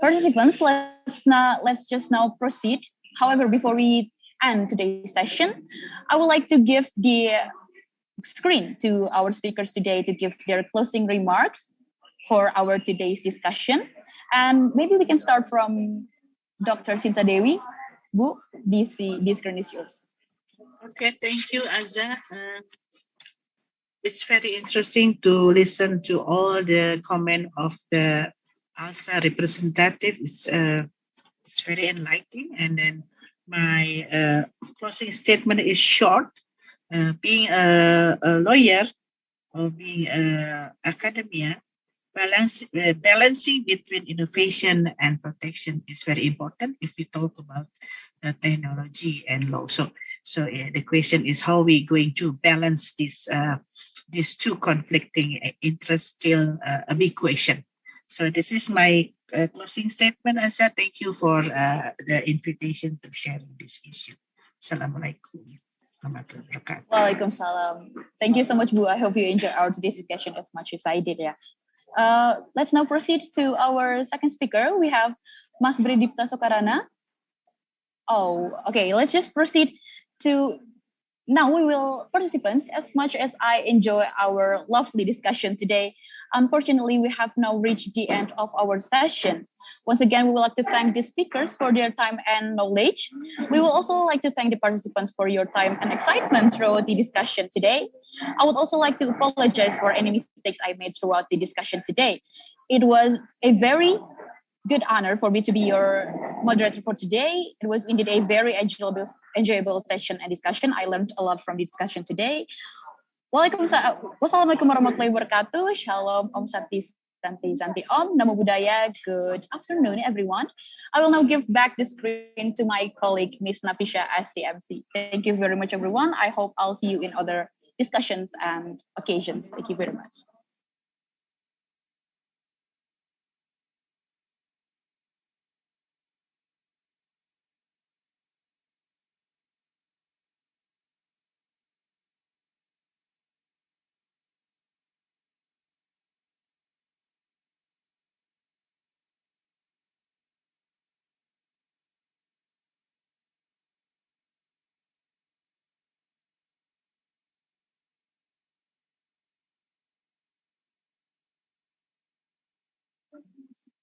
S16: Participants, let's just now proceed. However, before we end today's session, I would like to give the screen to our speakers today to give their closing remarks for our today's discussion. And maybe we can start from Dr. Sinta Dewi. Bu, this screen is yours.
S11: Okay, thank you, Azza. It's very interesting to listen to all the comment of the ALSA representative. It's very enlightening. And then my closing statement is short. Being a lawyer or being academia, balancing between innovation and protection is very important if we talk about technology and law. So the question is how we going to balance these two conflicting interests, still a big question. So this is my closing statement, Asa. Thank you for the invitation to share this issue. Assalamualaikum.
S16: Waalaikumsalam. Thank you so much, Bu. I hope you enjoyed our today's discussion as much as I did. Yeah. Let's now proceed to our second speaker. We have Mas Bhredipta Socarana. Oh, okay. Let's just proceed to now. We will participants. As much as I enjoy our lovely discussion today, unfortunately, we have now reached the end of our session. Once again, we would like to thank the speakers for their time and knowledge. We will also like to thank the participants for your time and excitement throughout the discussion today. I would also like to apologize for any mistakes I made throughout the discussion today. It was a very good honor for me to be your moderator for today. It was indeed a very enjoyable session and discussion. I learned a lot from the discussion today. Wassalamualaikum warahmatullahi wabarakatuh. Shalom, Om Santi, Santi, Santi Om, Namo Buddhaya. Good afternoon, everyone. I will now give back the screen to my colleague, Miss Nafisha as the MC. Thank you very much, everyone. I hope I'll see you in other discussions and occasions. Thank you very much.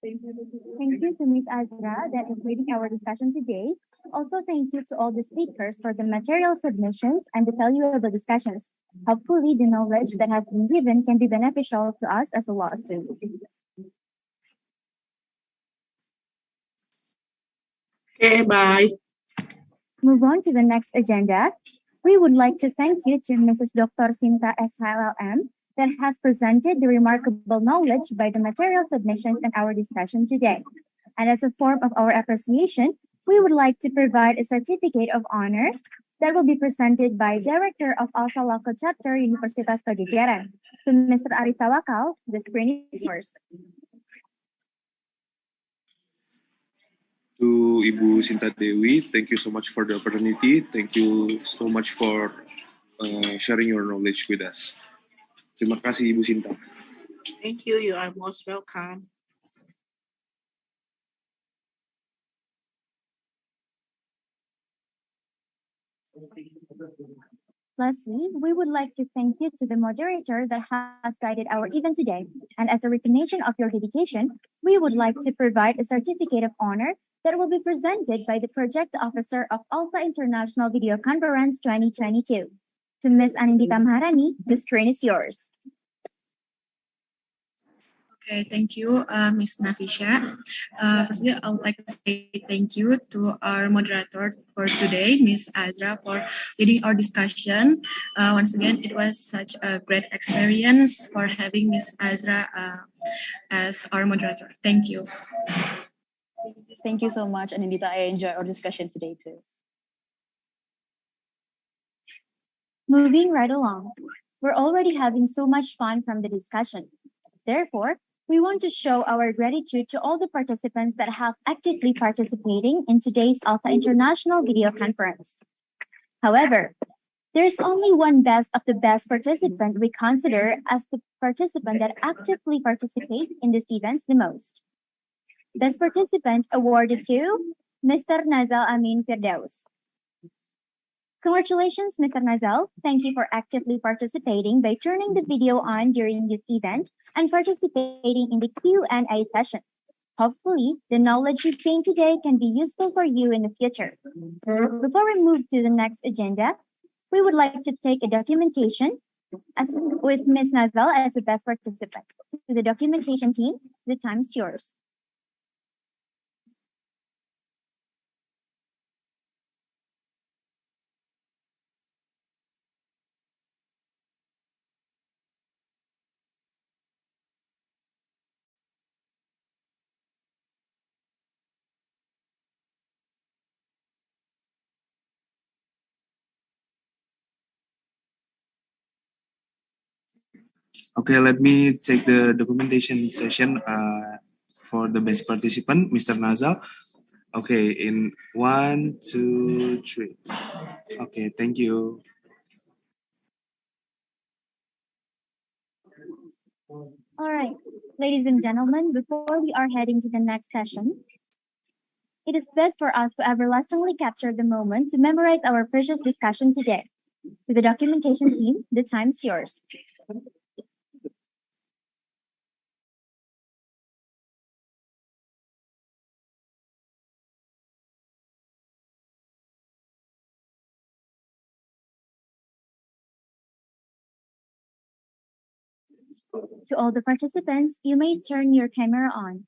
S2: Thank you to Ms. Azra that is leading our discussion today. Also, thank you to all the speakers for the material submissions and the valuable discussions. Hopefully, the knowledge that has been given can be beneficial to us as a law student.
S11: Okay, bye.
S2: Move on to the next agenda. We would like to thank you to Mrs. Dr. Sinta LL.M. that has presented the remarkable knowledge by the material submissions in our discussion today. And as a form of our appreciation, we would like to provide a certificate of honor that will be presented by Director of ALSA Local Chapter, Universitas Padjadjaran. To Mr. Arif Tawakal, the screen is yours.
S4: To Ibu Sinta Dewi, thank you so much for the opportunity. Thank you so much for sharing your knowledge with us. Terima kasih, Ibu Sinta.
S11: Thank you. You are most welcome.
S2: Lastly, we would like to thank you to the moderator that has guided our event today. And as a recognition of your dedication, we would like to provide a certificate of honor that will be presented by the Project Officer of ALSA International Video Conference 2022. To Ms. Anindita Maharani, the screen is yours.
S10: Okay, thank you, Ms. Nafisha. Firstly, I would like to say thank you to our moderator for today, Ms. Azra, for leading our discussion. Once again, it was such a great experience for having Ms. Azra as our moderator. Thank you.
S16: Thank you so much, Anindita. I enjoyed our discussion today too.
S2: Moving right along, we're already having so much fun from the discussion. Therefore, we want to show our gratitude to all the participants that have actively participating in today's ALSA International Video Conference. However, there's only one best of the best participant we consider as the participant that actively participate in these events the most. Best participant awarded to Mr. Nazal Amin Firdaus. Congratulations, Mr. Nazal. Thank you for actively participating by turning the video on during this event and participating in the Q&A session. Hopefully, the knowledge you gained today can be useful for you in the future. Before we move to the next agenda, we would like to take a documentation with Ms. Nazal as the best participant. To the documentation team, the time is yours.
S7: Okay, let me take the documentation session for the best participant, Mr. Nazal. Okay, in 1, 2, 3. Okay, thank you.
S2: All right, ladies and gentlemen, before we are heading to the next session, it is best for us to everlastingly capture the moment to memorize our precious discussion today. To the documentation team, the time's yours. To all the participants, you may turn your camera on.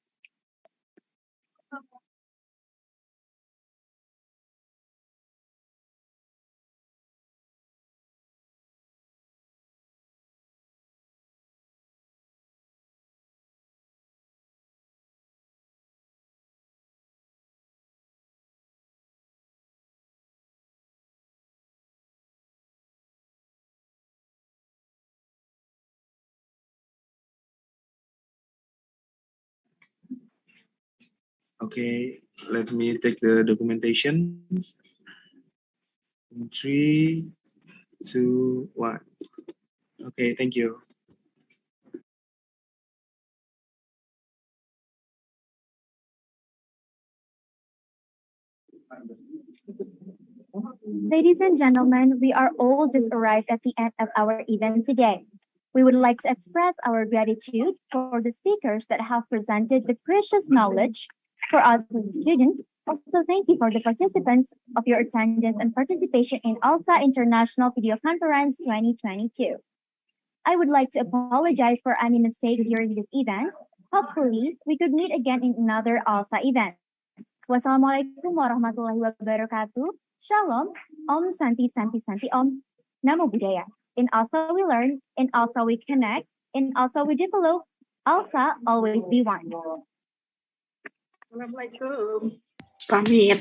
S21: Okay, let me take the documentation. 3, 2, 1. Okay, thank you.
S2: Ladies and gentlemen, we are all just arrived at the end of our event today. We would like to express our gratitude for the speakers that have presented the precious knowledge for us students. Also, thank you for the participants of your attendance and participation in ALSA International Video Conference 2022. I would like to apologize for any mistakes during this event. Hopefully, we could meet again in another ALSA event. Wassalamualaikum warahmatullahi wabarakatuh. Shalom, Om Santi Santi Santi Om. Namo Buddhaya. In ALSA we learn, in ALSA we connect, in ALSA we develop. ALSA always be one.
S11: Assalamualaikum. Pamit.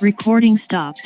S22: Recording stopped.